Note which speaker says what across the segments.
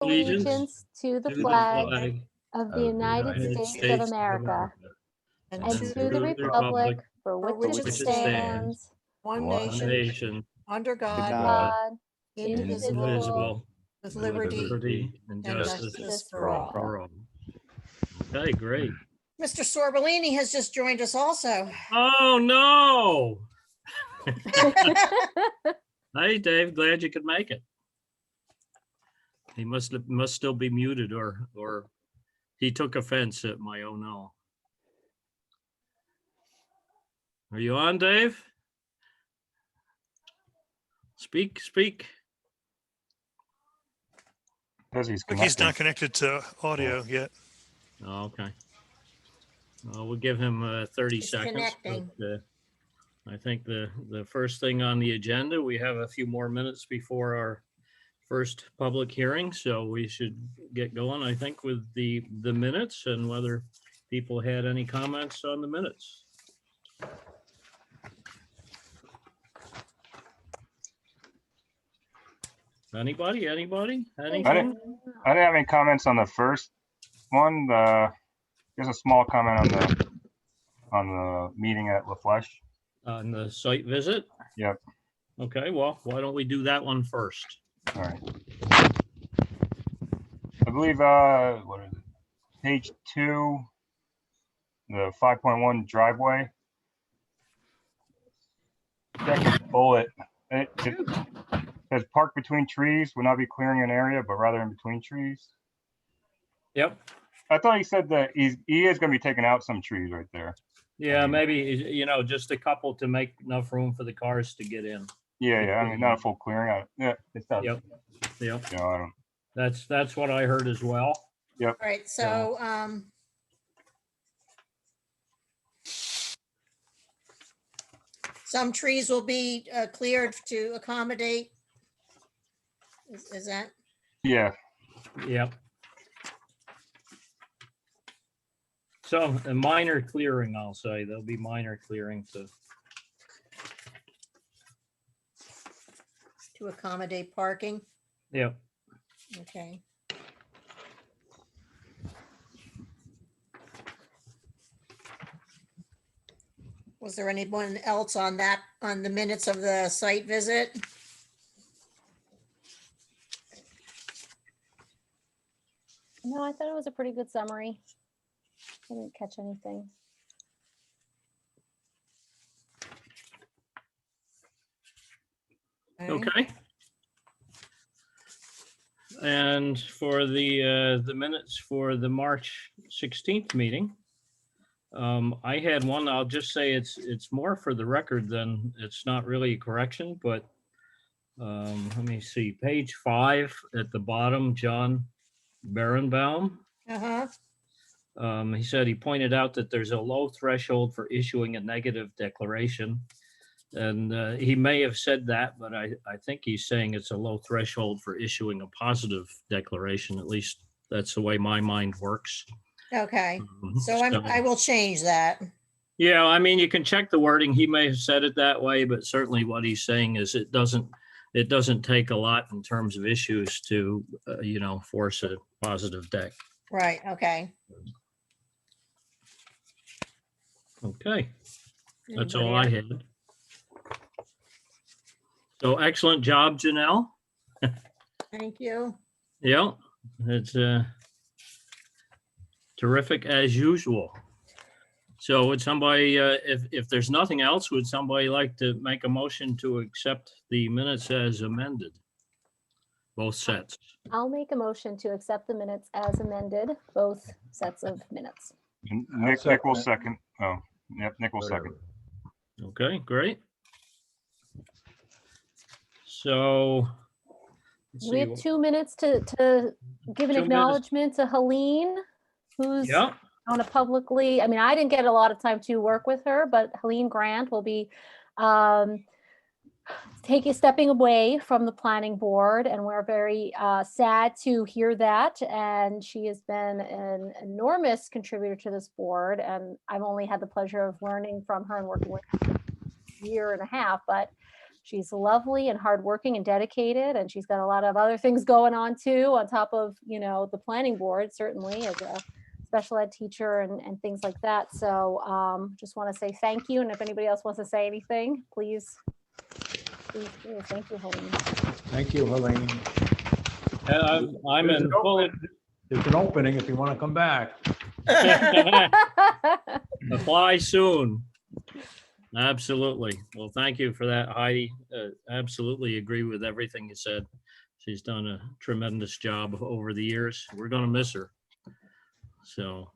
Speaker 1: allegiance
Speaker 2: to the
Speaker 1: to the
Speaker 2: flag
Speaker 1: flag
Speaker 2: of the
Speaker 1: of the
Speaker 2: United States of America
Speaker 3: and
Speaker 2: and
Speaker 3: to
Speaker 2: to the republic for which it stands,
Speaker 3: one
Speaker 1: one
Speaker 3: nation,
Speaker 1: nation,
Speaker 3: under God,
Speaker 2: God,
Speaker 3: indivisible,
Speaker 2: indivisible,
Speaker 3: with
Speaker 1: with
Speaker 3: liberty
Speaker 1: liberty and
Speaker 3: and
Speaker 1: justice
Speaker 3: justice
Speaker 2: for
Speaker 3: for
Speaker 2: all.
Speaker 3: all.
Speaker 1: for all. Okay, great.
Speaker 3: Mr. Sorbellini has just joined us also.
Speaker 1: Oh, no. Hey, Dave, glad you could make it. He must still be muted or he took offense at my oh no. Are you on, Dave? Speak.
Speaker 4: Says he's
Speaker 5: Like he's
Speaker 4: connecting.
Speaker 5: not connected to audio yet.
Speaker 1: Oh, okay. Well, we'll give him 30
Speaker 3: He's
Speaker 1: seconds.
Speaker 3: connecting.
Speaker 1: But, I think the first thing on the agenda, we have a few more minutes before our first public hearing, so we should get going, I think, with the minutes and whether people had any comments on the minutes. Anybody?
Speaker 4: I
Speaker 1: Anything?
Speaker 4: didn't have any comments on the first one. There's a small comment on the meeting at La Flèche.
Speaker 1: On the site visit?
Speaker 4: Yep.
Speaker 1: Okay, well, why don't we do that one first?
Speaker 4: All right. I believe what is it? Page 2, the 5.1 driveway. Second bullet. It says park between trees will not be clearing an area, but rather in between trees.
Speaker 1: Yep.
Speaker 4: I thought he said that he is going to be taking out some trees right there.
Speaker 1: Yeah, maybe, just a couple to make enough room for the cars to get in.
Speaker 4: Yeah. I mean, not a full clearing. Yeah, it's not.
Speaker 1: Yep.
Speaker 4: You know, I don't.
Speaker 1: That's what I heard as well.
Speaker 3: All right, so some trees will be cleared to accommodate. Is that?
Speaker 4: Yeah.
Speaker 1: Yep. So a minor clearing, I'll say. There'll be minor clearing
Speaker 3: To accommodate parking?
Speaker 1: Yep.
Speaker 3: Okay. Was there anyone else on the minutes of the site visit?
Speaker 2: No, I thought it was a pretty good summary. I didn't catch anything.
Speaker 1: Okay. And for the minutes for the March 16th meeting, I had one. I'll just say it's more for the record than it's not really a correction, but let me see, page 5 at the bottom, John Berenbaum. He said he pointed out that there's a low threshold for issuing a negative declaration. And he may have said that, but I think he's saying it's a low threshold for issuing a positive declaration. At least that's the way my mind works.
Speaker 3: Okay, so I will change that.
Speaker 1: Yeah, I mean, you can check the wording. He may have said it that way, but certainly what he's saying is it doesn't take a lot in terms of issues to, force a positive deck.
Speaker 3: Right, okay.
Speaker 1: Okay, that's
Speaker 3: Anybody
Speaker 1: all I
Speaker 3: else?
Speaker 1: had. So excellent job, Janelle.
Speaker 3: Thank you.
Speaker 1: Yeah, it's terrific as usual. So would somebody, if there's nothing else, would somebody like to make a motion to accept the minutes as amended? Both sets.
Speaker 2: I'll make a motion to accept the minutes as amended, both sets of minutes.
Speaker 4: Nick will second. Oh, yep, Nick will second.
Speaker 1: Okay, great. So. let's
Speaker 2: We
Speaker 1: see.
Speaker 2: have 2 minutes to give an
Speaker 1: 2 minutes.
Speaker 2: acknowledgement to Helene, who's
Speaker 1: Yeah,
Speaker 2: on a publicly, I mean, I didn't get a lot of time to work with her, but Helene Grant will be stepping away from the planning board, and we're very sad to hear that. And she has been an enormous contributor to this board, and I've only had the pleasure of learning from her and working with her for a year and a half, but She's lovely and hardworking and dedicated, and she's got a lot of other things going on too, on top of, the planning board, certainly as a special ed teacher and things like that. So just want to say thank you. And if anybody else wants to say anything, please do. Thank you, Helene.
Speaker 6: Thank you, Helene.
Speaker 1: I'm in full.
Speaker 6: There's an opening if you want to come back.
Speaker 1: Apply soon. Absolutely. Well, thank you for that, Heidi. Absolutely agree with everything you said. She's done a tremendous job over the years. We're going to miss her. So.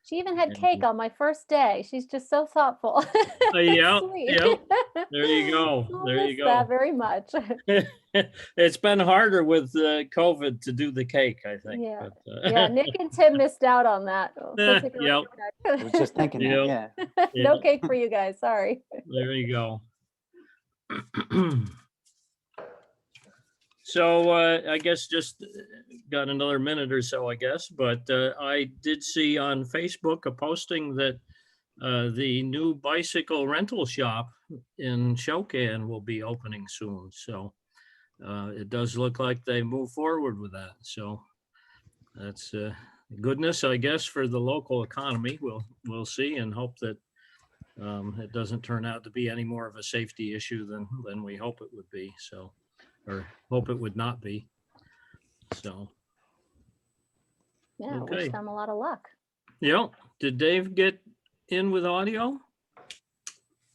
Speaker 2: She even had cake on my first day. She's just so thoughtful.
Speaker 1: Yeah,
Speaker 2: Sweet.
Speaker 1: yeah. There you go.
Speaker 2: I'll
Speaker 1: There you
Speaker 2: miss that
Speaker 1: go.
Speaker 2: very much.
Speaker 1: It's been harder with COVID to do the cake, I think.
Speaker 2: Yeah.
Speaker 1: But,
Speaker 2: Yeah, Nick and Tim missed out on that.
Speaker 1: Yeah,
Speaker 2: Physically.
Speaker 1: yep.
Speaker 7: I was just thinking that,
Speaker 1: Yep.
Speaker 7: yeah.
Speaker 2: No cake for you guys, sorry.
Speaker 1: There you go. So I guess just got another minute or so, I guess, but I did see on Facebook a posting that the new bicycle rental shop in Shokan will be opening soon. So it does look like they move forward with that. So that's goodness, I guess, for the local economy. We'll see and hope that it doesn't turn out to be any more of a safety issue than we hope it would be. So, or hope it would not be. So,
Speaker 2: Yeah,
Speaker 1: Okay.
Speaker 2: wish them a lot of luck.
Speaker 1: yeah. Did Dave get in with audio?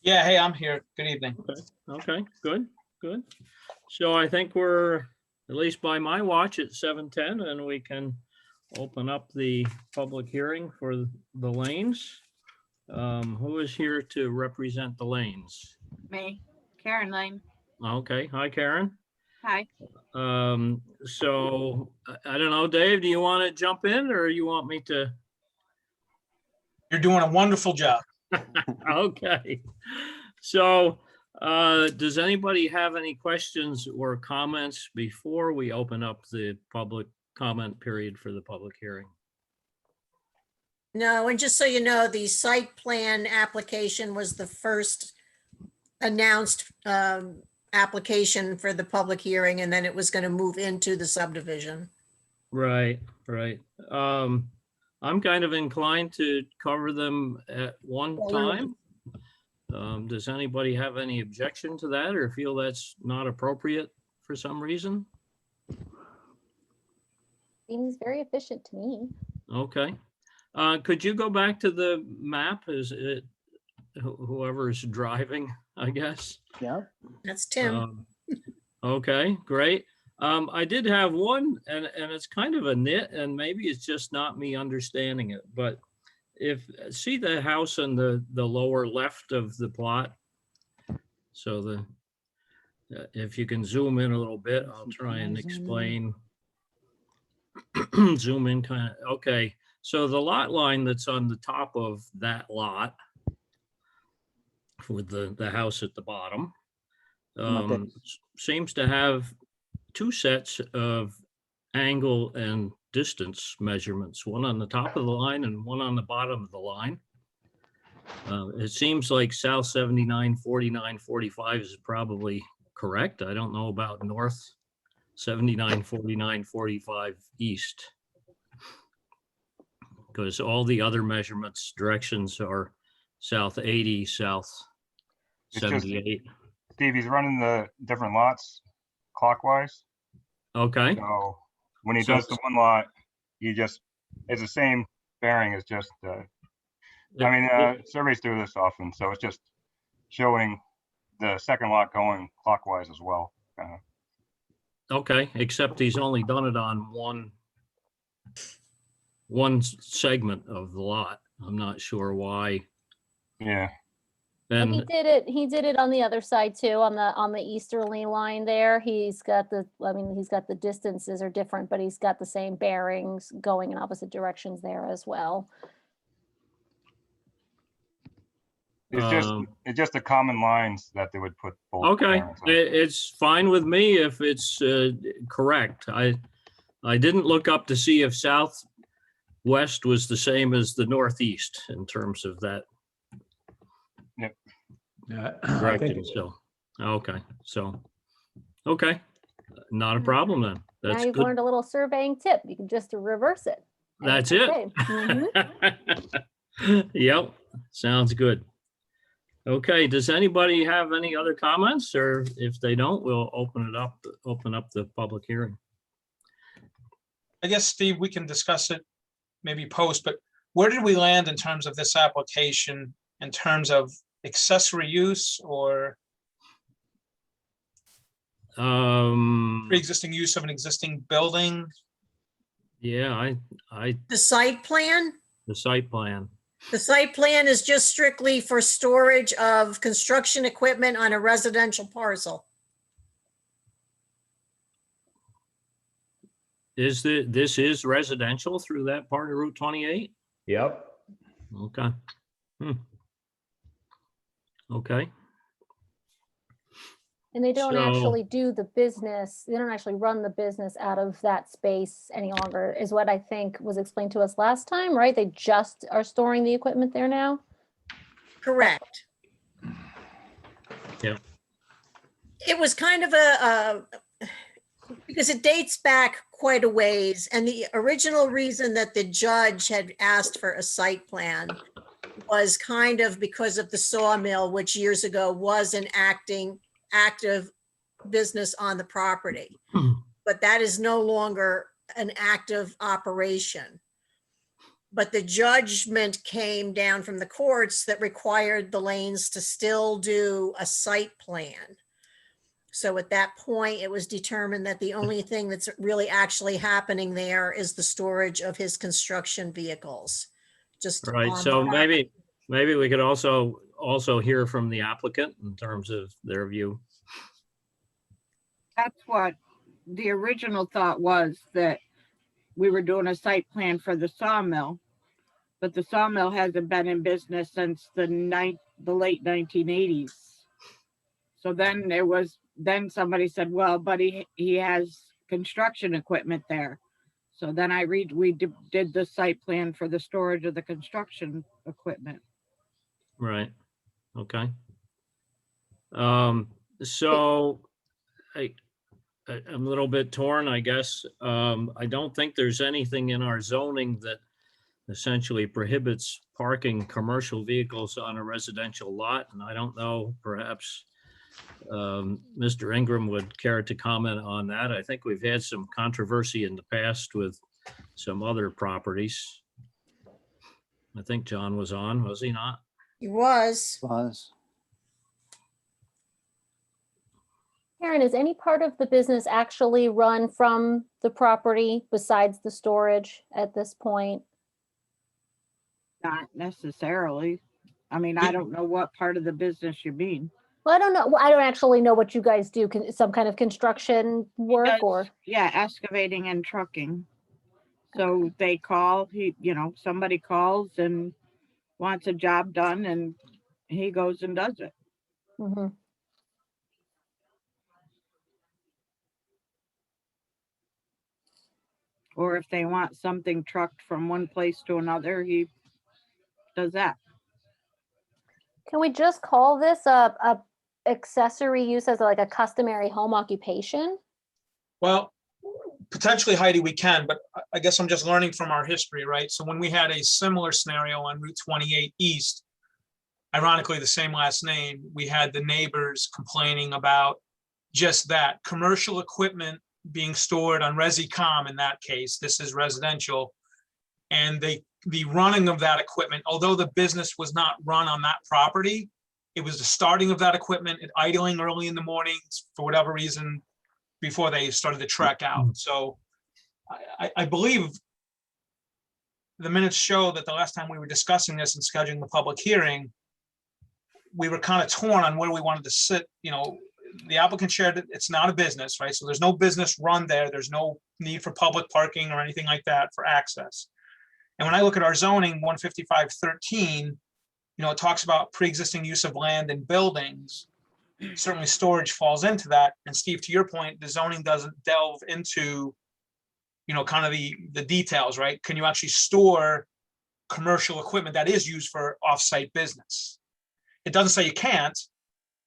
Speaker 8: Yeah, hey, I'm here. Good evening.
Speaker 1: Okay, good, good. So I think we're, at least by my watch, at 7:10, and we can open up the public hearing for the lanes. Who is here to represent the lanes?
Speaker 9: Me, Karen Lane.
Speaker 1: Okay, hi, Karen.
Speaker 9: Hi.
Speaker 1: So I don't know, Dave, do you want to jump in or you want me to?
Speaker 8: You're doing a wonderful job.
Speaker 1: Okay. So does anybody have any questions or comments before we open up the public comment period for the public hearing?
Speaker 3: No, and just so you know, the site plan application was the first announced application for the public hearing, and then it was going to move into the subdivision.
Speaker 1: Right, right. I'm kind of inclined to cover them at one time. Does anybody have any objection to that or feel that's not appropriate for some reason?
Speaker 2: Seems very efficient to me.
Speaker 1: Okay. Could you go back to the map? Is it whoever's driving, I guess?
Speaker 7: Yeah.
Speaker 3: That's Tim.
Speaker 1: Okay, great. I did have one, and it's kind of a nit, and maybe it's just not me understanding it, but see the house in the lower left of the plot? So if you can zoom in a little bit, I'll try and explain. Zoom in kind of, okay. So the lot line that's on the top of that lot with the house at the bottom seems to have two sets of angle and distance measurements, one on the top of the line and one on the bottom of the line. It seems like South 79, 49, 45 is probably correct. I don't know about North 79, 49, 45 East, because all the other measurements directions are South 80, South
Speaker 4: It's just-
Speaker 1: 78.
Speaker 4: Steve, he's running the different lots clockwise.
Speaker 1: Okay,
Speaker 4: So when he
Speaker 1: So-
Speaker 4: does the one lot, it's the same bearing as just, surveys do this often, so it's just showing the second lot going clockwise as well.
Speaker 1: okay, except he's only done it on one segment of the lot. I'm not sure why.
Speaker 4: Yeah,
Speaker 2: And
Speaker 1: And
Speaker 2: he did it on the other side too, on the easterly line there. He's got he's got the distances are different, but he's got the same bearings going in opposite directions there as well.
Speaker 4: it's just the common lines that they would put both.
Speaker 1: okay,
Speaker 4: bearings on.
Speaker 1: it's fine with me if it's correct. I didn't look up to see if southwest was the same as the northeast in terms of that
Speaker 6: Yeah, I
Speaker 1: direction,
Speaker 6: think,
Speaker 1: so. Okay, so, okay, not a problem then.
Speaker 2: Now
Speaker 1: That's
Speaker 2: you've
Speaker 1: good.
Speaker 2: learned a little surveying tip. You can just reverse it. and
Speaker 1: That's
Speaker 2: it's
Speaker 1: it.
Speaker 2: okay. Mhm.
Speaker 1: Yep, sounds good. Okay, does anybody have any other comments, or if they don't, we'll open up the public hearing.
Speaker 8: I guess, Steve, we can discuss it maybe post, but where did we land in terms of this application, in terms of accessory use or pre-existing use of an existing building?
Speaker 1: Yeah,
Speaker 3: The site plan?
Speaker 1: the site plan.
Speaker 3: The site plan is just strictly for storage of construction equipment on a residential parcel.
Speaker 1: This is residential through that part of Route 28?
Speaker 6: Yep.
Speaker 1: Okay. Okay,
Speaker 2: And they don't
Speaker 1: So-
Speaker 2: actually do the business, they don't actually run the business out of that space any longer, is what I think was explained to us last time, right? They just are storing the equipment there now?
Speaker 3: Correct.
Speaker 1: Yeah.
Speaker 3: It was kind of because it dates back quite a ways, and the original reason that the judge had asked for a site plan was kind of because of the sawmill, which years ago was an active business on the property. But that is no longer an active operation. But the judgment came down from the courts that required the lanes to still do a site plan. So at that point, it was determined that the only thing that's really actually happening there is the storage of his construction vehicles. Just
Speaker 1: right,
Speaker 3: on
Speaker 1: so
Speaker 3: the property.
Speaker 1: maybe we could also hear from the applicant in terms of their view.
Speaker 9: That's what the original thought was, that we were doing a site plan for the sawmill. But the sawmill hasn't been in business since the late 1980s. So then somebody said, well, but he has construction equipment there. So then we did the site plan for the storage of the construction equipment.
Speaker 1: Right, okay. So I'm a little bit torn, I guess. I don't think there's anything in our zoning that essentially prohibits parking commercial vehicles on a residential lot. And I don't know, perhaps Mr. Ingram would care to comment on that. I think we've had some controversy in the past with some other properties. I think John was on, was he not?
Speaker 3: He was.
Speaker 2: Karen, is any part of the business actually run from the property besides the storage at this point?
Speaker 9: Not necessarily. I mean, I don't know what part of the business you mean.
Speaker 2: Well, I don't know. I don't actually know what you guys do. Some kind of construction work
Speaker 9: does-
Speaker 2: or?
Speaker 9: Yeah, excavating and trucking. So they call, somebody calls and wants a job done, and he goes and does it.
Speaker 2: Mhm.
Speaker 9: Or if they want something trucked from one place to another, he does that.
Speaker 2: Can we just call this a accessory use as like a customary home occupation?
Speaker 8: Well, potentially, Heidi, we can, but I guess I'm just learning from our history, right? So when we had a similar scenario on Route 28 East, ironically, the same last name, we had the neighbors complaining about just that, commercial equipment being stored on ResiCom in that case. This is residential. And the running of that equipment, although the business was not run on that property, it was the starting of that equipment, it idling early in the mornings for whatever reason before they started to trek out. So I believe the minutes show that the last time we were discussing this and scheduling the public hearing, we were kind of torn on where we wanted to sit. The applicant shared that it's not a business, right? So there's no business run there. There's no need for public parking or anything like that for access. And when I look at our zoning 155.13, it talks about pre-existing use of land and buildings. Certainly storage falls into that. And Steve, to your point, the zoning doesn't delve into, kind of the details, right? Can you actually store commercial equipment that is used for off-site business? It doesn't say you can't,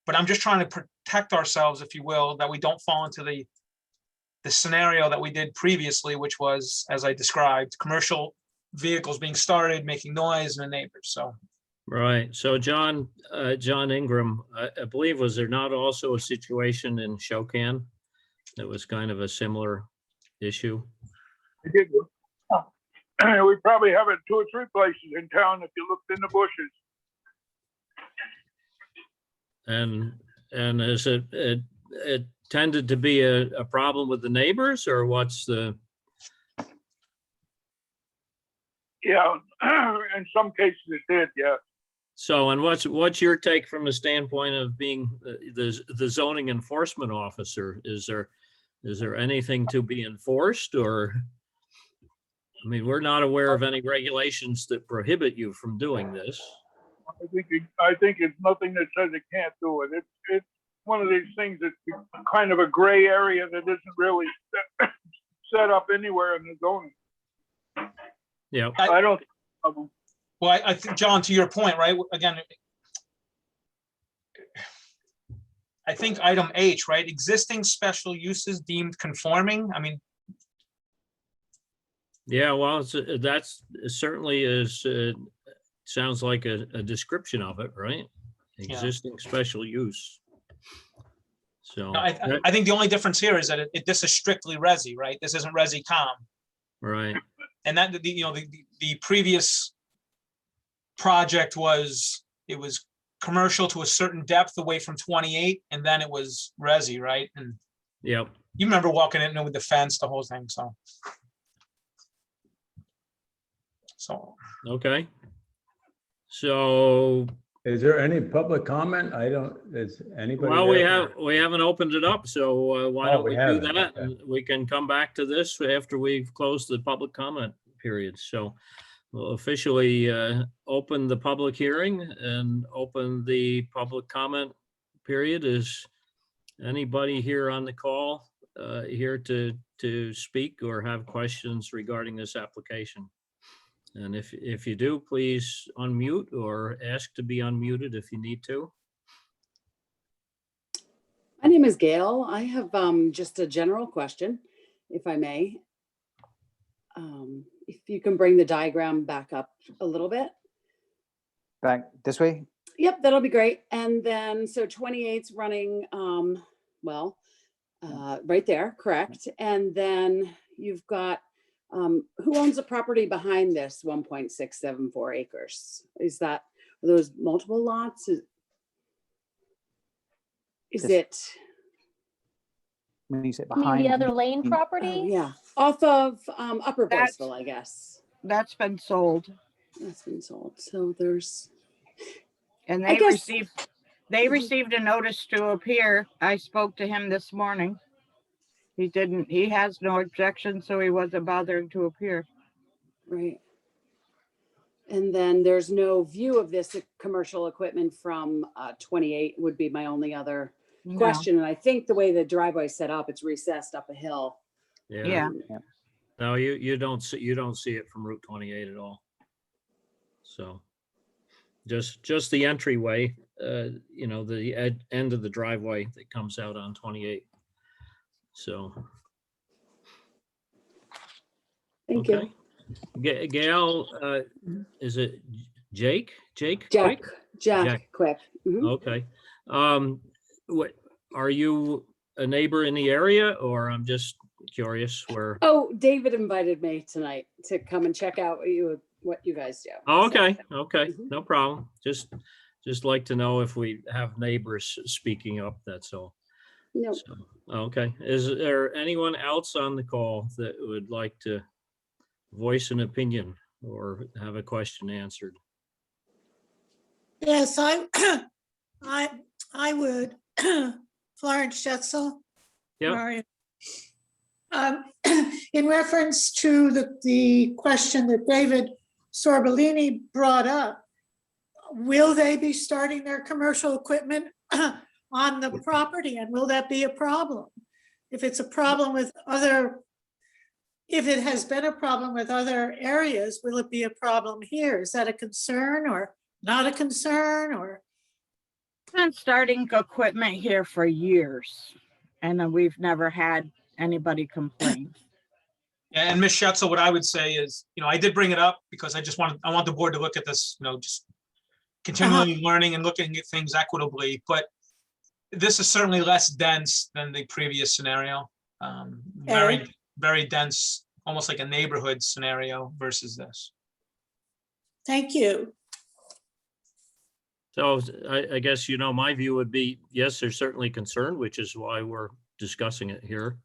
Speaker 8: But I'm just trying to protect ourselves, if you will, that we don't fall into the scenario that we did previously, which was, as I described, commercial vehicles being started, making noise, and the neighbors. So
Speaker 1: Right. So John Ingram, I believe, was there not also a situation in Shokan that was kind of a similar issue?
Speaker 10: I did. We probably have it 2 or 3 places in town if you looked in the bushes.
Speaker 1: And is it tended to be a problem with the neighbors, or what's the?
Speaker 10: Yeah, in some cases it did, yeah.
Speaker 1: So, and what's your take from the standpoint of being the zoning enforcement officer? Is there anything to be enforced, or? I mean, we're not aware of any regulations that prohibit you from doing this.
Speaker 10: I think it's nothing that says it can't do it. It's one of these things that's kind of a gray area that isn't really set up anywhere in the zoning.
Speaker 1: Yeah.
Speaker 10: I don't.
Speaker 8: well, I think, John, to your point, right? Again, I think item H, right? Existing special uses deemed conforming. I mean,
Speaker 1: Yeah, well, that's certainly is, sounds like a description of it, right? Existing special use. So,
Speaker 8: I think the only difference here is that this is strictly resi, right? This isn't resi com.
Speaker 1: right,
Speaker 8: And that, the previous project was, it was commercial to a certain depth away from 28, and then it was resi, right? And
Speaker 1: yep.
Speaker 8: you remember walking in with the fence, the whole thing, so.
Speaker 1: Okay. So,
Speaker 6: Is there any public comment? Is anybody?
Speaker 1: well,
Speaker 6: there?
Speaker 1: we haven't opened it up, so why
Speaker 6: Oh,
Speaker 1: don't
Speaker 6: we
Speaker 1: we do
Speaker 6: haven't,
Speaker 1: that?
Speaker 6: okay.
Speaker 1: And we can come back to this after we've closed the public comment period. So we'll officially open the public hearing and open the public comment period. Is anybody here on the call here to speak or have questions regarding this application? And if you do, please unmute or ask to be unmuted if you need to.
Speaker 11: My name is Gail. I have just a general question, if I may. If you can bring the diagram back up a little bit.
Speaker 7: Back this way?
Speaker 11: Yep, that'll be great. And then, so 28's running, right there, correct. And then you've got, who owns the property behind this 1.674 acres? Are those multiple lots? Is it?
Speaker 7: When you say
Speaker 2: I mean,
Speaker 7: behind.
Speaker 2: the other lane
Speaker 11: Oh,
Speaker 2: property?
Speaker 11: yeah, off of Upper
Speaker 9: That's-
Speaker 11: Boyceville, I guess.
Speaker 9: That's been sold.
Speaker 11: That's been sold. So there's,
Speaker 9: And
Speaker 11: I
Speaker 9: they
Speaker 11: guess-
Speaker 9: received a notice to appear. I spoke to him this morning. He has no objection, so he wasn't bothering to appear.
Speaker 11: right. And then there's no view of this commercial equipment from 28 would be my only other
Speaker 9: No.
Speaker 11: question. And I think the way the driveway's set up, it's recessed up a hill.
Speaker 9: Yeah.
Speaker 1: No, you don't see it from Route 28 at all. So just the entryway, the end of the driveway that comes out on 28. So.
Speaker 11: Thank you.
Speaker 1: Okay. Gail, is it Jake? Jake?
Speaker 11: Jack,
Speaker 1: Quick?
Speaker 11: Jack, quick. Mhm.
Speaker 1: Okay. What, are you a neighbor in the area, or I'm just curious where?
Speaker 11: Oh, David invited me tonight to come and check out what you guys do.
Speaker 1: Oh,
Speaker 11: So,
Speaker 1: okay, okay,
Speaker 11: Mhm.
Speaker 1: no problem. Just like to know if we have neighbors speaking up, that's all.
Speaker 11: No,
Speaker 1: So, okay, is there anyone else on the call that would like to voice an opinion or have a question answered?
Speaker 12: Yes, I would. Florence Schetzel.
Speaker 1: Yep.
Speaker 12: Where are you? In reference to the question that David Sorbellini brought up, will they be starting their commercial equipment on the property, and will that be a problem? If it's a problem with if it has been a problem with other areas, will it be a problem here? Is that a concern or not a concern, or?
Speaker 9: Been starting equipment here for years, and we've never had anybody complain.
Speaker 8: And Ms. Schetzel, what I would say is, I did bring it up because I want the board to look at this, just continually learning and looking at things equitably, but this is certainly less dense than the previous scenario. Very, very dense, almost like a neighborhood scenario versus this.
Speaker 12: Thank you.
Speaker 1: So I guess, my view would be, yes, there's certainly concern, which is why we're discussing it here.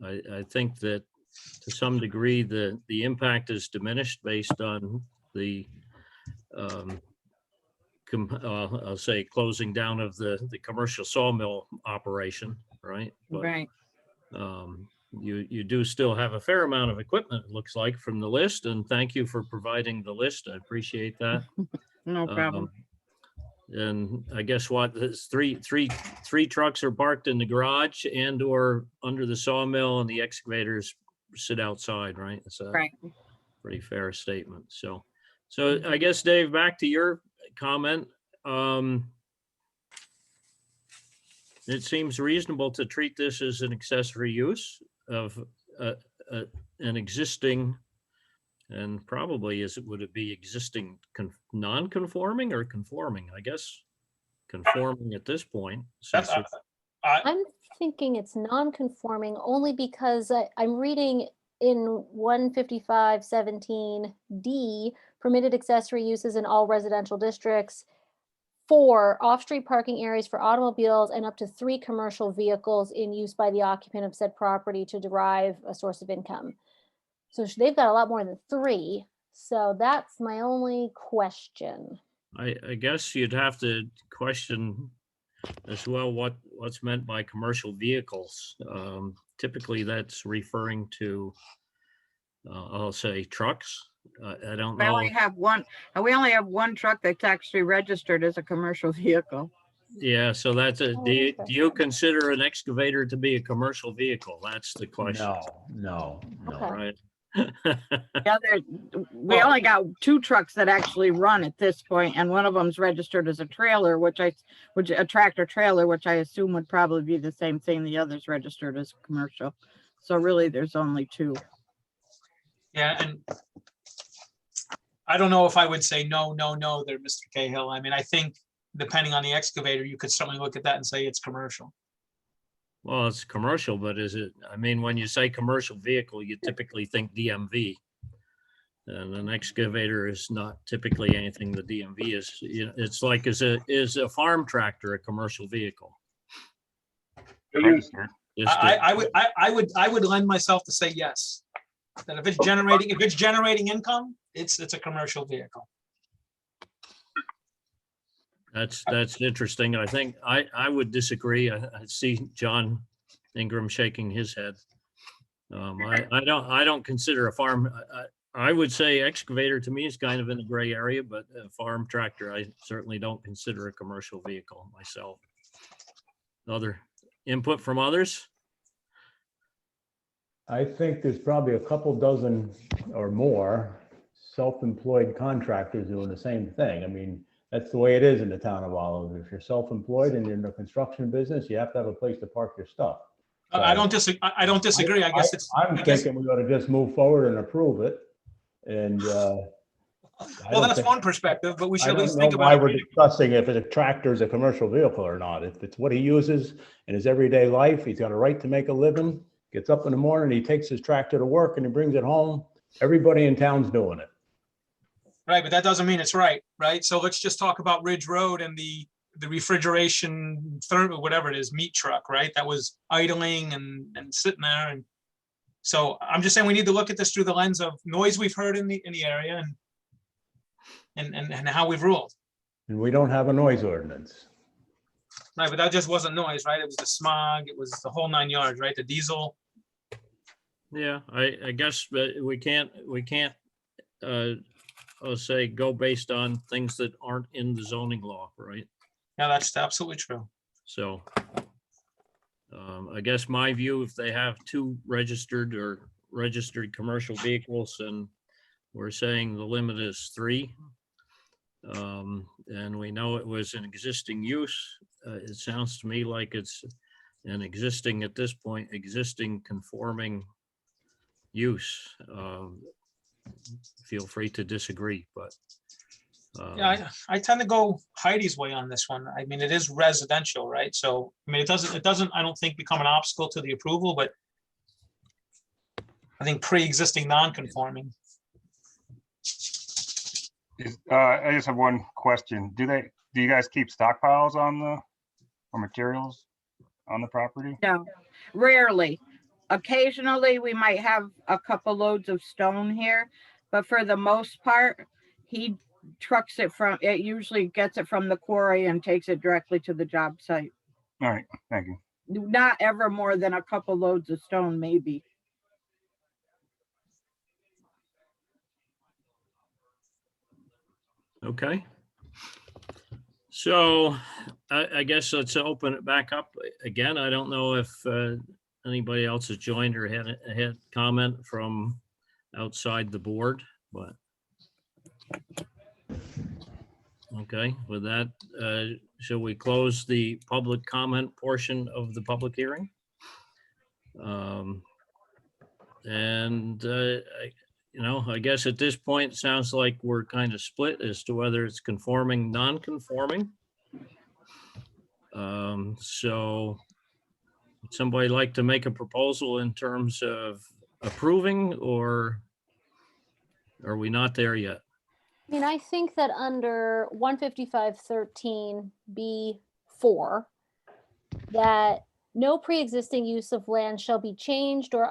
Speaker 1: I think that to some degree, the impact is diminished based on the, I'll say, closing down of the commercial sawmill operation, right? But,
Speaker 9: Right.
Speaker 1: You do still have a fair amount of equipment, it looks like, from the list, and thank you for providing the list. I appreciate that.
Speaker 9: No problem.
Speaker 1: And I guess what, there's three trucks are parked in the garage and or under the sawmill, and the excavators sit outside, right? It's a
Speaker 9: Right.
Speaker 1: pretty fair statement. So I guess, Dave, back to your comment. It seems reasonable to treat this as an accessory use of an existing, and probably would it be existing non-conforming or conforming? I guess conforming at this point. since it's-
Speaker 2: I'm thinking it's non-conforming only because I'm reading in 155-17D, permitted accessory uses in all residential districts for off-street parking areas for automobiles and up to 3 commercial vehicles in use by the occupant of said property to derive a source of income. So they've got a lot more than 3. So that's my only question.
Speaker 1: I guess you'd have to question as well what's meant by commercial vehicles. Typically, that's referring to, I'll say, trucks. I don't
Speaker 9: We
Speaker 1: know.
Speaker 9: only have one truck that's actually registered as a commercial vehicle.
Speaker 1: Yeah, so that's
Speaker 2: Oh,
Speaker 1: do you
Speaker 2: interesting.
Speaker 1: consider an excavator to be a commercial vehicle? That's the question,
Speaker 6: No.
Speaker 2: Okay.
Speaker 1: right?
Speaker 9: We only got 2 trucks that actually run at this point, and one of them's registered as a trailer, a tractor trailer, which I assume would probably be the same thing. The other's registered as commercial. So really, there's only 2.
Speaker 8: Yeah, and I don't know if I would say no there, Mr. Cahill. I mean, I think depending on the excavator, you could certainly look at that and say it's commercial.
Speaker 1: Well, it's commercial, but is it, I mean, when you say commercial vehicle, you typically think DMV. And an excavator is not typically anything the DMV is. It's like, is a farm tractor a commercial vehicle?
Speaker 10: It is.
Speaker 1: Just a-
Speaker 8: I would lend myself to say yes. That if it's generating income, it's a commercial vehicle.
Speaker 1: That's interesting. I think I would disagree. I see John Ingram shaking his head. I don't consider a farm. I would say excavator to me is kind of in the gray area, but a farm tractor, I certainly don't consider a commercial vehicle myself. Other input from others?
Speaker 6: I think there's probably a couple dozen or more self-employed contractors doing the same thing. I mean, that's the way it is in the town of Olive. If you're self-employed and you're in the construction business, you have to have a place to park your stuff.
Speaker 8: I don't disagree. I guess it's.
Speaker 6: I'm thinking we ought to just move forward and approve it. And
Speaker 8: Well, that's one perspective, but we
Speaker 6: I
Speaker 8: should at
Speaker 6: don't
Speaker 8: least
Speaker 6: know
Speaker 8: think
Speaker 6: why
Speaker 8: about
Speaker 6: we're
Speaker 8: it.
Speaker 6: discussing if a tractor is a commercial vehicle or not. If it's what he uses in his everyday life, he's got a right to make a living, gets up in the morning, he takes his tractor to work and he brings it home. Everybody in town's doing it.
Speaker 8: Right, but that doesn't mean it's right, right? So let's just talk about Ridge Road and the refrigeration, whatever it is, meat truck, right? That was idling and sitting there. And so I'm just saying we need to look at this through the lens of noise we've heard in the area and how we've ruled.
Speaker 6: And we don't have a noise ordinance.
Speaker 8: Right, but that just wasn't noise, right? It was the smog, it was the whole 9 yards, right? The diesel.
Speaker 1: Yeah, I guess we can't, I'll say, go based on things that aren't in the zoning law, right?
Speaker 8: Yeah, that's absolutely true.
Speaker 1: So I guess my view, if they have 2 registered commercial vehicles and we're saying the limit is 3, And we know it was an existing use. It sounds to me like it's an existing, at this point, existing conforming use. Feel free to disagree, but.
Speaker 8: Yeah, I tend to go Heidi's way on this one. I mean, it is residential, right? So, I mean, it doesn't, I don't think become an obstacle to the approval, but I think pre-existing non-conforming.
Speaker 4: I just have one question. Do you guys keep stockpiles or materials on the property?
Speaker 9: No, rarely. Occasionally, we might have a couple loads of stone here, but for the most part, he trucks it it usually gets it from the quarry and takes it directly to the job site.
Speaker 4: All right, thank you.
Speaker 9: Not ever more than a couple loads of stone, maybe.
Speaker 1: Okay. So I guess let's open it back up again. I don't know if anybody else has joined or had comment from outside the board, but. Okay, with that, shall we close the public comment portion of the public hearing? I guess at this point, it sounds like we're kind of split as to whether it's conforming, non-conforming. So would somebody like to make a proposal in terms of approving, or are we not there yet?
Speaker 2: I mean, I think that under 155.13 B4, that no pre-existing use of land shall be changed or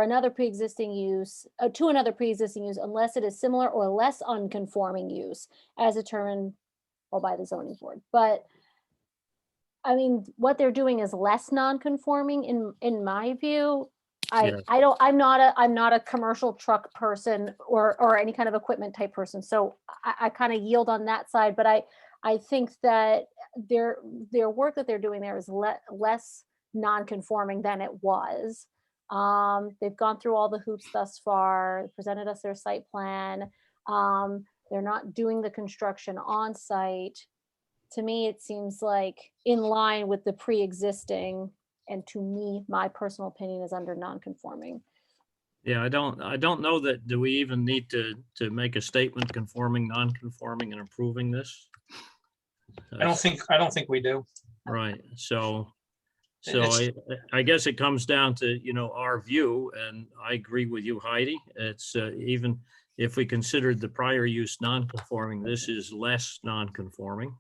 Speaker 2: another pre-existing use to another pre-existing use unless it is similar or less unconforming use as determined by the zoning board. But I mean, what they're doing is less non-conforming in my view.
Speaker 1: Yes.
Speaker 2: I'm not a commercial truck person or any kind of equipment type person. So I kind of yield on that side, but I think that their work that they're doing there is less non-conforming than it was. They've gone through all the hoops thus far, presented us their site plan. They're not doing the construction on site. To me, it seems like in line with the pre-existing. And to me, my personal opinion is under non-conforming.
Speaker 1: Yeah, I don't know that, do we even need to make a statement conforming, non-conforming and approving this?
Speaker 8: I don't think we do.
Speaker 1: Right, so I guess it comes down to, our view, and I agree with you, Heidi. It's even if we considered the prior use non-conforming, this is less non-conforming.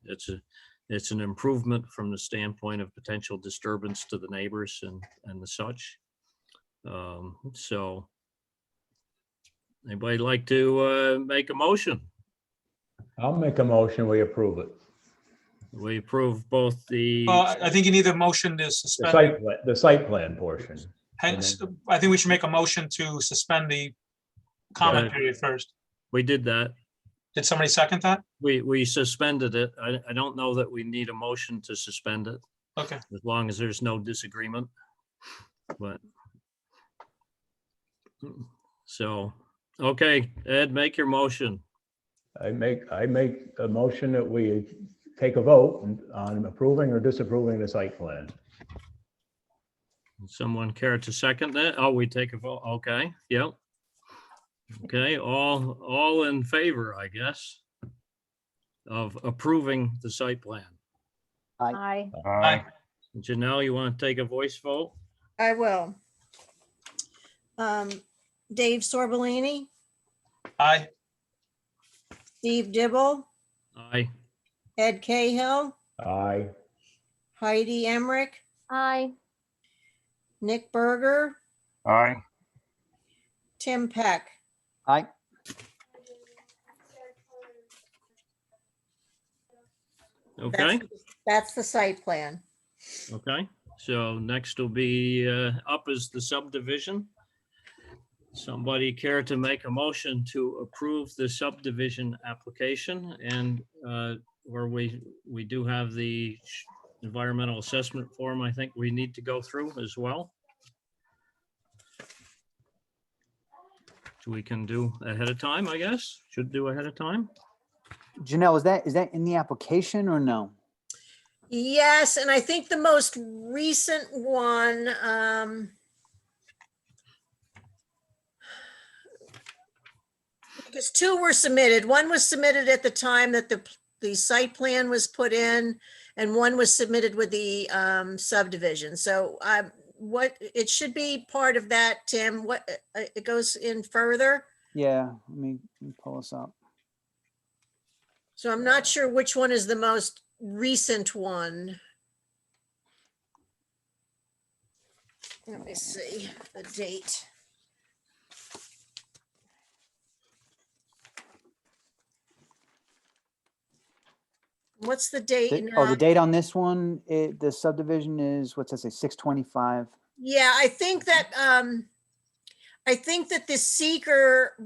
Speaker 1: It's an improvement from the standpoint of potential disturbance to the neighbors and the such. So anybody like to make a motion?
Speaker 6: I'll make a motion, we approve it.
Speaker 1: We approve both the,
Speaker 8: I think you need a motion to
Speaker 6: The
Speaker 8: suspend.
Speaker 6: site plan portion.
Speaker 8: Hence, I think we should make a motion to suspend the comment period first.
Speaker 1: we did that.
Speaker 8: Did somebody second that?
Speaker 1: We suspended it. I don't know that we need a motion to suspend it,
Speaker 8: Okay.
Speaker 1: as long as there's no disagreement. But so, okay, Ed, make your motion.
Speaker 6: I make a motion that we take a vote on approving or disapproving the site plan.
Speaker 1: Someone care to second that? Oh, we take a vote. Okay, yep. Okay, all in favor, I guess, of approving the site plan.
Speaker 2: Aye.
Speaker 1: Janelle, you want to take a voice vote?
Speaker 3: I will. Dave Sorbellini,
Speaker 8: Aye.
Speaker 3: Steve Dibble,
Speaker 1: Aye.
Speaker 3: Ed Cahill,
Speaker 6: Aye.
Speaker 3: Heidi Emmerich,
Speaker 2: Aye.
Speaker 3: Nick Berger,
Speaker 4: Aye.
Speaker 3: Tim Peck.
Speaker 7: Aye.
Speaker 1: Okay,
Speaker 3: That's the site plan.
Speaker 1: okay. So next will be up is the subdivision. Somebody care to make a motion to approve the subdivision application, and where we do have the environmental assessment form, I think we need to go through as well. So we can do ahead of time, I guess. Should do ahead of time.
Speaker 7: Janelle, is that in the application or no?
Speaker 3: Yes, and I think the most recent one, because two were submitted. One was submitted at the time that the site plan was put in, and one was submitted with the subdivision. So what, it should be part of that, Tim. What, it goes in further.
Speaker 7: Yeah, let me pull this up.
Speaker 3: So I'm not sure which one is the most recent one. Let me see the date. What's the date
Speaker 7: Oh,
Speaker 3: now?
Speaker 7: the date on this one, the subdivision is, what's that say, 6/25?
Speaker 3: Yeah, I think that the seeker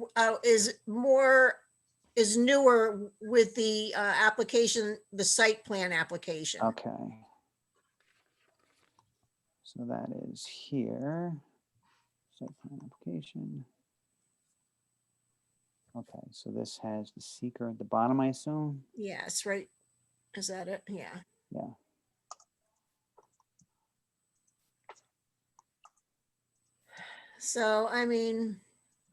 Speaker 3: is newer with the application, the site plan application.
Speaker 7: Okay. So that is here. Site plan application. Okay, so this has the seeker at the bottom, I assume?
Speaker 3: Yes, right. Is that it? Yeah.
Speaker 7: Yeah.
Speaker 3: So, I mean,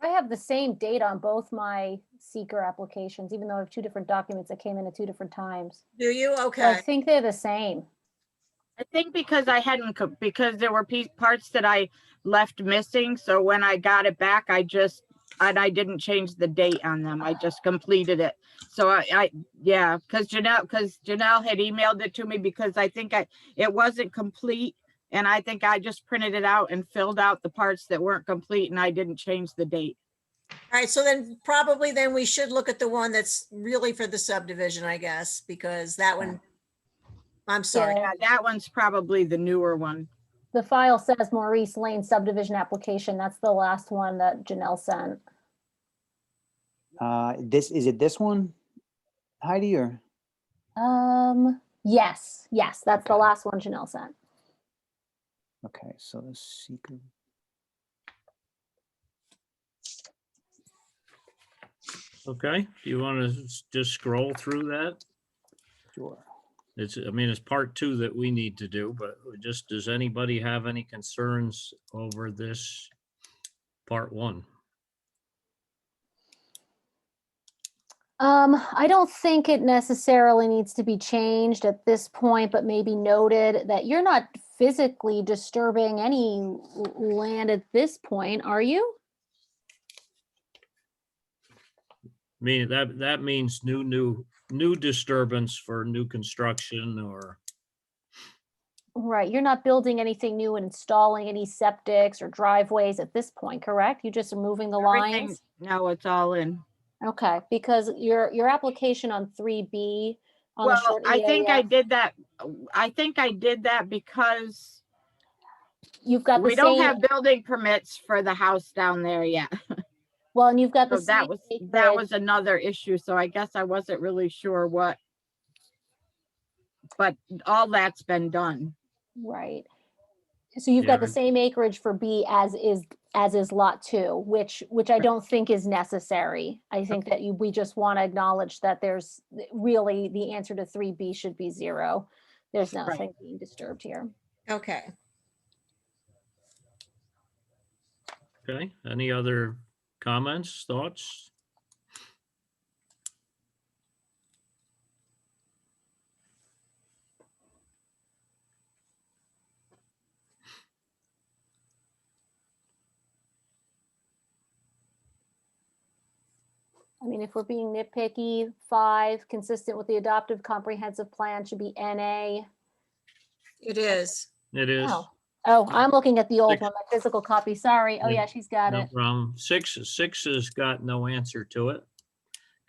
Speaker 2: I have the same date on both my seeker applications, even though I have two different documents that came in at two different times.
Speaker 3: do you?
Speaker 2: So I
Speaker 3: Okay.
Speaker 2: think they're the same.
Speaker 9: I think because I hadn't, because there were parts that I left missing. So when I got it back, I didn't change the date on them. I just completed it. So yeah, because Janelle had emailed it to me because I think it wasn't complete. And I think I just printed it out and filled out the parts that weren't complete and I didn't change the date.
Speaker 3: All right. So then probably then we should look at the one that's really for the subdivision, I guess, because that one, I'm sorry.
Speaker 9: Yeah, that one's probably the newer one.
Speaker 2: The file says Maurice Lane subdivision application. That's the last one that Janelle sent.
Speaker 7: Is it this one, Heidi, or?
Speaker 2: Yes, that's the last one Janelle sent.
Speaker 7: Okay, so the seeker.
Speaker 1: Okay, do you want to just scroll through that?
Speaker 7: Sure.
Speaker 1: It's part two that we need to do, but just, does anybody have any concerns over this part one?
Speaker 2: I don't think it necessarily needs to be changed at this point, but maybe noted that you're not physically disturbing any land at this point, are you?
Speaker 1: I mean, that means new disturbance for new construction or,
Speaker 2: Right, you're not building anything new and installing any septics or driveways at this point, correct? You just are moving the
Speaker 9: Everything-
Speaker 2: lines?
Speaker 9: No, it's all in.
Speaker 2: Okay, because your application on 3B on the
Speaker 9: Well,
Speaker 2: short
Speaker 9: I think I
Speaker 2: EAF,
Speaker 9: did that. I think I did that because
Speaker 2: you've got the
Speaker 9: we don't
Speaker 2: same,
Speaker 9: have building permits for the house down there yet.
Speaker 2: well, and you've got
Speaker 9: So
Speaker 2: the
Speaker 9: that
Speaker 2: same
Speaker 9: was
Speaker 2: acreage.
Speaker 9: another issue. So I guess I wasn't really sure what. But all that's been done.
Speaker 2: Right. So you've got the
Speaker 1: Yeah.
Speaker 2: same acreage for B as is lot 2, which I don't think is necessary. I think that we just want to acknowledge that there's really the answer to 3B should be 0. There's nothing being disturbed here.
Speaker 3: Okay.
Speaker 1: okay, any other comments, thoughts?
Speaker 2: I mean, if we're being nitpicky, 5, consistent with the adoptive comprehensive plan should be NA.
Speaker 3: It is.
Speaker 1: It is.
Speaker 2: Oh, I'm looking at the old
Speaker 1: 6.
Speaker 2: one, my physical copy. Sorry. Oh,
Speaker 1: Yeah,
Speaker 2: yeah, she's got
Speaker 1: No
Speaker 2: it.
Speaker 1: problem. 6 has got no answer to it.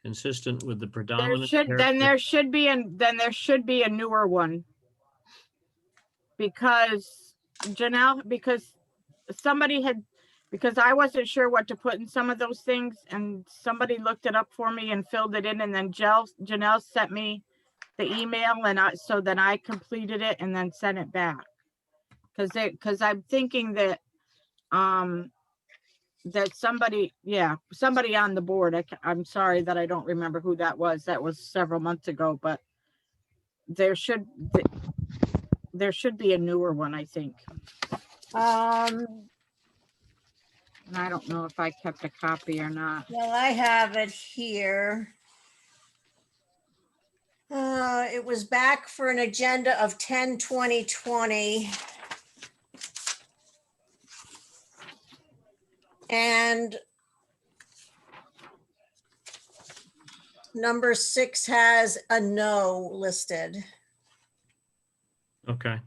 Speaker 1: Consistent with the predominant.
Speaker 9: There should be a newer one. Because Janelle, because I wasn't sure what to put in some of those things and somebody looked it up for me and filled it in and then Janelle sent me the email so then I completed it and then sent it back. Because I'm thinking that that somebody, yeah, somebody on the board, I'm sorry that I don't remember who that was. That was several months ago, but there should be a newer one, I think.
Speaker 3: Um,
Speaker 9: And I don't know if I kept a copy or not.
Speaker 3: well, I have it here. It was back for an agenda of 10/20/20. And number 6 has a no listed.
Speaker 1: Okay.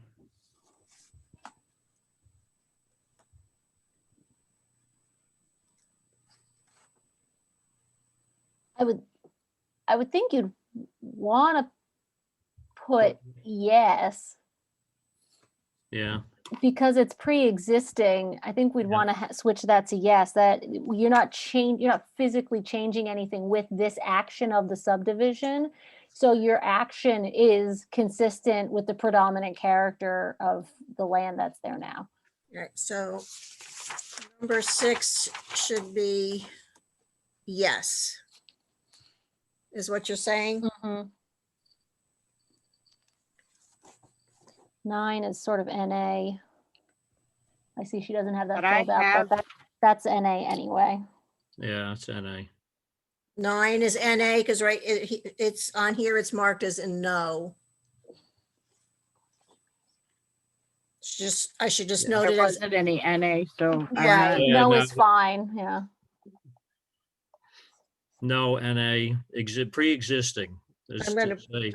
Speaker 2: I would think you'd want to put yes,
Speaker 1: Yeah.
Speaker 2: because it's pre-existing. I think we'd
Speaker 1: Yeah.
Speaker 2: want to switch that to yes, that you're not physically changing anything with this action of the subdivision. So your action is consistent with the predominant character of the land that's there now.
Speaker 3: All right, so number 6 should be yes. Is what you're saying?
Speaker 2: Mhm. 9 is sort of NA. I see she doesn't have that
Speaker 9: But I
Speaker 2: filled out,
Speaker 9: have-
Speaker 2: but that's NA anyway.
Speaker 1: Yeah, it's NA.
Speaker 3: 9 is NA, because right, it's on here, it's marked as a no. It's just, I should just note
Speaker 9: There
Speaker 3: it as,
Speaker 9: wasn't any NA, so. I
Speaker 3: Right.
Speaker 9: mean,
Speaker 1: Yeah,
Speaker 2: No
Speaker 1: no,
Speaker 2: is fine, yeah.
Speaker 1: No, NA, pre-existing. This
Speaker 3: I'm gonna-
Speaker 1: to say-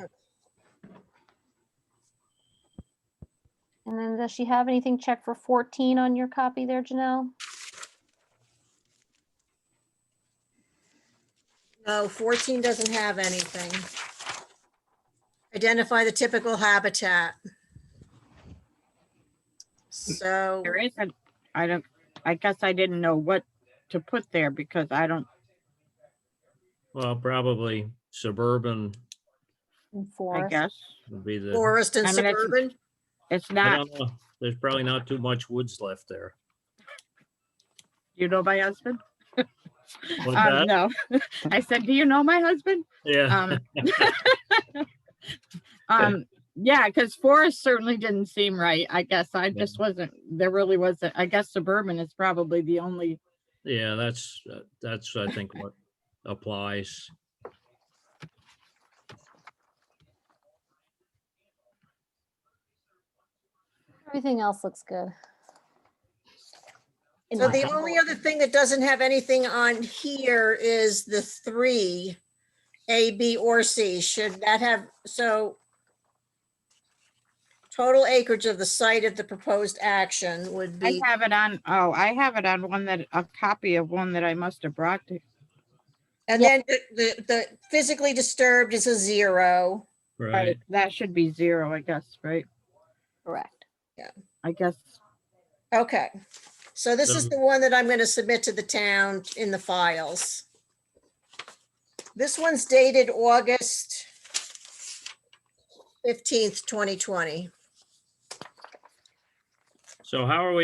Speaker 2: And then does she have anything checked for 14 on your copy there, Janelle?
Speaker 3: no, 14 doesn't have anything. Identify the typical habitat. So,
Speaker 9: There isn't, I guess I didn't know what to put there because I don't,
Speaker 1: Well, probably suburban
Speaker 2: In
Speaker 9: I
Speaker 2: forest?
Speaker 9: guess.
Speaker 1: would be the,
Speaker 3: forest and
Speaker 9: I mean, it's-
Speaker 3: suburban,
Speaker 9: It's
Speaker 1: I
Speaker 9: not,
Speaker 1: don't know. There's probably not too much woods left there.
Speaker 9: you know my husband?
Speaker 1: What's that?
Speaker 9: No, I said, do you know my husband?
Speaker 1: Yeah.
Speaker 9: Yeah, because forest certainly didn't seem right. I guess I just wasn't, there really wasn't, I guess suburban is probably the only,
Speaker 1: Yeah, that's I think what applies.
Speaker 2: Everything else looks good. In
Speaker 3: so
Speaker 2: my
Speaker 3: the
Speaker 2: humble
Speaker 3: only other thing that doesn't have anything on here is the 3, A, B, or C. Should that have, so total acreage of the site of the proposed action would
Speaker 9: I
Speaker 3: be,
Speaker 9: have it on, I have it on one that, a copy of one that I must have brought to.
Speaker 3: and then the physically disturbed is a 0.
Speaker 1: Right.
Speaker 9: That should be 0, I guess, right?
Speaker 2: Correct.
Speaker 9: I guess,
Speaker 3: Okay, so this is
Speaker 1: So-
Speaker 3: the one that I'm going to submit to the town in the files. This one's dated August 15th, 2020.
Speaker 1: So how are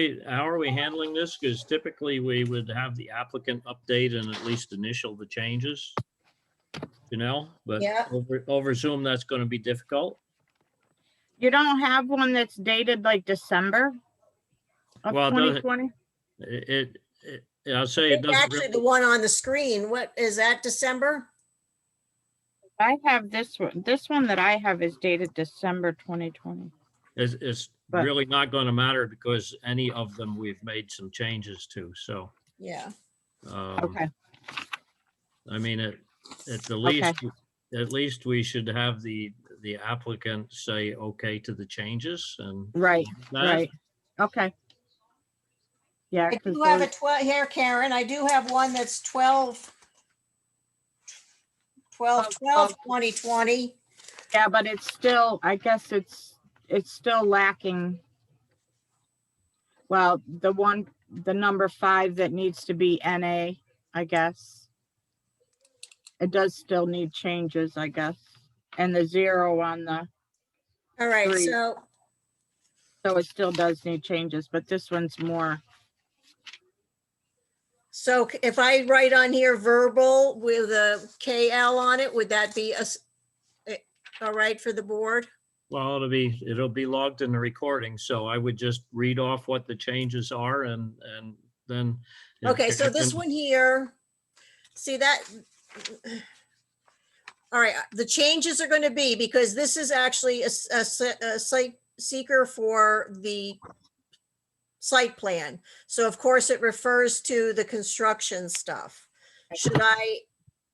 Speaker 1: we handling this? Because typically we would have the applicant update and at least initial the changes. You know, but
Speaker 3: Yeah.
Speaker 1: over Zoom, that's going to be difficult.
Speaker 9: you don't have one that's dated like December of
Speaker 1: Well, it doesn't-
Speaker 9: 2020?
Speaker 1: I'll say it doesn't.
Speaker 3: Actually,
Speaker 1: really-
Speaker 3: the one on the screen, what, is that December?
Speaker 9: I have this one. This one that I have is dated December 2020.
Speaker 1: It's
Speaker 9: But-
Speaker 1: really not going to matter because any of them we've made some changes to, so.
Speaker 3: Yeah,
Speaker 9: Okay,
Speaker 1: I mean, at the
Speaker 9: Okay.
Speaker 1: least we should have the applicant say okay to the changes and.
Speaker 9: right,
Speaker 1: that.
Speaker 9: right. Okay. Yeah.
Speaker 3: I
Speaker 9: 'cause
Speaker 3: do have a
Speaker 9: those-
Speaker 3: 12, here, Karen, I do have one that's 12/2020.
Speaker 9: Yeah, but it's still, I guess it's still lacking. Well, the number 5 that needs to be NA, I guess. It does still need changes, I guess. And the 0 on the,
Speaker 3: All right,
Speaker 9: 3.
Speaker 3: so
Speaker 9: so it still does need changes, but this one's more,
Speaker 3: So if I write on here verbal with a KL on it, would that be all right for the board?
Speaker 1: Well, it'll be logged in the recording, so I would just read off what the changes are and then. if-
Speaker 3: Okay, so
Speaker 1: if-
Speaker 3: this one here, see that? All right, the changes are going to be, because this is actually a site seeker for the site plan. So of course it refers to the construction stuff. Should I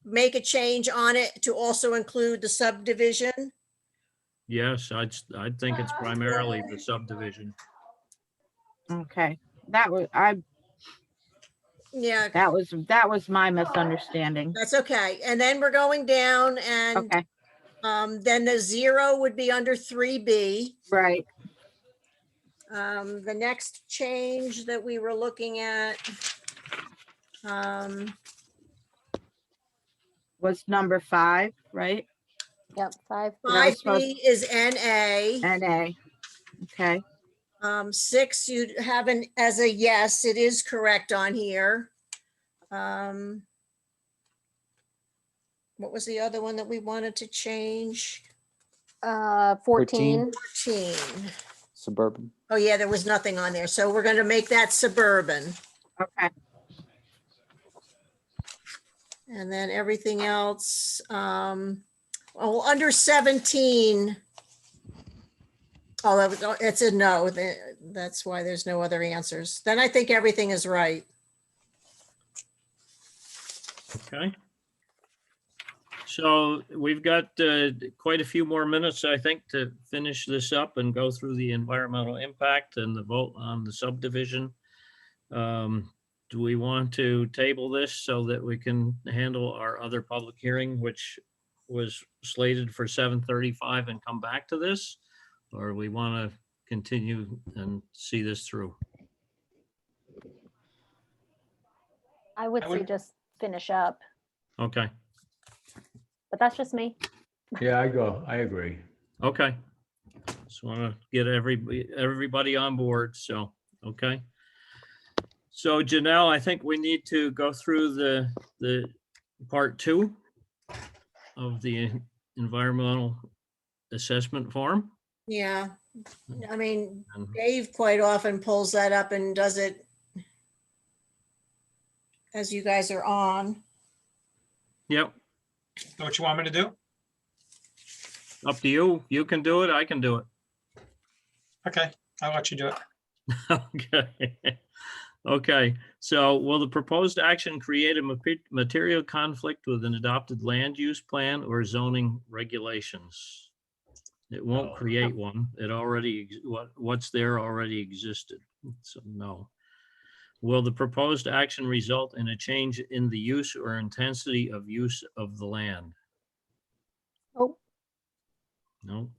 Speaker 3: make a change on it to also include the subdivision?
Speaker 1: Yes, I'd think it's primarily the subdivision.
Speaker 9: Okay, that was,
Speaker 3: Yeah,
Speaker 9: that was my misunderstanding.
Speaker 3: that's okay. And then we're going down and
Speaker 9: Okay,
Speaker 3: then the 0 would be under 3B.
Speaker 9: right.
Speaker 3: The next change that we were looking at
Speaker 9: Was number 5, right?
Speaker 2: Yep, 5.
Speaker 9: That was supposed-
Speaker 3: 5B is NA.
Speaker 9: NA. Okay,
Speaker 3: 6, you'd have an as a yes, it is correct on here. What was the other one that we wanted to change?
Speaker 2: 14.
Speaker 3: 14.
Speaker 7: Suburban.
Speaker 3: Oh, yeah, there was nothing on there. So we're going to make that suburban.
Speaker 9: okay.
Speaker 3: And then everything else, oh, under 17. Oh, it's a no. That's why there's no other answers. Then I think everything is right.
Speaker 1: Okay. So we've got quite a few more minutes, I think, to finish this up and go through the environmental impact and the vote on the subdivision. Do we want to table this so that we can handle our other public hearing, which was slated for 7:35 and come back to this? Or we want to continue and see this through?
Speaker 2: I would
Speaker 8: I
Speaker 2: say
Speaker 8: would-
Speaker 2: just finish up,
Speaker 1: Okay,
Speaker 2: but that's just me.
Speaker 6: Yeah, I agree.
Speaker 1: okay. Just want to get everybody on board, so, okay. So Janelle, I think we need to go through the part 2 of the environmental assessment form.
Speaker 3: Yeah. I mean,
Speaker 1: And-
Speaker 3: Dave quite often pulls that up and does it as you guys are on.
Speaker 1: Yep,
Speaker 8: Know what you want me to do?
Speaker 1: up to you. You can do it, I can do it.
Speaker 8: Okay, I'll let you do it.
Speaker 1: Okay. Okay, so will the proposed action create a material conflict with an adopted land use plan or zoning regulations? It won't
Speaker 6: No.
Speaker 1: create one. It already, what's there already existed. So no. Will the proposed action result in a change in the use or intensity of use of the land?
Speaker 2: Oh,
Speaker 1: No.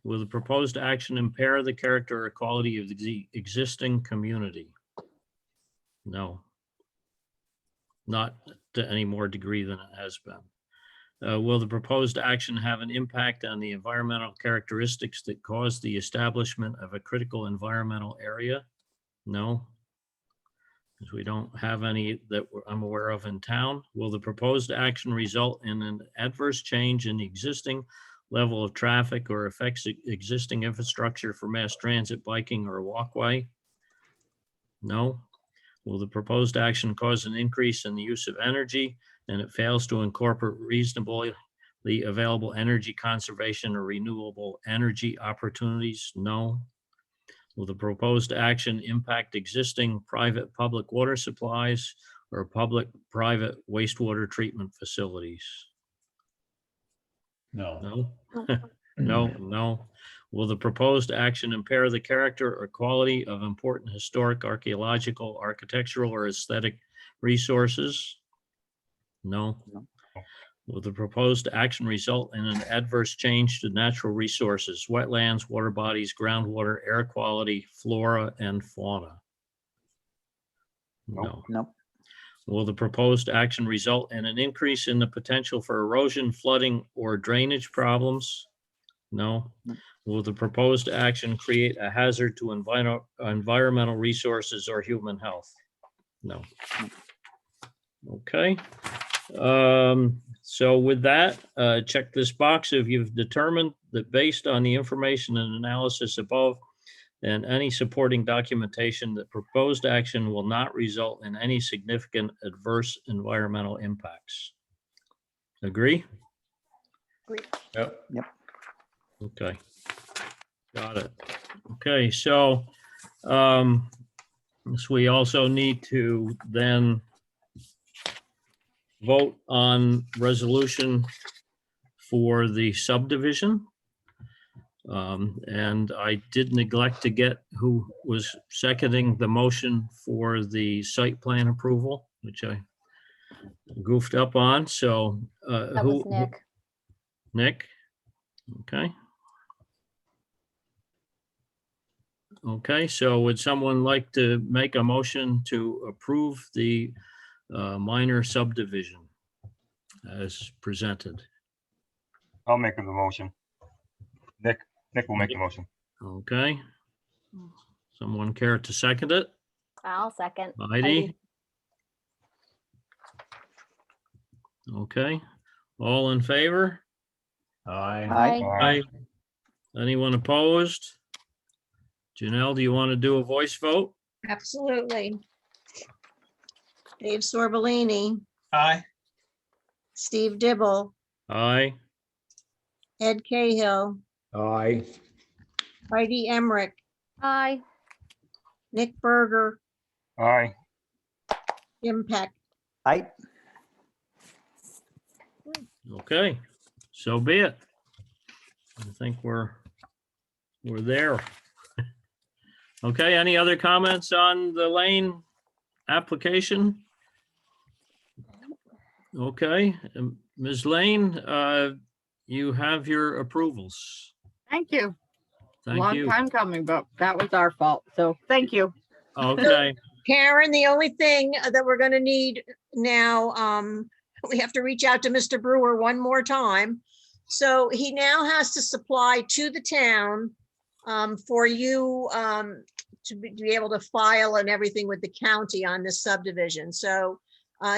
Speaker 1: Will the proposed action impair the character or quality of the existing community? No. Not to any more degree than it has been. Will the proposed action have an impact on the environmental characteristics that cause the establishment of a critical environmental area? No. Because we don't have any that I'm aware of in town. Will the proposed action result in an adverse change in the existing level of traffic or affects existing infrastructure for mass transit, biking, or walkway? No. Will the proposed action cause an increase in the use of energy and it fails to incorporate reasonably available energy conservation or renewable energy opportunities? No. Will the proposed action impact existing private-public water supplies or public-private wastewater treatment facilities?
Speaker 6: No.
Speaker 1: No. No, no. Will the proposed action impair the character or quality of important historic, archaeological, architectural, or aesthetic resources? No.
Speaker 7: No.
Speaker 1: Will the proposed action result in an adverse change to natural resources, wetlands, water bodies, groundwater, air quality, flora, and fauna? No.
Speaker 7: No.
Speaker 1: Will the proposed action result in an increase in the potential for erosion, flooding, or drainage problems? No.
Speaker 7: No.
Speaker 1: Will the proposed action create a hazard to environmental resources or human health? No. Okay. So with that, check this box if you've determined that based on the information and analysis above and any supporting documentation, that proposed action will not result in any significant adverse environmental impacts. Agree?
Speaker 2: Agree.
Speaker 1: Yep.
Speaker 7: Yep.
Speaker 1: Okay. Got it. Okay, so we also need to then vote on resolution for the subdivision. And I did neglect to get who was seconding the motion for the site plan approval, which I goofed up on, so.
Speaker 2: That was Nick.
Speaker 1: Nick? Okay. Okay, so would someone like to make a motion to approve the minor subdivision as presented?
Speaker 4: I'll make the motion. Nick will make the motion.
Speaker 1: Okay. Someone care to second it?
Speaker 2: I'll second.
Speaker 1: Heidi? Okay, all in favor?
Speaker 6: Aye.
Speaker 2: Aye.
Speaker 1: Aye. Anyone opposed? Janelle, do you want to do a voice vote?
Speaker 3: Absolutely. Dave Sorbellini,
Speaker 8: Aye.
Speaker 3: Steve Dibble,
Speaker 1: Aye.
Speaker 3: Ed Cahill,
Speaker 6: Aye.
Speaker 3: Heidi Emmerich,
Speaker 2: Aye.
Speaker 3: Nick Berger,
Speaker 4: Aye.
Speaker 3: Jim Peck.
Speaker 7: Aye.
Speaker 1: Okay, so be it. I think we're there. Okay, any other comments on the Lane application? Okay, Ms. Lane, you have your approvals.
Speaker 9: Thank you.
Speaker 1: Thank
Speaker 9: Long
Speaker 1: you.
Speaker 9: time coming, but that was our fault. So thank you.
Speaker 1: Okay,
Speaker 3: Karen, the only thing that we're gonna need now, we have to reach out to Mr. Brewer one more time. So he now has to supply to the town for you to be able to file and everything with the county on this subdivision. So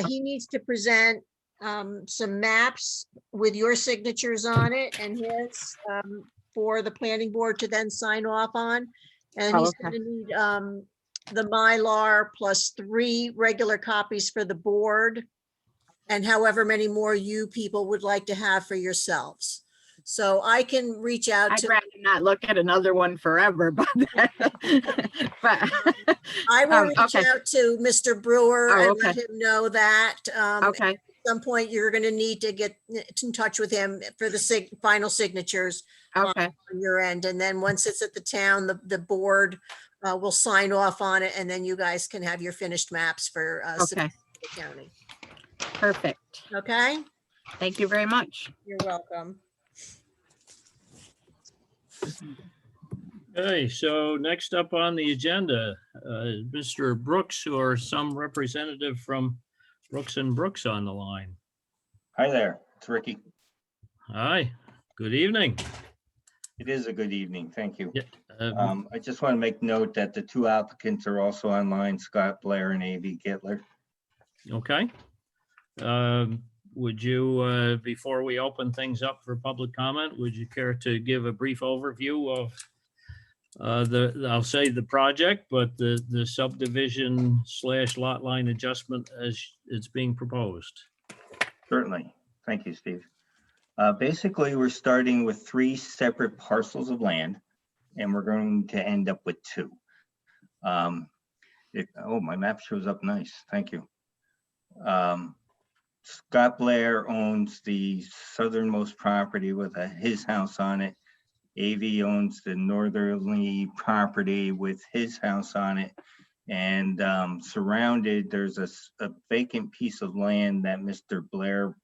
Speaker 3: he needs to present some maps with your signatures on it and his for the planning board to then sign off on. And
Speaker 9: Oh,
Speaker 3: he's
Speaker 9: okay.
Speaker 3: gonna need the Mylar plus 3 regular copies for the board and however many more you people would like to have for yourselves. So I can reach out
Speaker 9: I'd
Speaker 3: to,
Speaker 9: rather not look at another one forever, but, but
Speaker 3: I will reach
Speaker 9: okay.
Speaker 3: out to Mr. Brewer
Speaker 9: Oh,
Speaker 3: and let
Speaker 9: okay.
Speaker 3: him know that.
Speaker 9: Okay,
Speaker 3: At some point, you're gonna need to get in touch with him for the final signatures
Speaker 9: okay,
Speaker 3: on your end. And then once it's at the town, the board will sign off on it, and then you guys can have your finished maps for
Speaker 9: okay,
Speaker 3: the county.
Speaker 9: perfect.
Speaker 3: Okay?
Speaker 9: Thank you very much.
Speaker 3: You're welcome.
Speaker 1: okay, so next up on the agenda, Mr. Brooks or some representative from Brooks and Brooks on the line.
Speaker 13: Hi there, it's Ricky.
Speaker 1: Hi, good evening.
Speaker 13: It is a good evening, thank you.
Speaker 1: Yeah,
Speaker 13: I just want to make note that the 2 applicants are also online, Scott Blair and A.V. Gittler.
Speaker 1: Okay. Would you, before we open things up for public comment, would you care to give a brief overview of I'll say the project, but the subdivision / lot line adjustment as it's being proposed?
Speaker 13: Certainly, thank you, Steve. Basically, we're starting with 3 separate parcels of land, and we're going to end up with 2. Oh, my map shows up nice, thank you. Scott Blair owns the southernmost property with his house on it. AV owns the northerly property with his house on it. And surrounded, there's a vacant piece of land that Mr. Blair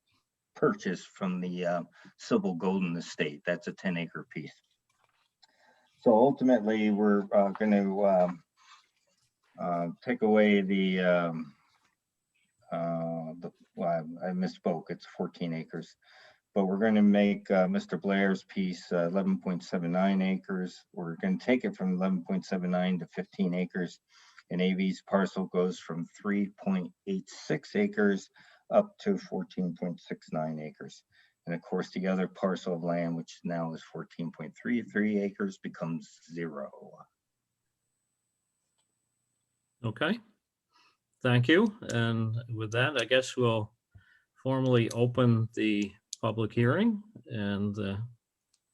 Speaker 13: purchased from the Sybil Golden Estate. That's a 10-acre piece. So ultimately, we're going to take away well, I misspoke, it's 14 acres. But we're going to make Mr. Blair's piece 11.79 acres. We're going to take it from 11.79 to 15 acres. And AV's parcel goes from 3.86 acres up to 14.69 acres. And of course, the other parcel of land, which now is 14.33 acres, becomes 0.
Speaker 1: Okay. Thank you. And with that, I guess we'll formally open the public hearing and the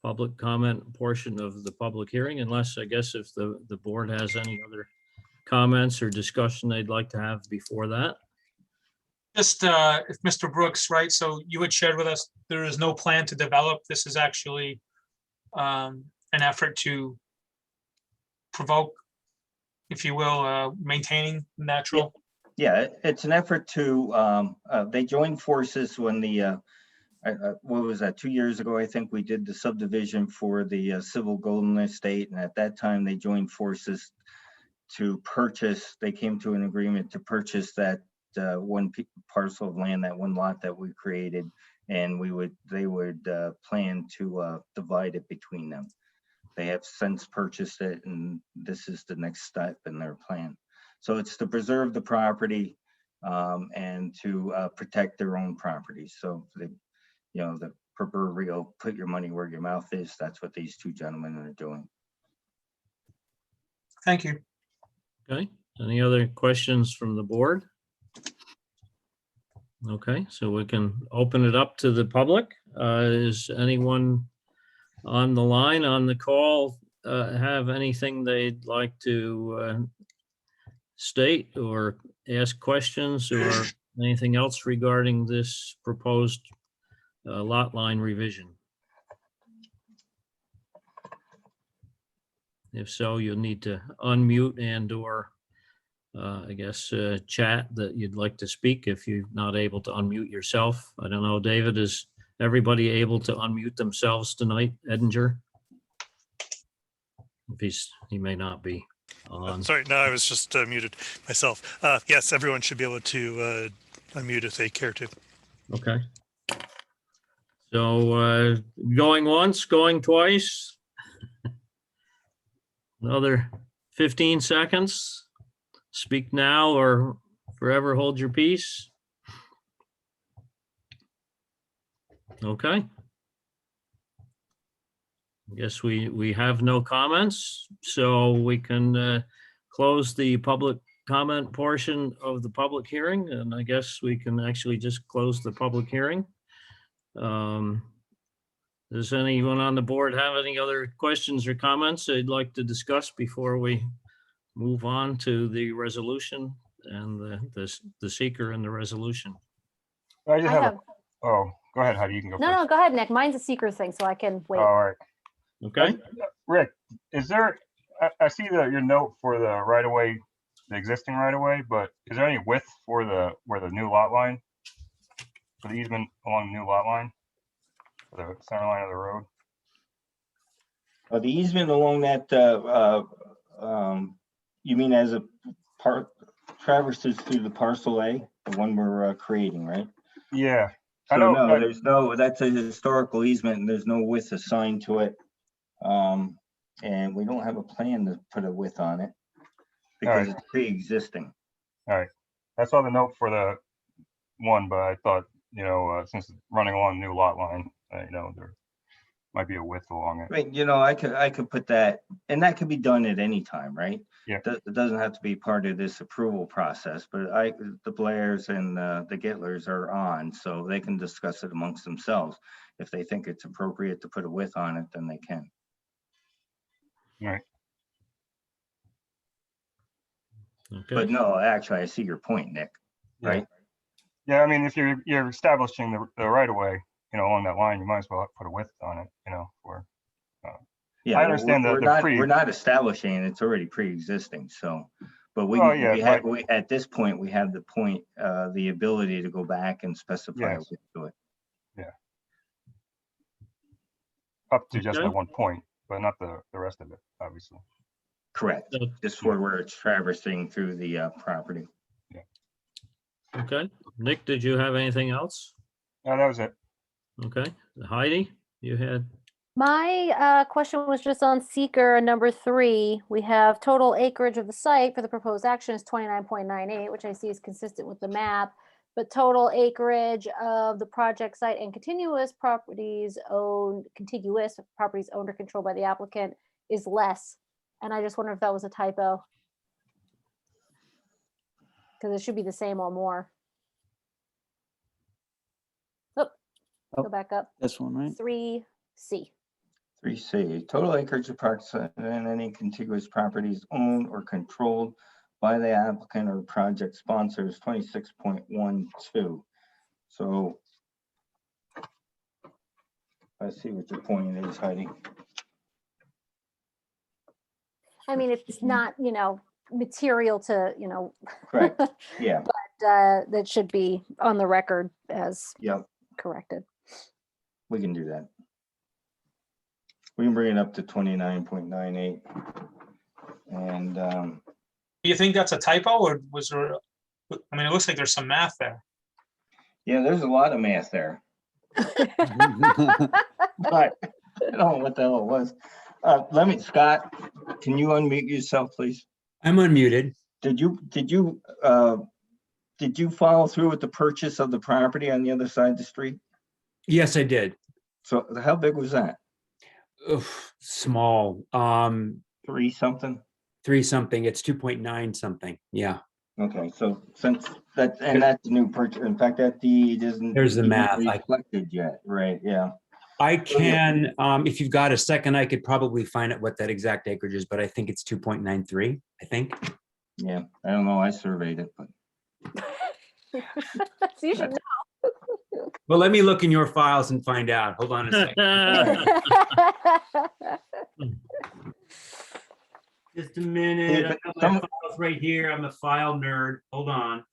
Speaker 1: public comment portion of the public hearing, unless, I guess, if the board has any other comments or discussion they'd like to have before that.
Speaker 8: Just if Mr. Brooks, right, so you had shared with us, there is no plan to develop. This is actually an effort to provoke, if you will, maintaining natural.
Speaker 13: Yeah, it's an effort to, they joined forces when the, what was that, 2 years ago, I think we did the subdivision for the Civil Golden Estate. And at that time, they joined forces to purchase, they came to an agreement to purchase that one parcel of land, that one lot that we created. And they would plan to divide it between them. They have since purchased it, and this is the next step in their plan. So it's to preserve the property and to protect their own property. So the proverbial put your money where your mouth is. That's what these two gentlemen are doing.
Speaker 8: Thank you.
Speaker 1: Okay, any other questions from the board? Okay, so we can open it up to the public. Is anyone on the line, on the call, have anything they'd like to state or ask questions or anything else regarding this proposed lot line revision? If so, you'll need to unmute and or I guess chat that you'd like to speak if you're not able to unmute yourself. I don't know, David, is everybody able to unmute themselves tonight, Edinger? If he may not be on.
Speaker 5: Sorry, no, I was just muted myself. Yes, everyone should be able to unmute if they care to.
Speaker 1: Okay. So going once, going twice. Another 15 seconds. Speak now or forever hold your peace. Okay. I guess we have no comments, so we can close the public comment portion of the public hearing, and I guess we can actually just close the public hearing. Does anyone on the board have any other questions or comments they'd like to discuss before we move on to the resolution and the seeker and the resolution?
Speaker 4: I just
Speaker 2: I
Speaker 4: have,
Speaker 2: have,
Speaker 4: oh, go ahead, Heidi, you can go
Speaker 2: no,
Speaker 4: first.
Speaker 2: no, go ahead, Nick. Mine's a secret thing, so I can wait.
Speaker 4: All right.
Speaker 1: Okay.
Speaker 4: Rick, is there, I see your note for the right of way, the existing right of way, but is there any width for where the new lot line, for the easement along the new lot line, for the center line of the road?
Speaker 13: The easement along that, you mean as a part traverses through the parcel A, the one we're creating, right?
Speaker 4: Yeah.
Speaker 13: So
Speaker 4: I know,
Speaker 13: no, there's no, that's a historical easement and there's no width assigned to it. And we don't have a plan to put a width on it because it's pre-existing.
Speaker 4: all right. I saw the note for the one, but I thought, since it's running along the new lot line, there might be a width along it.
Speaker 13: Right, I could put that, and that could be done at any time, right?
Speaker 4: Yeah.
Speaker 13: It doesn't have to be part of this approval process, but the Blairs and the Gittlers are on, so they can discuss it amongst themselves. If they think it's appropriate to put a width on it, then they can.
Speaker 4: All right.
Speaker 1: Okay.
Speaker 13: But no, actually, I see your point, Nick, right?
Speaker 4: Yeah, I mean, if you're establishing the right of way, along that line, you might as well put a width on it, for.
Speaker 13: Yeah,
Speaker 4: I understand
Speaker 13: we're not establishing it, it's already pre-existing, so. But we at this point, we have the ability to go back and specify a width to it.
Speaker 4: Yeah. Up to just
Speaker 1: Okay.
Speaker 4: that one point, but not the rest of it, obviously.
Speaker 13: Correct, just for where it's traversing through the property.
Speaker 1: Okay. Nick, did you have anything else?
Speaker 4: No, that was it.
Speaker 1: Okay. Heidi, you had
Speaker 2: My question was just on seeker number 3. We have total acreage of the site for the proposed action is 29.98, which I see is consistent with the map. But total acreage of the project site and contiguous properties owned or controlled by the applicant is less. And I just wonder if that was a typo. Because it should be the same or more. Oh,
Speaker 7: Oh.
Speaker 2: go back up.
Speaker 7: This one, right?
Speaker 2: 3C.
Speaker 13: 3C, total acreage of parks and any contiguous properties owned or controlled by the applicant or project sponsors, 26.12. So I see what your point is, Heidi.
Speaker 2: I mean, it's not, material to,
Speaker 13: Correct, yeah,
Speaker 2: but that should be on the record as
Speaker 13: yep,
Speaker 2: corrected.
Speaker 13: we can do that. We can bring it up to 29.98. And
Speaker 8: Do you think that's a typo or was there, I mean, it looks like there's some math there.
Speaker 13: yeah, there's a lot of math there, but I don't know what the hell it was. Scott, can you unmute yourself, please?
Speaker 14: I'm unmuted.
Speaker 13: Did you follow through with the purchase of the property on the other side of the street?
Speaker 14: Yes, I did.
Speaker 13: So how big was that?
Speaker 14: Oof, small.
Speaker 13: 3 something?
Speaker 14: 3 something. It's 2.9 something. Yeah.
Speaker 13: Okay, so since that's the new purchase, in fact, that deed isn't.
Speaker 14: There's the
Speaker 13: even
Speaker 14: math.
Speaker 13: reflected yet, right? Yeah.
Speaker 14: I can, if you've got a second, I could probably find out what that exact acreage is, but I think it's 2.93, I think.
Speaker 13: Yeah, I don't know. I surveyed it, but
Speaker 2: So you should know.
Speaker 14: Well, let me look in your files and find out. Hold on a second. Just a minute. I got my files right here. I'm a file nerd. Hold on.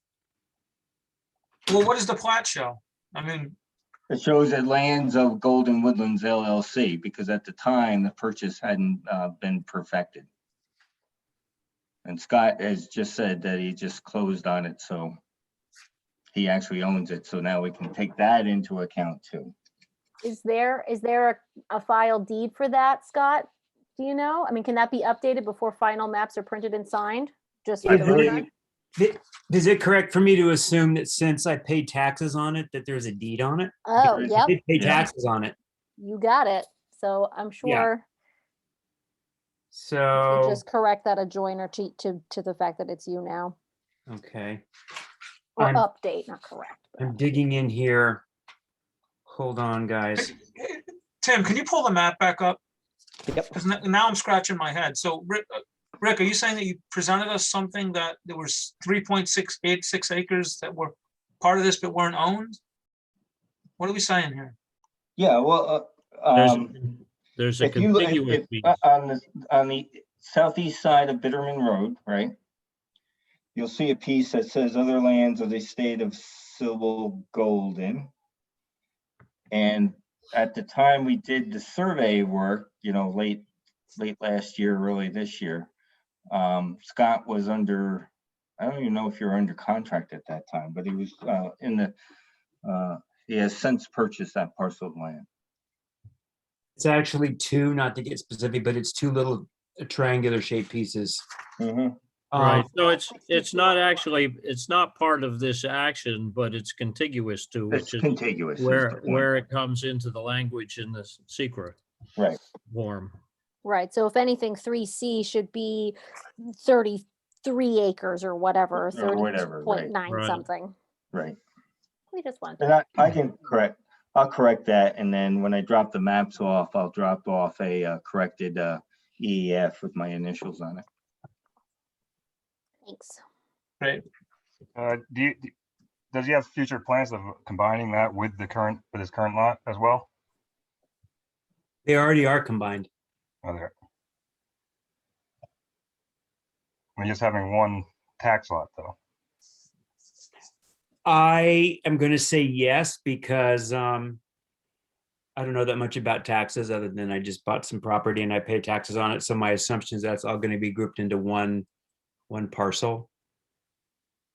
Speaker 8: Well, what does the plat show? I mean,
Speaker 13: it shows that lands of Golden Woodlands LLC, because at the time the purchase hadn't been perfected. And Scott has just said that he just closed on it, so he actually owns it. So now we can take that into account too.
Speaker 2: Is there a file deed for that, Scott? Do you know? I mean, can that be updated before final maps are printed and signed? Just for
Speaker 13: I
Speaker 2: the
Speaker 13: believe-
Speaker 2: record?
Speaker 14: Is it correct for me to assume that since I paid taxes on it, that there's a deed on it?
Speaker 2: Oh,
Speaker 13: There is.
Speaker 14: I
Speaker 2: yep,
Speaker 14: did pay
Speaker 13: Yeah.
Speaker 14: taxes on it.
Speaker 2: you got it. So I'm sure you
Speaker 14: So,
Speaker 2: just correct that adjoiner to the fact that it's you now.
Speaker 14: okay.
Speaker 2: Or
Speaker 14: I'm-
Speaker 2: update, not correct. but
Speaker 14: I'm digging in here. Hold on, guys.
Speaker 8: Tim, can you pull the map back up?
Speaker 7: Yep.
Speaker 8: Because now I'm scratching my head. So Rick, are you saying that you presented us something that there was 3.686 acres that were part of this but weren't owned? What are we saying here?
Speaker 13: Yeah, well,
Speaker 1: There's a
Speaker 13: if you look
Speaker 1: contiguous piece.
Speaker 13: on the southeast side of Bitterman Road, right? You'll see a piece that says other lands of the state of Civil Golden. And at the time we did the survey work, late last year, early this year, Scott was under, I don't even know if you're under contract at that time, but he was he has since purchased that parcel of land.
Speaker 14: It's actually 2, not to get specific, but it's 2 little triangular shaped pieces.
Speaker 13: Mhm.
Speaker 1: Right,
Speaker 14: Um,
Speaker 1: so it's not part of this action, but it's contiguous to,
Speaker 13: It's
Speaker 1: which is
Speaker 13: contiguous. is the point.
Speaker 1: where it comes into the language in the secret
Speaker 13: Right.
Speaker 1: form.
Speaker 2: Right, so if anything, 3C should be 33 acres or whatever,
Speaker 13: Or whatever, right,
Speaker 2: 32.9
Speaker 1: right.
Speaker 2: something.
Speaker 13: Right.
Speaker 2: We just want
Speaker 13: And I'll correct that. And then when I drop the maps off, I'll drop off a corrected EEF with my initials on it.
Speaker 2: thanks.
Speaker 8: Right.
Speaker 4: Does he have future plans of combining that with his current lot as well?
Speaker 14: They already are combined.
Speaker 4: Or I mean, just having one tax lot though.
Speaker 14: I am going to say yes, because I don't know that much about taxes other than I just bought some property and I pay taxes on it. So my assumption is that's all going to be grouped into one parcel.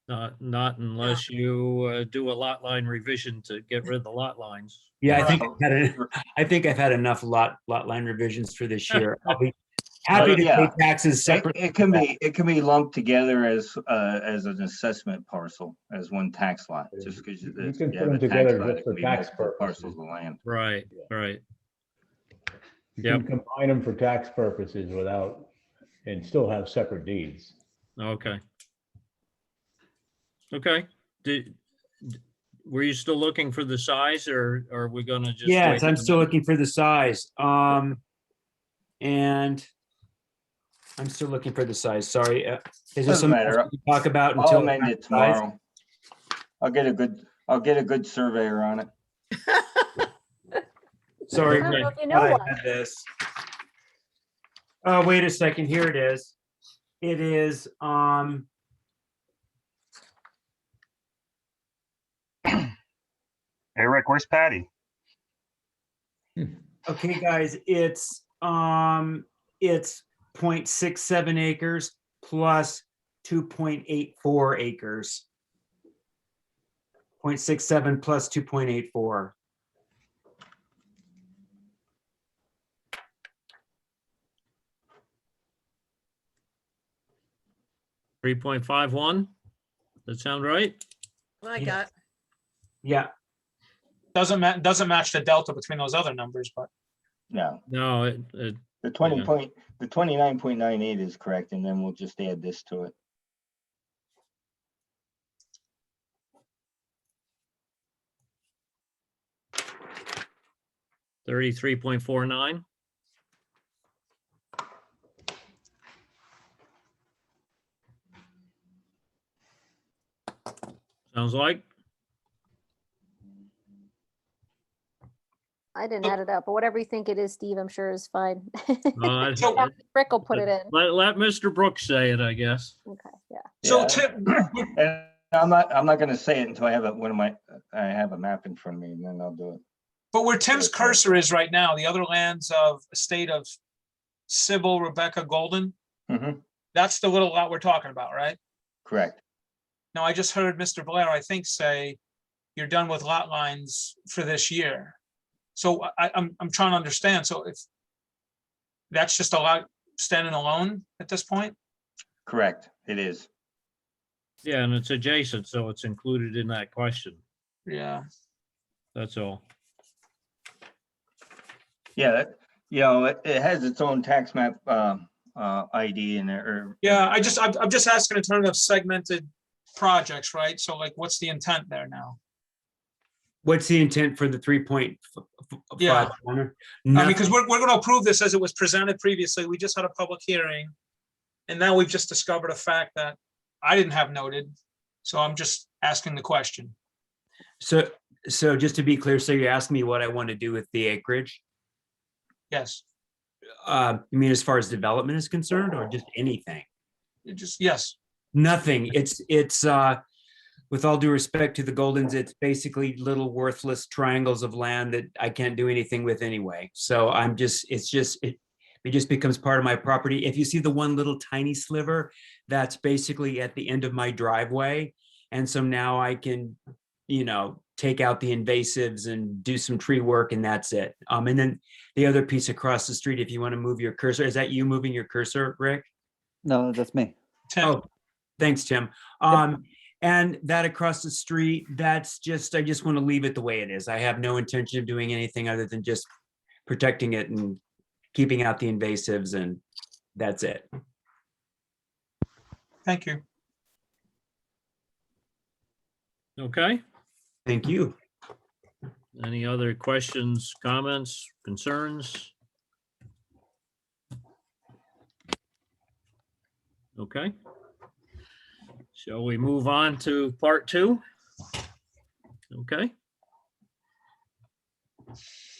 Speaker 1: Not unless you do a lot line revision to get rid of the lot lines.
Speaker 14: Yeah, I think I've had enough lot line revisions for this year. I'll be happy to pay
Speaker 13: Yeah.
Speaker 14: taxes separate.
Speaker 13: It can be lumped together as an assessment parcel, as one tax lot, just because
Speaker 6: You
Speaker 13: you
Speaker 6: can put
Speaker 13: have
Speaker 6: them
Speaker 13: a tax
Speaker 6: together
Speaker 13: lot,
Speaker 6: just
Speaker 13: it
Speaker 6: for
Speaker 13: can be
Speaker 6: tax
Speaker 13: multiple
Speaker 6: purposes.
Speaker 13: parcels of land.
Speaker 1: Right, right.
Speaker 6: You
Speaker 1: Yep.
Speaker 6: can combine them for tax purposes without, and still have separate deeds.
Speaker 1: Okay. Okay. Were you still looking for the size, or are we gonna just?
Speaker 14: Yes,
Speaker 1: wait
Speaker 14: I'm
Speaker 1: a
Speaker 14: still
Speaker 1: minute?
Speaker 14: looking for the size. And I'm still looking for the size. Sorry. Is there
Speaker 13: Doesn't
Speaker 14: something else
Speaker 13: matter.
Speaker 14: we can talk about
Speaker 13: I'll
Speaker 14: until?
Speaker 13: amend it
Speaker 14: size?
Speaker 13: tomorrow. I'll get a good surveyor on it.
Speaker 14: Sorry,
Speaker 2: I don't know
Speaker 14: Rick,
Speaker 2: if you know
Speaker 14: I
Speaker 2: one.
Speaker 14: had this. Oh, wait a second. Here it is. It is,
Speaker 4: Hey, Rick, where's Patty?
Speaker 14: okay, guys, it's 0.67 acres plus 2.84 acres. 0.67 plus 2.84.
Speaker 1: 3.51? That sound right?
Speaker 3: I got,
Speaker 14: Yeah,
Speaker 8: Doesn't match the delta between those other numbers, but
Speaker 13: No,
Speaker 1: No,
Speaker 13: the
Speaker 1: Yeah.
Speaker 13: 29.98 is correct, and then we'll just add this to it.
Speaker 1: $33.49. Sounds like.
Speaker 2: I didn't add it up, but whatever you think it is, Steve, I'm sure is fine.
Speaker 8: So-
Speaker 2: Rick will put it in.
Speaker 1: Let Mr. Brooks say it, I guess.
Speaker 2: Okay, yeah.
Speaker 8: So
Speaker 13: Yeah.
Speaker 8: Tim,
Speaker 13: And I'm not gonna say it until I have I have a map in front of me, and then I'll do it.
Speaker 8: but where Tim's cursor is right now, the other lands of estate of Sybil Rebecca Golden,
Speaker 13: Mhm,
Speaker 8: that's the little lot we're talking about, right?
Speaker 13: correct.
Speaker 8: Now, I just heard Mr. Blair, I think, say you're done with lot lines for this year. So I'm trying to understand. So if that's just a lot standing alone at this point?
Speaker 13: Correct, it is.
Speaker 1: Yeah, and it's adjacent, so it's included in that question.
Speaker 8: Yeah.
Speaker 1: That's all.
Speaker 13: Yeah, it has its own tax map ID in there.
Speaker 8: Yeah, I'm just asking in terms of segmented projects, right? So like, what's the intent there now?
Speaker 14: what's the intent for the 3.5?
Speaker 8: Yeah.
Speaker 14: Nothing.
Speaker 8: Because we're going to approve this as it was presented previously. We just had a public hearing. And now we've just discovered a fact that I didn't have noted. So I'm just asking the question.
Speaker 14: So just to be clear, so you asked me what I want to do with the acreage?
Speaker 8: Yes,
Speaker 14: You mean as far as development is concerned, or just anything?
Speaker 8: yes.
Speaker 14: Nothing. It's with all due respect to the Goldens, it's basically little worthless triangles of land that I can't do anything with anyway. So it just becomes part of my property. If you see the one little tiny sliver, that's basically at the end of my driveway. And so now I can, take out the invasives and do some tree work, and that's it. And then the other piece across the street, if you want to move your cursor, is that you moving your cursor, Rick?
Speaker 7: No, that's me.
Speaker 8: Tim,
Speaker 14: Oh, thanks, Tim. And that across the street, I just want to leave it the way it is. I have no intention of doing anything other than just protecting it and keeping out the invasives, and that's it.
Speaker 8: thank you.
Speaker 1: Okay.
Speaker 14: Thank you.
Speaker 1: Any other questions, comments, concerns? Okay. Shall we move on to part 2? Okay.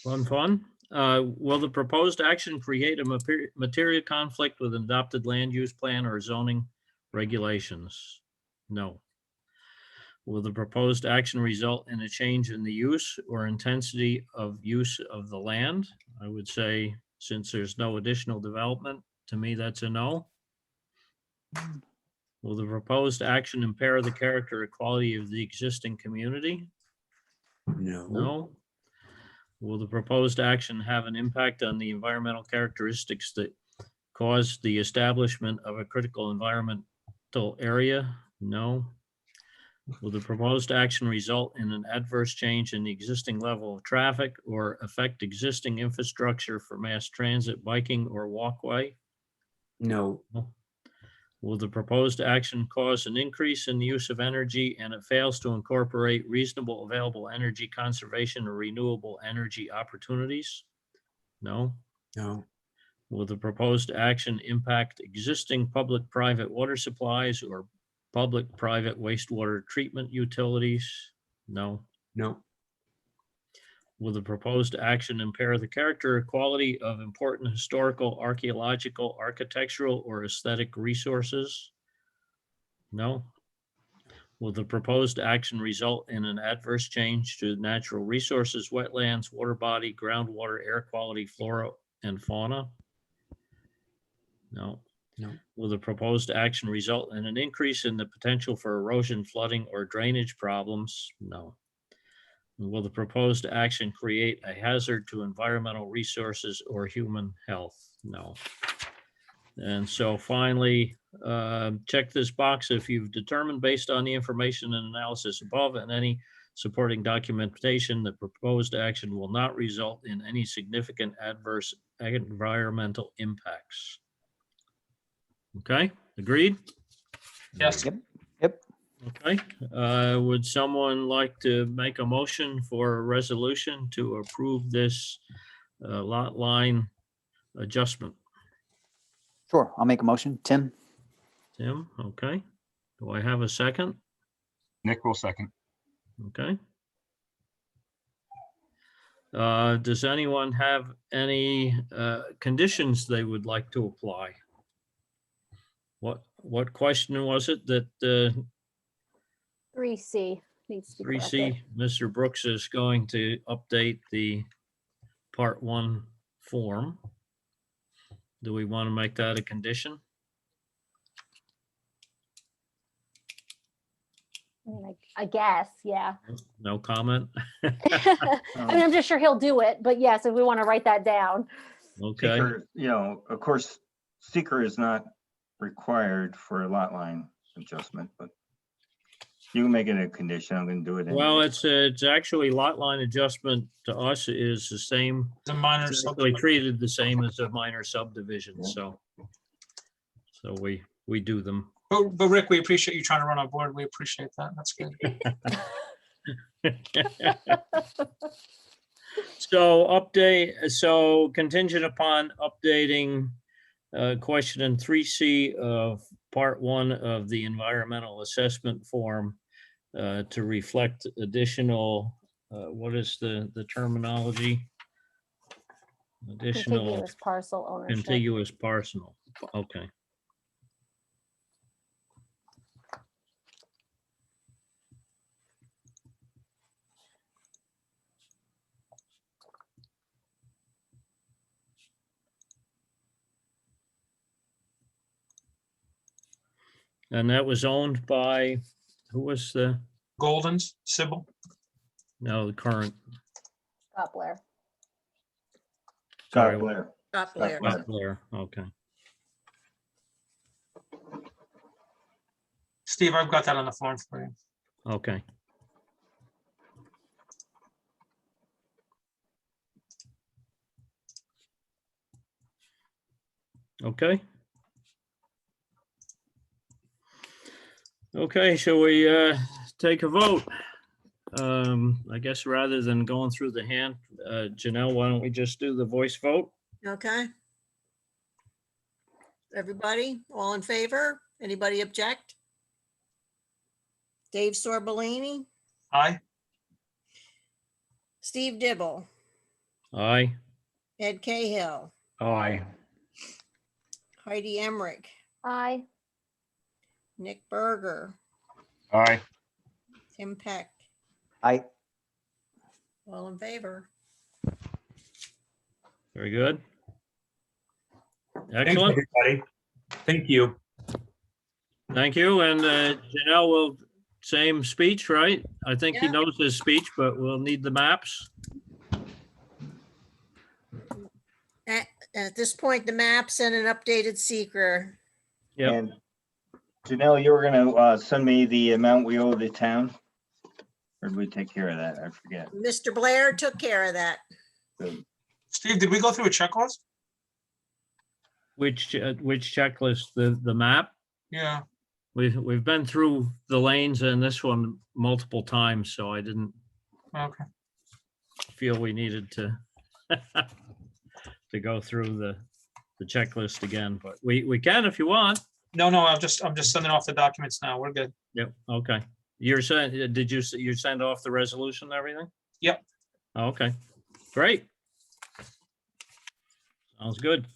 Speaker 1: Fun. Will the proposed action create a material conflict with an adopted land use plan or zoning regulations? No. Will the proposed action result in a change in the use or intensity of use of the land? I would say, since there's no additional development, to me, that's a no. Will the proposed action impair the character or quality of the existing community?
Speaker 14: No.
Speaker 1: No. Will the proposed action have an impact on the environmental characteristics that cause the establishment of a critical environmental area? No. Will the proposed action result in an adverse change in the existing level of traffic or affect existing infrastructure for mass transit, biking, or walkway?
Speaker 14: No.
Speaker 1: Will the proposed action cause an increase in the use of energy and it fails to incorporate reasonable available energy conservation or renewable energy opportunities? No.
Speaker 14: No.
Speaker 1: Will the proposed action impact existing public-private water supplies or public-private wastewater treatment utilities? No.
Speaker 14: No.
Speaker 1: Will the proposed action impair the character or quality of important historical, archaeological, architectural, or aesthetic resources? No. Will the proposed action result in an adverse change to natural resources, wetlands, water body, groundwater, air quality, flora, and fauna? No.
Speaker 14: No.
Speaker 1: Will the proposed action result in an increase in the potential for erosion, flooding, or drainage problems? No. Will the proposed action create a hazard to environmental resources or human health? No. And so finally, check this box if you've determined based on the information and analysis above and any supporting documentation, the proposed action will not result in any significant adverse environmental impacts. Okay, agreed?
Speaker 8: Yes.
Speaker 7: Yep. Yep.
Speaker 1: Okay, would someone like to make a motion for a resolution to approve this lot line adjustment?
Speaker 7: Sure. I'll make a motion. Tim?
Speaker 1: Tim, okay. Do I have a second?
Speaker 4: Nick will second.
Speaker 1: Okay. Does anyone have any conditions they would like to apply? What question was it that
Speaker 2: 3C needs to be corrected.
Speaker 1: 3C, Mr. Brooks is going to update the part 1 form. Do we want to make that a condition?
Speaker 2: I mean, I guess, yeah.
Speaker 1: No comment?
Speaker 2: I mean, I'm just sure he'll do it, but yes, if we want to write that down.
Speaker 1: Okay,
Speaker 13: Seeker, you know, of course, seeker is not required for a lot line adjustment, but you can make it a condition. I'm going to do it.
Speaker 1: well,
Speaker 13: anyway.
Speaker 1: it's actually lot line adjustment to us is the same.
Speaker 8: The minor
Speaker 1: It's actually
Speaker 8: subdivision.
Speaker 1: treated the same as a minor subdivision, so we do them.
Speaker 8: But Rick, we appreciate you trying to run on board. We appreciate that. That's good.
Speaker 1: So contingent upon updating question in 3C of part 1 of the environmental assessment form to reflect additional, what is the terminology? Additional
Speaker 2: Contiguous parcel ownership.
Speaker 1: contiguous parcel, okay. And that was owned by, who was the,
Speaker 8: Goldens, Sybil.
Speaker 1: no, the current?
Speaker 2: Scott Blair.
Speaker 1: Sorry,
Speaker 13: Scott Blair.
Speaker 3: Scott Blair.
Speaker 1: Scott Blair, okay.
Speaker 8: Steve, I've got that on the form for you.
Speaker 1: Okay. Okay. Okay, shall we take a vote? I guess rather than going through the hand, Janelle, why don't we just do the voice vote?
Speaker 3: Okay. Everybody, all in favor? Anybody object? Dave Sorbellini,
Speaker 8: Aye.
Speaker 3: Steve Dibble,
Speaker 1: Aye.
Speaker 3: Ed Cahill,
Speaker 6: Aye.
Speaker 3: Heidi Emmerich,
Speaker 2: Aye.
Speaker 3: Nick Berger,
Speaker 4: Aye.
Speaker 3: Tim Peck,
Speaker 7: Aye.
Speaker 3: all in favor.
Speaker 1: Very good.
Speaker 14: Thanks,
Speaker 1: Excellent.
Speaker 14: everybody. Thank you.
Speaker 1: Thank you. And Janelle will, same speech, right? I think he
Speaker 3: Yeah.
Speaker 1: knows his speech, but we'll need the maps.
Speaker 3: At this point, the maps and an updated seeker.
Speaker 1: Yep.
Speaker 13: And Janelle, you were gonna send me the amount we owe the town? Or did we take care of that? I forget.
Speaker 3: Mr. Blair took care of that.
Speaker 8: Steve, did we go through a checklist?
Speaker 1: Which checklist? The map?
Speaker 8: Yeah.
Speaker 1: We've been through the lanes and this one multiple times, so I didn't
Speaker 8: Okay.
Speaker 1: feel we needed to to go through the checklist again, but we can if you want.
Speaker 8: No, I'm just sending off the documents now. We're good.
Speaker 1: Yep, okay. You're saying, did you send off the resolution and everything?
Speaker 8: Yep.
Speaker 1: Okay, great. Sounds good.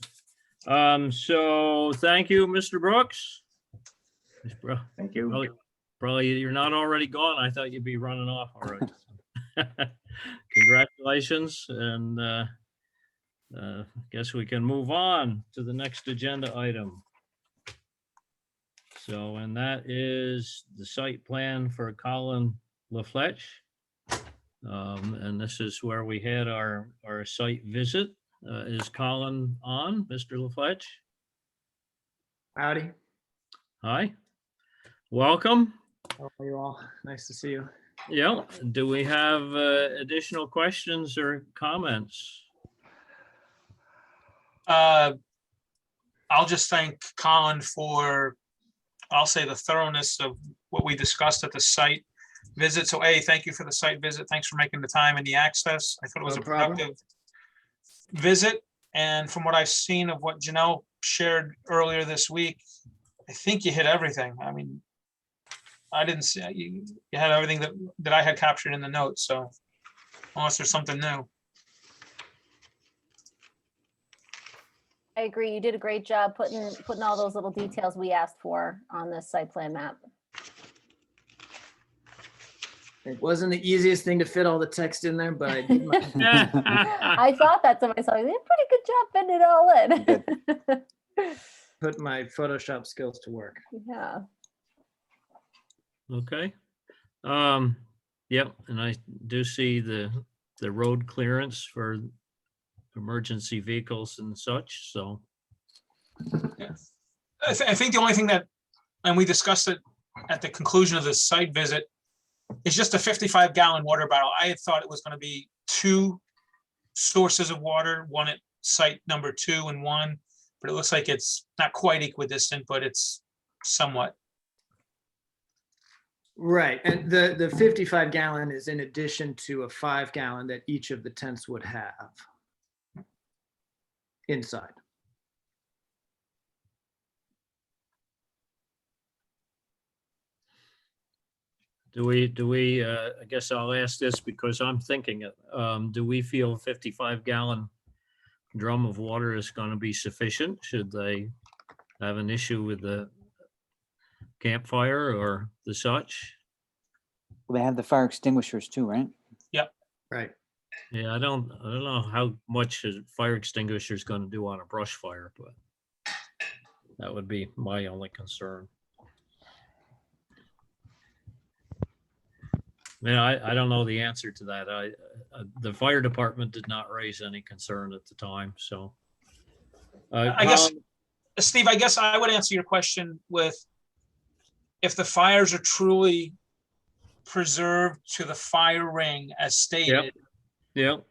Speaker 1: So thank you, Mr. Brooks.
Speaker 13: Thank you.
Speaker 1: Probably you're not already gone. I thought you'd be running off already. Congratulations, and guess we can move on to the next agenda item. So, and that is the site plan for Colin LaFletch. And this is where we had our site visit. Is Colin on, Mr. LaFletch?
Speaker 15: Howdy.
Speaker 1: Hi, welcome.
Speaker 15: How are you all? Nice to see you.
Speaker 1: Yeah, do we have additional questions or comments?
Speaker 8: I'll just thank Colin for, I'll say, the thoroughness of what we discussed at the site visit. So thank you for the site visit. Thanks for making the time and the access. I thought it was
Speaker 15: No
Speaker 8: a
Speaker 15: problem.
Speaker 8: productive visit. And from what I've seen of what Janelle shared earlier this week, I think you hit everything. I mean, I didn't see, you had everything that I had captured in the notes. So unless there's something new.
Speaker 2: I agree. You did a great job putting all those little details we asked for on this site plan map.
Speaker 15: It wasn't the easiest thing to fit all the text in there, but I did my
Speaker 2: I thought that to myself. You did a pretty good job fitting it all in.
Speaker 15: put my Photoshop skills to work.
Speaker 2: Yeah.
Speaker 1: Okay. Yep, and I do see the road clearance for emergency vehicles and such, so.
Speaker 8: Yeah. I think the only thing that, and we discussed it at the conclusion of the site visit, is just a 55-gallon water barrel. I had thought it was going to be 2 sources of water, one at site number 2 and 1, but it looks like it's not quite equidistant, but it's somewhat.
Speaker 15: Right, and the 55-gallon is in addition to a 5-gallon that each of the tents would have inside.
Speaker 1: Do we, I guess I'll ask this because I'm thinking it, do we feel 55-gallon drum of water is going to be sufficient? Should they have an issue with the campfire or the such?
Speaker 7: Well, they have the fire extinguishers too, right?
Speaker 8: Yep.
Speaker 15: Right.
Speaker 1: Yeah, I don't know how much a fire extinguisher is going to do on a brush fire, but that would be my only concern. Yeah, I don't know the answer to that. The fire department did not raise any concern at the time, so.
Speaker 8: I guess, Steve, I guess I would answer your question with, if the fires are truly preserved to the fire ring as stated.
Speaker 1: Yep.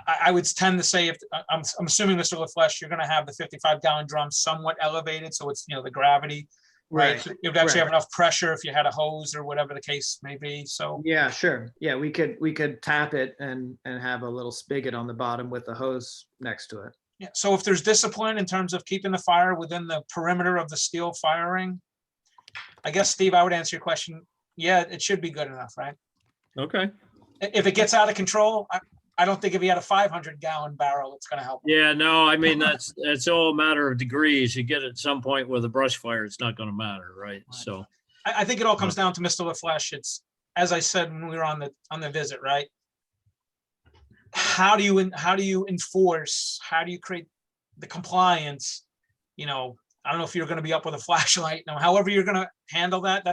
Speaker 8: I would tend to say, if I'm assuming, Mr. LaFleche, you're going to have the 55-gallon drum somewhat elevated, so it's, the gravity. Right. So you'd actually have enough pressure if you had a hose or whatever the case may be. So
Speaker 15: Yeah, sure. Yeah, we could tap it and have a little spigot on the bottom with a hose next to it.
Speaker 8: yeah. So if there's discipline in terms of keeping the fire within the perimeter of the steel fire ring, I guess, Steve, I would answer your question. Yeah, it should be good enough, right?
Speaker 1: Okay.
Speaker 8: If it gets out of control, I don't think if you had a 500-gallon barrel, it's going to help.
Speaker 1: Yeah, no, I mean, it's all a matter of degrees. You get at some point with a brush fire, it's not going to matter, right? So.
Speaker 8: I think it all comes down to Mr. LaFleche. It's, as I said when we were on the visit, right? How do you enforce? How do you create the compliance? I don't know if you're gonna be up with a flashlight, now, however you're gonna handle that,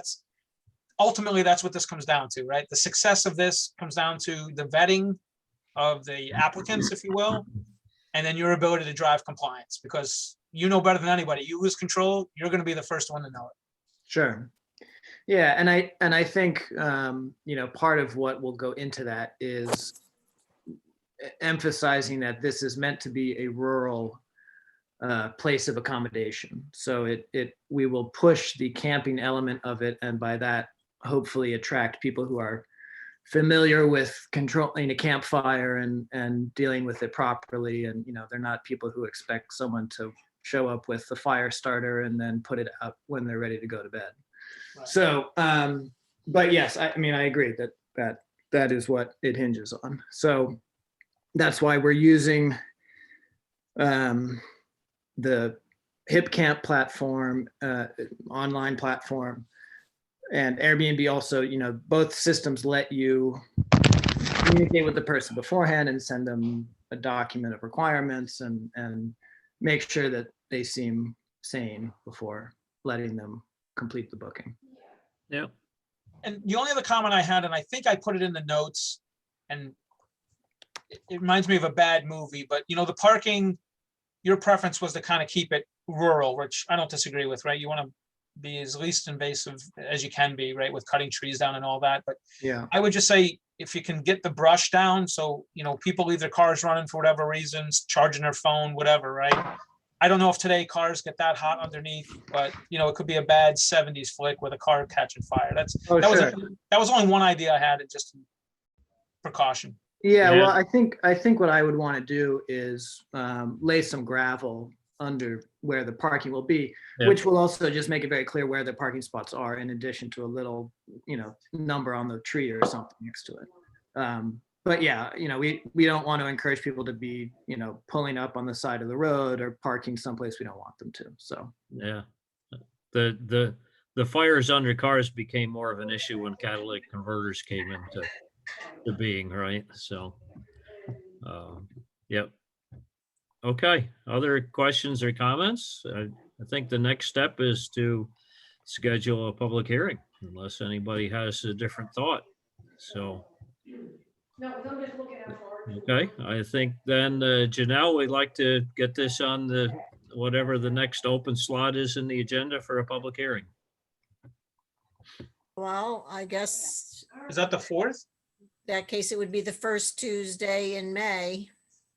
Speaker 8: ultimately, that's what this comes down to, right? The success of this comes down to the vetting of the applicants, if you will, and then your ability to drive compliance, because you know better than anybody, you lose control, you're gonna be the first one to know it.
Speaker 15: Sure. Yeah, and I think part of what will go into that is emphasizing that this is meant to be a rural place of accommodation. So we will push the camping element of it, and by that hopefully attract people who are familiar with controlling a campfire and dealing with it properly. And they're not people who expect someone to show up with the fire starter and then put it up when they're ready to go to bed.
Speaker 8: Right.
Speaker 15: So, but yes, I agree that is what it hinges on. So that's why we're using the HipCamp platform, online platform, and Airbnb also. Both systems let you communicate with the person beforehand and send them a document of requirements and make sure that they seem sane before letting them complete the booking.
Speaker 1: Yeah.
Speaker 8: And the only other comment I had, and I think I put it in the notes, and it reminds me of a bad movie, but the parking, your preference was to kind of keep it rural, which I don't disagree with, right? You want to be as least invasive as you can be, right? With cutting trees down and all that. But
Speaker 15: Yeah.
Speaker 8: I would just say, if you can get the brush down, so, people leave their cars running for whatever reasons, charging their phone, whatever, right? I don't know if today cars get that hot underneath, but it could be a bad 70s flick with a car catching fire. That was only one idea I had, just precaution.
Speaker 15: Yeah, well, I think what I would want to do is lay some gravel under where the parking will be, which will also just make it very clear where the parking spots are, in addition to a little, number on the tree or something next to it. But yeah, we don't want to encourage people to be, pulling up on the side of the road or parking someplace we don't want them to. So
Speaker 1: Yeah. The fires under cars became more of an issue when catalytic converters came into being, right? So, yep. Okay, other questions or comments? I think the next step is to schedule a public hearing, unless anybody has a different thought. So, okay, I think then, Janelle, we'd like to get this on whatever the next open slot is in the agenda for a public hearing.
Speaker 3: Well, I guess
Speaker 8: Is that the 4th?
Speaker 3: that case, it would be the first Tuesday in May.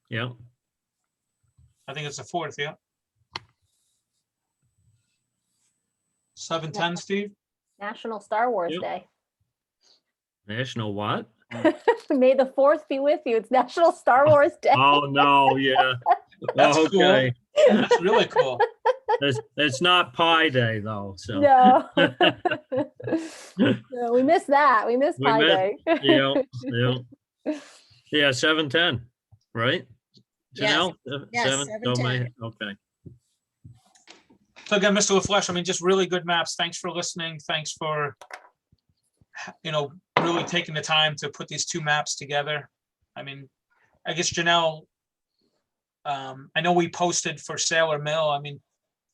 Speaker 1: Yeah.
Speaker 8: I think it's the 4th, yeah. 7:10, Steve?
Speaker 2: National Star Wars
Speaker 1: Yep.
Speaker 2: Day.
Speaker 1: National what?
Speaker 2: May the 4th be with you. It's National Star Wars Day.
Speaker 1: Oh, no, yeah.
Speaker 8: That's cool.
Speaker 1: Okay.
Speaker 8: That's really cool.
Speaker 1: It's not Pi Day though, so.
Speaker 2: No. No, we missed that. We missed
Speaker 1: We
Speaker 2: Pi
Speaker 1: missed-
Speaker 2: Day.
Speaker 1: Yeah, 7:10, right?
Speaker 3: Yes.
Speaker 1: Janelle?
Speaker 3: Yes, 7:10.
Speaker 1: Okay.
Speaker 8: So again, Mr. LaFleche, just really good maps. Thanks for listening. Thanks for, really taking the time to put these two maps together. I guess Janelle, I know we posted for Sailor Mill.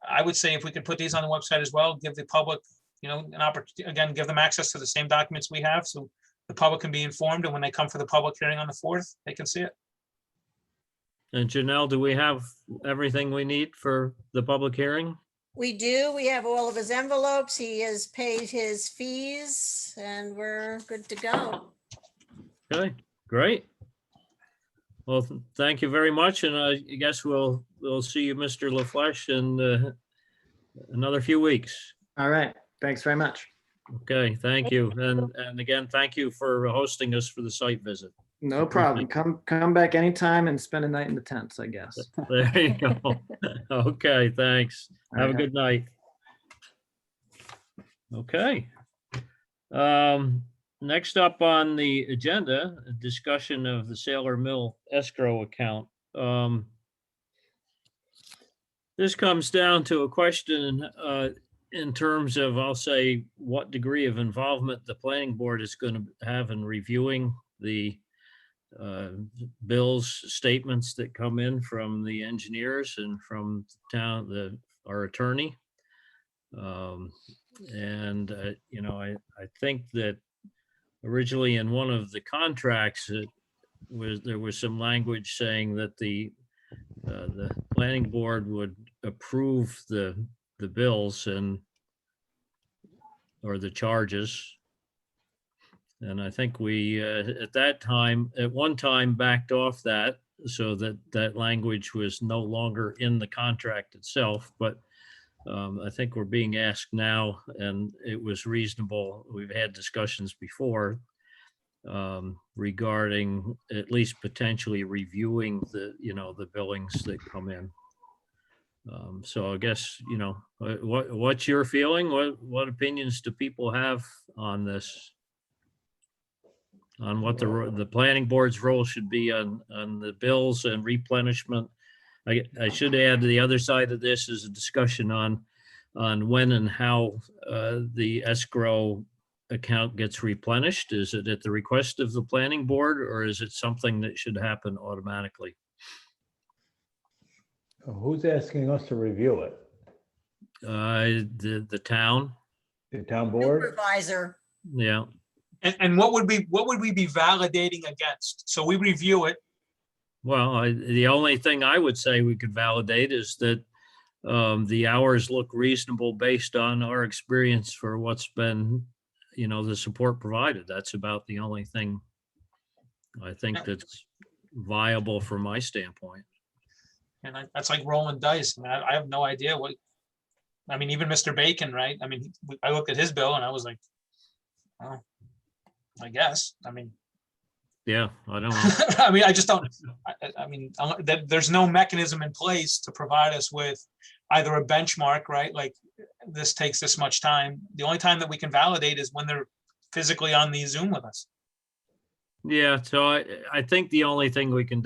Speaker 8: I would say if we could put these on the website as well, give the public, an opportunity, again, give them access to the same documents we have, so the public can be informed, and when they come for the public hearing on the 4th, they can see it.
Speaker 1: And Janelle, do we have everything we need for the public hearing?
Speaker 3: We do. We have all of his envelopes. He has paid his fees, and we're good to go.
Speaker 1: Okay, great. Well, thank you very much, and I guess we'll see you, Mr. LaFleche, in another few weeks.
Speaker 15: All right. Thanks very much.
Speaker 1: Okay, thank you. And again, thank you for hosting us for the site visit.
Speaker 15: No problem. Come back anytime and spend a night in the tents, I guess.
Speaker 1: There you go. Okay, thanks. Have a good night. Okay. Next up on the agenda, a discussion of the Sailor Mill escrow account. This comes down to a question in terms of, I'll say, what degree of involvement the planning board is going to have in reviewing the bills, statements that come in from the engineers and from the our attorney. And, I think that originally in one of the contracts, there was some language saying that the planning board would approve the bills or the charges. And I think we, at one time backed off that so that language was no longer in the contract itself, but I think we're being asked now, and it was reasonable. We've had discussions before regarding at least potentially reviewing the billings that come in. So I guess, what's your feeling? What opinions do people have on this? On what the planning board's role should be on the bills and replenishment? I should add, the other side of this is a discussion on when and how the escrow account gets replenished. Is it at the request of the planning board, or is it something that should happen automatically?
Speaker 6: Who's asking us to review it?
Speaker 1: The town.
Speaker 6: The town board?
Speaker 3: Supervisor.
Speaker 1: Yeah.
Speaker 8: And what would we be validating against? So we review it.
Speaker 1: Well, the only thing I would say we could validate is that the hours look reasonable based on our experience for what's been, the support provided. That's about the only thing I think that's viable from my standpoint.
Speaker 8: And that's like rolling dice. I mean, I have no idea even Mr. Bacon, right? I mean, I looked at his bill and I was like, oh, I guess.
Speaker 1: Yeah, I don't know.
Speaker 8: I just don't, there's no mechanism in place to provide us with either a benchmark, right? Like this takes this much time. The only time that we can validate is when they're physically on the Zoom with us.
Speaker 1: Yeah, so I think the only thing we can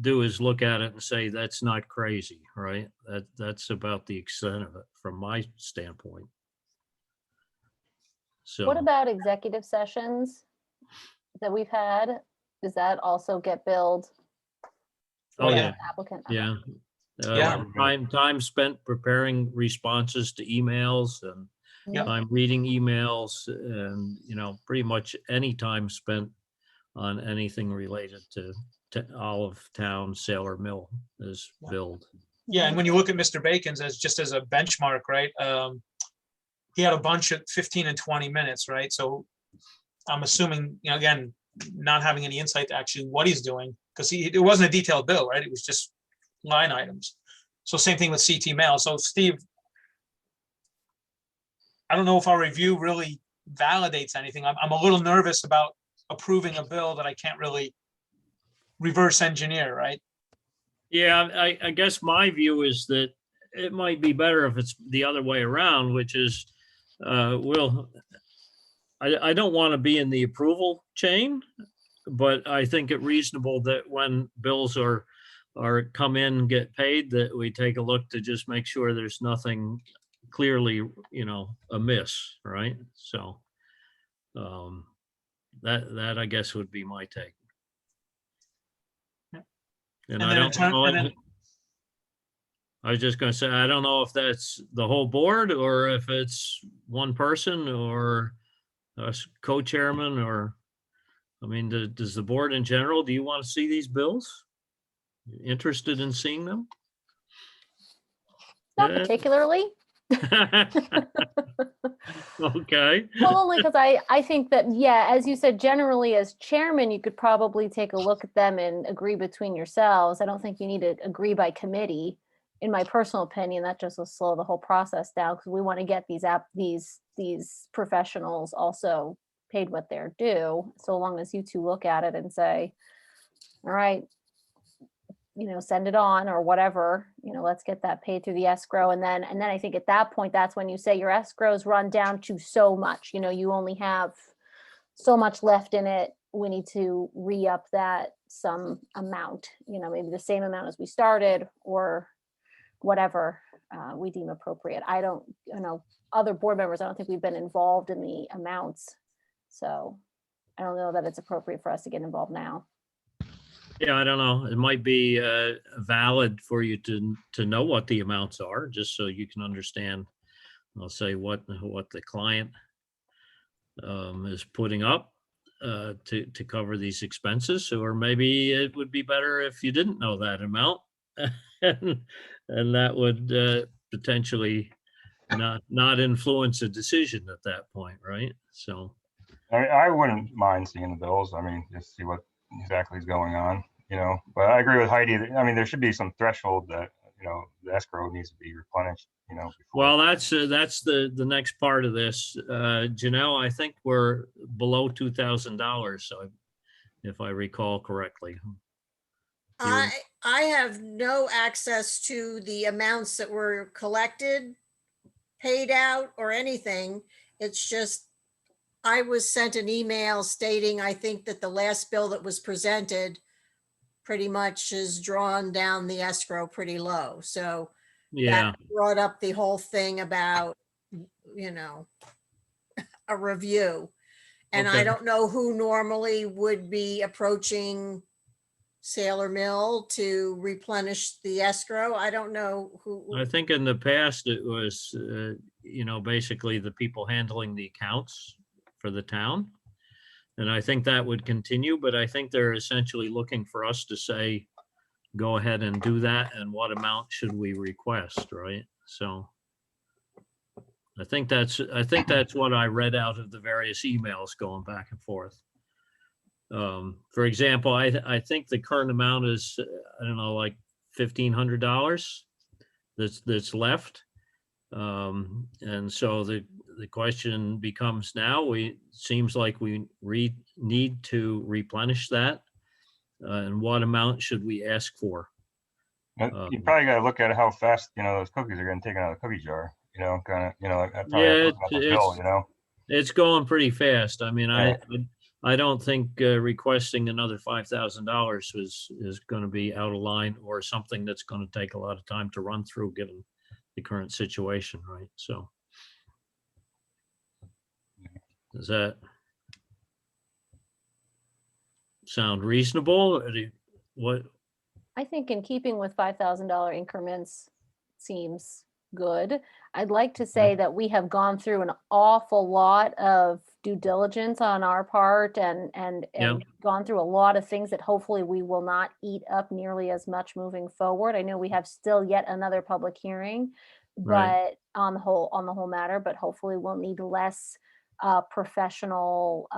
Speaker 1: do is look at it and say, that's not crazy, right? That's about the extent of it from my standpoint. So
Speaker 2: What about executive sessions that we've had? Does that also get billed?
Speaker 1: Oh,
Speaker 2: for
Speaker 1: yeah.
Speaker 2: an Applicant?
Speaker 1: Yeah.
Speaker 8: Yeah.
Speaker 1: Time spent preparing responses to emails and
Speaker 8: Yep.
Speaker 1: time reading emails and, pretty much any time spent on anything related to Olive Town, Sailor Mill is billed.
Speaker 8: Yeah, and when you look at Mr. Bacon's just as a benchmark, right? He had a bunch of 15 and 20 minutes, right? So I'm assuming, again, not having any insight to actually what he's doing, because it wasn't a detailed bill, right? It was just line items. So same thing with CT Mail. So Steve, I don't know if our review really validates anything. I'm a little nervous about approving a bill that I can't really reverse engineer, right?
Speaker 1: Yeah, I guess my view is that it might be better if it's the other way around, which is, I don't want to be in the approval chain, but I think it reasonable that when bills are come in, get paid, that we take a look to just make sure there's nothing clearly, amiss, right? So that I guess would be my take. And I don't know. I was just going to say, I don't know if that's the whole board or if it's one person or a co-chairman or, does the board in general, do you want to see these bills? Interested in seeing them?
Speaker 2: Not particularly.
Speaker 1: Okay.
Speaker 2: Well, only because I think that, yeah, as you said, generally as chairman, you could probably take a look at them and agree between yourselves. I don't think you need to agree by committee. In my personal opinion, that just will slow the whole process down because we want to get these professionals also paid what they're due. So long as you two look at it and say, all right, send it on or whatever, let's get that paid through the escrow. And then I think at that point, that's when you say your escrows run down to so much, you only have so much left in it. We need to re-up that some amount, maybe the same amount as we started or whatever we deem appropriate. I don't, other board members, I don't think we've been involved in the amounts. So I don't know that it's appropriate for us to get involved now.
Speaker 1: Yeah, I don't know. It might be valid for you to know what the amounts are, just so you can understand, I'll say what the client is putting up to cover these expenses, or maybe it would be better if you didn't know that amount. And that would potentially not influence a decision at that point, right? So,
Speaker 4: I wouldn't mind seeing the bills. I mean, just see what exactly is going on, but I agree with Heidi. I mean, there should be some threshold that, the escrow needs to be replenished, before.
Speaker 1: well, that's the next part of this. Janelle, I think we're below $2,000, so if I recall correctly.
Speaker 3: I have no access to the amounts that were collected, paid out, or anything. It's just, I was sent an email stating, I think that the last bill that was presented pretty much has drawn down the escrow pretty low. So
Speaker 1: Yeah,
Speaker 3: that brought up the whole thing about, a review. And I
Speaker 1: Okay.
Speaker 3: don't know who normally would be approaching Sailor Mill to replenish the escrow. I don't know who.
Speaker 1: I think in the past it was, basically the people handling the accounts for the town. And I think that would continue, but I think they're essentially looking for us to say, go ahead and do that, and what amount should we request, right? So I think that's what I read out of the various emails going back and forth. For example, I think the current amount is, I don't know, like $1,500 that's left. And so the question becomes now, seems like we need to replenish that. And what amount should we ask for?
Speaker 4: You probably got to look at how fast, those cookies are getting taken out of the cookie jar, kind of, like that's probably
Speaker 1: Yeah,
Speaker 4: looking at the bill,
Speaker 1: it's going pretty fast. I mean,
Speaker 4: Yeah.
Speaker 1: I don't think requesting another $5,000 is going to be out of line, or something that's going to take a lot of time to run through, given the current situation, right? So does that sound reasonable? What?
Speaker 2: I think in keeping with $5,000 increments seems good. I'd like to say that we have gone through an awful lot of due diligence on our part and
Speaker 1: Yeah.
Speaker 2: gone through a lot of things that hopefully we will not eat up nearly as much moving forward. I know we have still yet another public hearing,
Speaker 1: Right.
Speaker 2: but on the whole matter, but hopefully we'll need less professional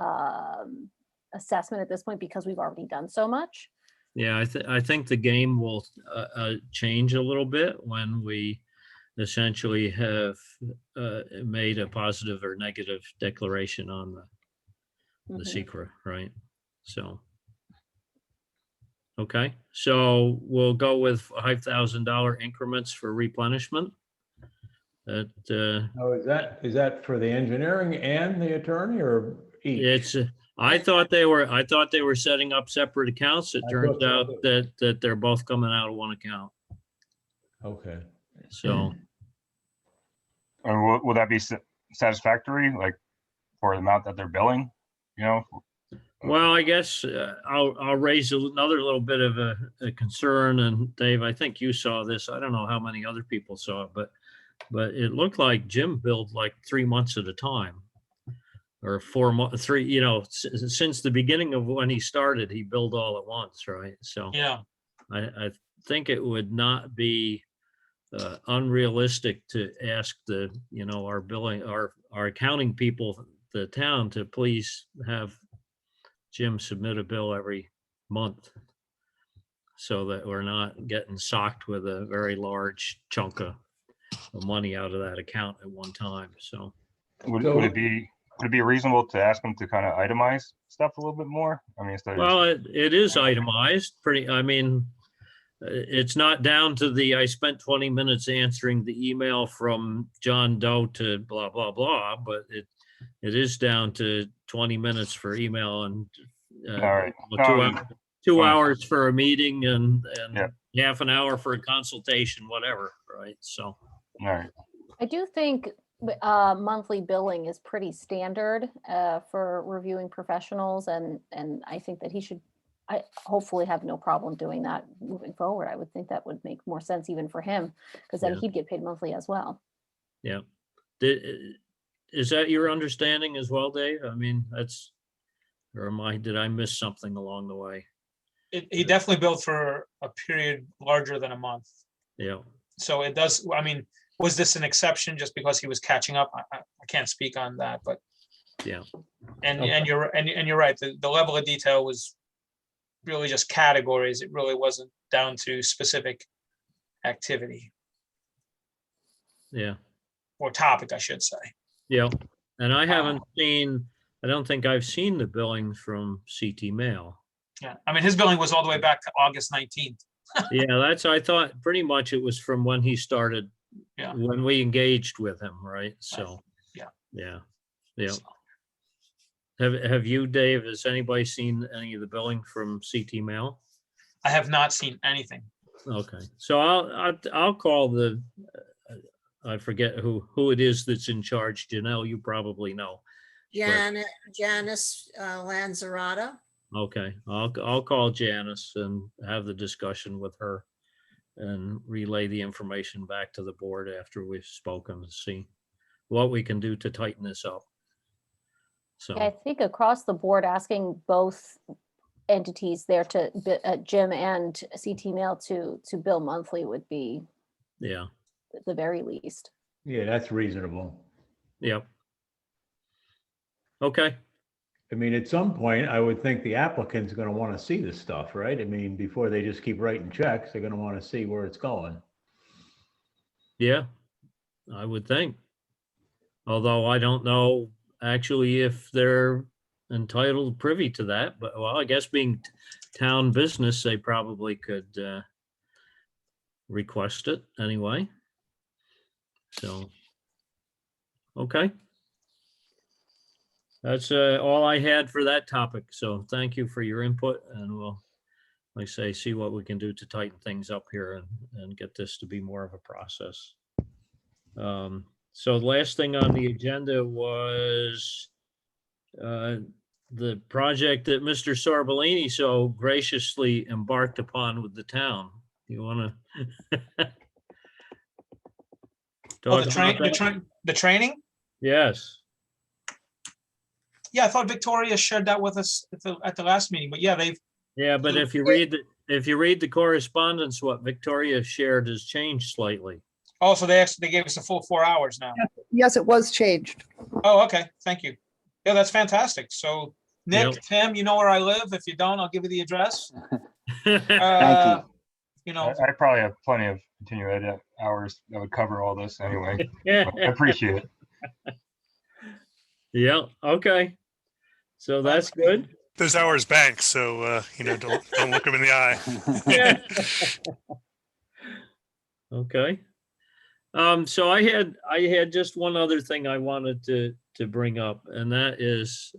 Speaker 2: assessment at this point because we've already done so much.
Speaker 1: Yeah, I think the game will change a little bit when we essentially have made a positive or negative declaration on the
Speaker 2: Mhm.
Speaker 1: secret, right? So, okay, so we'll go with $5,000 increments for replenishment. That
Speaker 6: Now, is that for the engineering and the attorney, or each?
Speaker 1: it's. I thought they were setting up separate accounts. It
Speaker 6: I
Speaker 1: turns
Speaker 6: thought so
Speaker 1: out
Speaker 6: too.
Speaker 1: that they're both coming out of one account.
Speaker 6: Okay.
Speaker 1: So.
Speaker 4: Or will that be satisfactory, like for the amount that they're billing,
Speaker 1: Well, I guess I'll raise another little bit of a concern. And Dave, I think you saw this. I don't know how many other people saw it, but it looked like Jim billed like 3 months at a time, or 4 months, since the beginning of when he started, he billed all at once, right? So
Speaker 8: Yeah.
Speaker 1: I think it would not be unrealistic to ask our billing, our accounting people, the town, to please have Jim submit a bill every month, so that we're not getting socked with a very large chunk of money out of that account at one time. So
Speaker 4: would it be reasonable to ask them to kind of itemize stuff a little bit more? I mean, instead of
Speaker 1: well, it is itemized pretty. I mean, it's not down to I spent 20 minutes answering the email from John Doe to blah, blah, blah, but it is down to 20 minutes for email and
Speaker 4: all right.
Speaker 1: 2 hours for a meeting and
Speaker 4: Yeah.
Speaker 1: half an hour for a consultation, whatever, right? So.
Speaker 4: All right.
Speaker 2: I do think monthly billing is pretty standard for reviewing professionals, and I think that he should I hopefully have no problem doing that moving forward. I would think that would make more sense even for him, because then
Speaker 1: Yeah.
Speaker 2: he'd get paid monthly as well.
Speaker 1: Yeah. Is that your understanding as well, Dave? I mean, that's, or did I miss something along the way?
Speaker 8: He definitely billed for a period larger than a month.
Speaker 1: Yeah.
Speaker 8: So it does, I mean, was this an exception just because he was catching up? I can't speak on that, but,
Speaker 1: Yeah.
Speaker 8: and
Speaker 1: Okay.
Speaker 8: you're right, the level of detail was really just categories. It really wasn't down to specific activity
Speaker 1: Yeah.
Speaker 8: or topic, I should say.
Speaker 1: Yeah. And I haven't seen, I don't think I've seen the billings from CT Mail.
Speaker 8: Yeah, I mean, his billing was all the way back to August 19th.
Speaker 1: Yeah, I thought pretty much it was from when he started,
Speaker 8: Yeah.
Speaker 1: when we engaged with him, right? So.
Speaker 8: Yeah.
Speaker 1: Yeah. Yeah. Have you, Dave, has anybody seen any of the billing from CT Mail?
Speaker 8: I have not seen anything.
Speaker 1: Okay, so I'll call the, I forget who it is that's in charge. Janelle, you probably know.
Speaker 3: Janice Lanzarata.
Speaker 1: Okay, I'll call Janice and have the discussion with her and relay the information back to the board after we've spoken to see what we can do to tighten this up. So,
Speaker 2: I think across the board, asking both entities there to Jim and CT Mail to bill monthly would be
Speaker 1: yeah,
Speaker 2: at the very least.
Speaker 6: Yeah, that's reasonable.
Speaker 1: yep. Okay,
Speaker 6: I mean, at some point, I would think the applicant's gonna wanna see this stuff, right? I mean, before they just keep writing checks, they're gonna wanna see where it's going.
Speaker 1: yeah, I would think. Although I don't know actually if they're entitled privy to that, but well, I guess being town business, they probably could request it anyway. So, okay. That's all I had for that topic. So thank you for your input, and we'll, like I say, see what we can do to tighten things up here and get this to be more of a process. So the last thing on the agenda was the project that Mr. Sorbellini so graciously embarked upon with the town. You want to?
Speaker 8: Oh, the training?
Speaker 1: Yes.
Speaker 8: Yeah, I thought Victoria shared that with us at the last meeting, but yeah,
Speaker 1: Yeah, but if you read the correspondence, what Victoria shared has changed slightly.
Speaker 8: also, they gave us a full 4 hours now.
Speaker 16: Yes, it was changed.
Speaker 8: Oh, okay, thank you. Yeah, that's fantastic. So Nick,
Speaker 1: Yep.
Speaker 8: Tim, you know where I live. If you don't, I'll give you the address.
Speaker 13: Thank
Speaker 8: You know,
Speaker 4: I probably have plenty of continuing ed hours that would cover all this anyway.
Speaker 1: Yeah.
Speaker 4: I appreciate it.
Speaker 1: Yeah, okay. So that's good.
Speaker 5: Those hours bank, so don't look them in the eye.
Speaker 1: Okay. So I had just one other thing I wanted to bring up, and that is,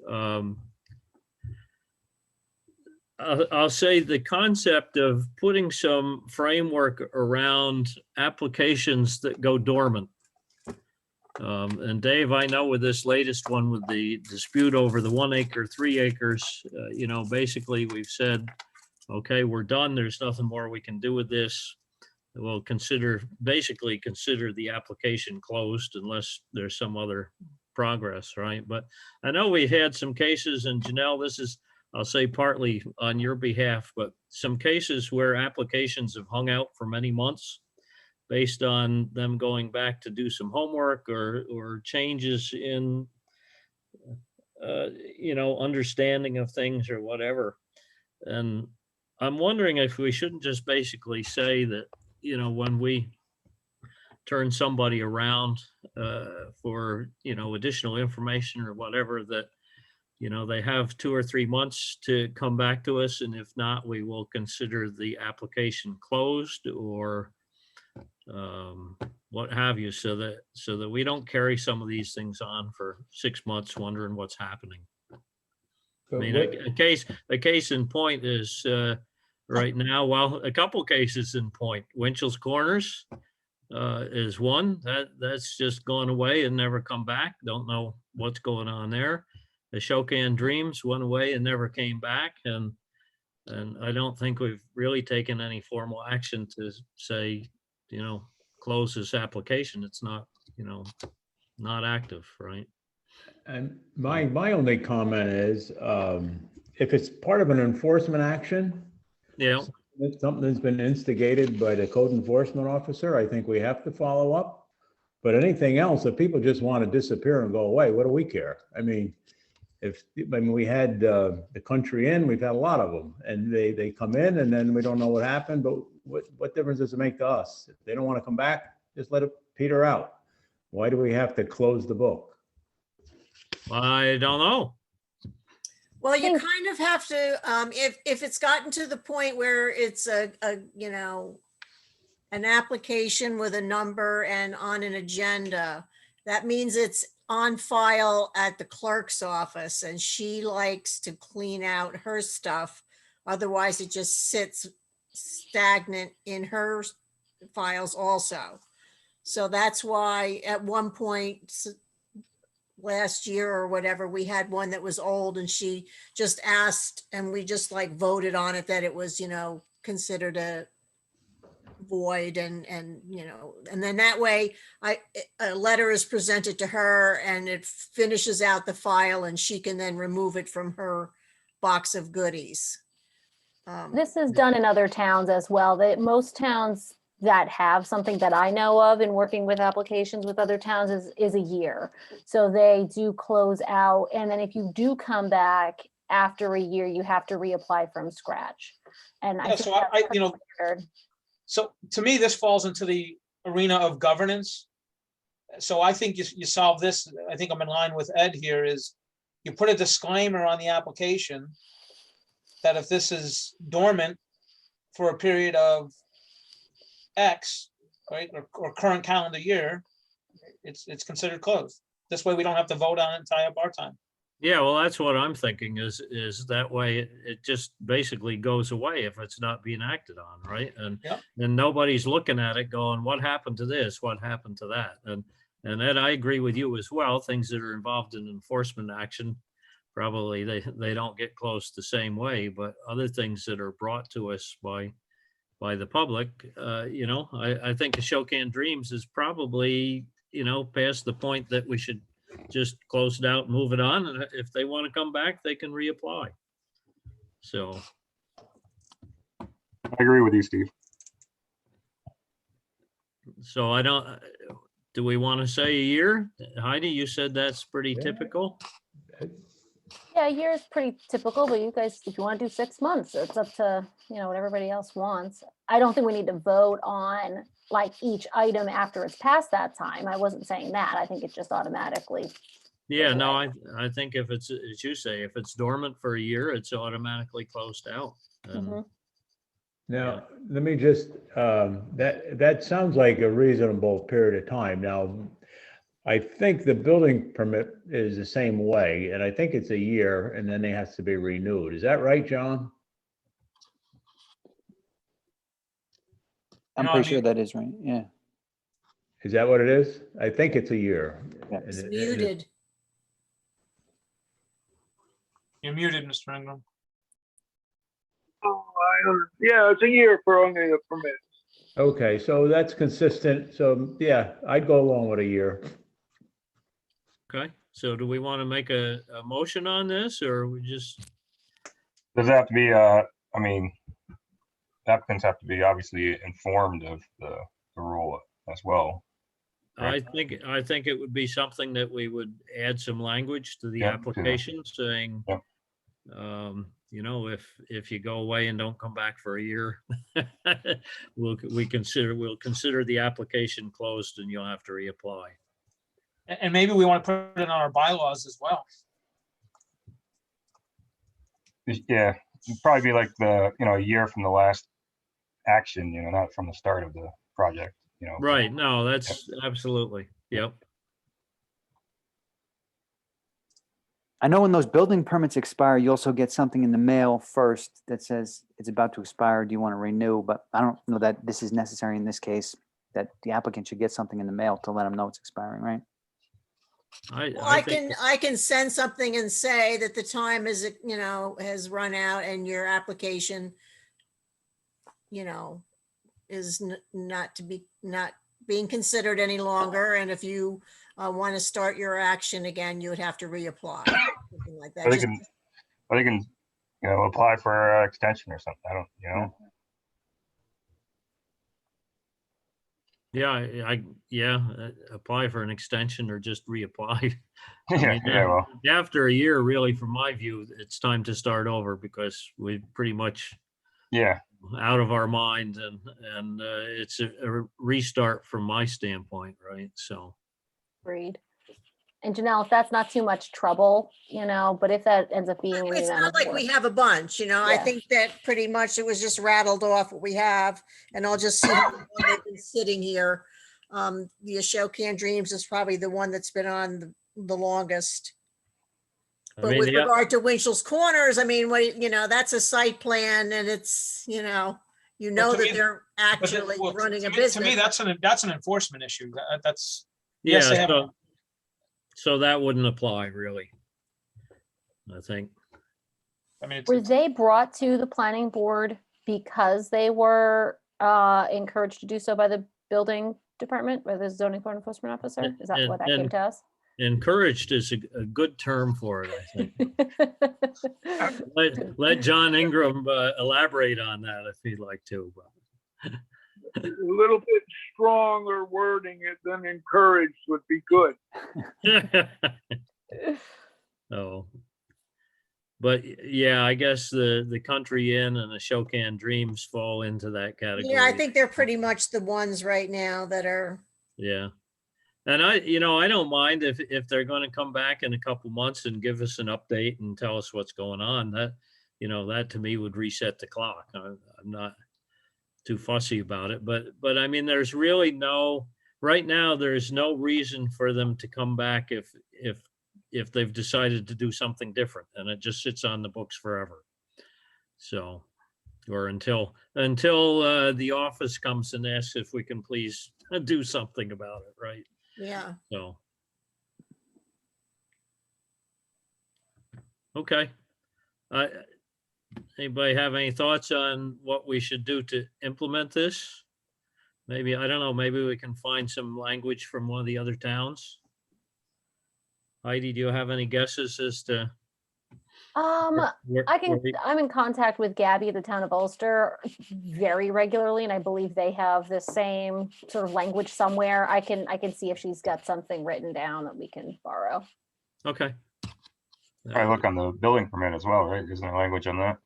Speaker 1: I'll say the concept of putting some framework around applications that go dormant. And Dave, I know with this latest one with the dispute over the 1 acre, 3 acres, basically we've said, okay, we're done. There's nothing more we can do with this. We'll basically consider the application closed unless there's some other progress, right? But I know we had some cases, and Janelle, this is, I'll say partly on your behalf, but some cases where applications have hung out for many months based on them going back to do some homework or changes in, understanding of things or whatever. And I'm wondering if we shouldn't just basically say that, when we turn somebody around for, additional information or whatever, that, they have 2 or 3 months to come back to us. And if not, we will consider the application closed or what have you, so that we don't carry some of these things on for 6 months wondering what's happening. I mean, a case in point is right now, well, a couple cases in point. Winchell's Corners is one that's just gone away and never come back. Don't know what's going on there. The Shokan Dreams went away and never came back. And And I don't think we've really taken any formal action to say, close this application. It's not, not active, right?
Speaker 6: And my only comment is, if it's part of an enforcement action,
Speaker 1: Yeah,
Speaker 6: if something that's been instigated by the code enforcement officer, I think we have to follow up. But anything else, if people just want to disappear and go away, what do we care? I mean, we had the Country Inn, we've had a lot of them, and they come in and then we don't know what happened, but what difference does it make to us? If they don't want to come back, just let it peter out. Why do we have to close the book?
Speaker 1: I don't know.
Speaker 3: Well, you kind of have to, if it's gotten to the point where it's an application with a number and on an agenda, that means it's on file at the clerk's office and she likes to clean out her stuff. Otherwise it just sits stagnant in her files also. So that's why at one point last year or whatever, we had one that was old and she just asked and we just like voted on it that it was, considered a void and then that way a letter is presented to her and it finishes out the file and she can then remove it from her box of goodies.
Speaker 2: This is done in other towns as well. Most towns that have something that I know of in working with applications with other towns is a year. So they do close out. And then if you do come back after a year, you have to reapply from scratch. And
Speaker 8: Yeah, so so to me, this falls into the arena of governance. So I think you solve this. I think I'm in line with Ed here is you put a disclaimer on the application that if this is dormant for a period of X, right, or current calendar year, it's considered closed. This way we don't have to vote on it and tie up our time.
Speaker 1: Yeah, well, that's what I'm thinking is that way it just basically goes away if it's not being acted on, right? And nobody's looking at it going, what happened to this? What happened to that? And Ed, I agree with you as well. Things that are involved in enforcement action, probably they don't get close the same way, but other things that are brought to us by the public, I think Ashokan Dreams is probably, past the point that we should just close it out and move it on. And if they want to come back, they can reapply. So.
Speaker 4: I agree with you, Steve.
Speaker 1: So do we want to say a year? Heidi, you said that's pretty typical.
Speaker 2: Yeah, a year is pretty typical, but you guys, if you want to do 6 months, it's up to, what everybody else wants. I don't think we need to vote on like each item after it's past that time. I wasn't saying that. I think it just automatically.
Speaker 1: Yeah, no, I think if it's, as you say, if it's dormant for a year, it's automatically closed out. And,
Speaker 6: Now, let me just, that sounds like a reasonable period of time. Now, I think the building permit is the same way, and I think it's a year and then it has to be renewed. Is that right, John?
Speaker 7: I'm pretty sure that is right. Yeah.
Speaker 6: Is that what it is? I think it's a year.
Speaker 3: It's muted.
Speaker 8: You're muted, Mr. Ingram.
Speaker 10: Yeah, it's a year for only the permit.
Speaker 6: Okay, so that's consistent. So yeah, I'd go along with a year.
Speaker 1: Okay, so do we want to make a motion on this or we just?
Speaker 4: Does it have to be, applicants have to be obviously informed of the rule as well.
Speaker 1: I think it would be something that we would add some language to the application saying, if you go away and don't come back for a year, we'll consider the application closed and you'll have to reapply.
Speaker 8: And maybe we want to put it on our bylaws as well.
Speaker 4: Yeah, it'd probably be like a year from the last action, not from the start of the project,
Speaker 1: Right, no, that's absolutely, yep.
Speaker 7: I know when those building permits expire, you also get something in the mail first that says it's about to expire. Do you want to renew? But I don't know that this is necessary in this case, that the applicant should get something in the mail to let them know it's expiring, right?
Speaker 3: Well,
Speaker 1: I
Speaker 3: I
Speaker 1: think,
Speaker 3: can send something and say that the time is, has run out and your application, is not being considered any longer. And if you want to start your action again, you would have to reapply. Something like that.
Speaker 4: Or they
Speaker 3: Just-
Speaker 4: can, or they can, apply for extension or something. I don't,
Speaker 1: apply for an extension or just reapply.
Speaker 4: Yeah, well,
Speaker 1: After a year, really, from my view, it's time to start over because we've pretty much
Speaker 4: yeah.
Speaker 1: out of our mind and it's a restart from my standpoint, right? So,
Speaker 2: Agreed. And Janelle, if that's not too much trouble, but if that ends up being any
Speaker 3: It's
Speaker 2: amount
Speaker 3: not
Speaker 2: of
Speaker 3: like
Speaker 2: work.
Speaker 3: we have a bunch, I
Speaker 2: Yeah.
Speaker 3: think that pretty much it was just rattled off what we have, and I'll just see how long they've been sitting here. The Ashokan Dreams is probably the one that's been on the longest.
Speaker 1: I
Speaker 3: But
Speaker 1: mean,
Speaker 3: with
Speaker 1: yeah,
Speaker 3: regard to Winchell's Corners, I mean, that's a site plan and it's,
Speaker 8: to
Speaker 3: that
Speaker 8: me-
Speaker 3: they're
Speaker 8: But
Speaker 3: actually
Speaker 8: well,
Speaker 3: running a
Speaker 8: to me,
Speaker 3: business.
Speaker 8: that's an enforcement issue. That's,
Speaker 1: yeah,
Speaker 8: yes, they have,
Speaker 1: so that wouldn't apply really, I think.
Speaker 8: I mean,
Speaker 2: Were they brought to the planning board because they were encouraged to do so by the building department, by the zoning code enforcement officer? Is that what that came
Speaker 1: And-
Speaker 2: to us?
Speaker 1: Encouraged is a good term for it, I think. Let John Ingram elaborate on that if he'd like to.
Speaker 10: A little bit stronger wording it than encouraged would be good.
Speaker 1: Oh, but yeah, I guess the Country Inn and the Shokan Dreams fall into that category.
Speaker 3: Yeah, I think they're pretty much the ones right now that are,
Speaker 1: Yeah. And I don't mind if they're going to come back in a couple months and give us an update and tell us what's going on. That to me would reset the clock. I'm not too fussy about it, but I mean, there's really right now, there's no reason for them to come back if they've decided to do something different, and it just sits on the books forever. So, or until the office comes and asks if we can please do something about it, right?
Speaker 3: yeah.
Speaker 1: So. Okay. Anybody have any thoughts on what we should do to implement this? Maybe, I don't know, maybe we can find some language from one of the other towns. Heidi, do you have any guesses as to? where-
Speaker 2: I'm in contact with Gabby at the town of Ulster very regularly, and I believe they have the same sort of language somewhere. I can see if she's got something written down that we can borrow.
Speaker 1: Okay.
Speaker 4: I look on the building permit as well, right? Isn't there language on that?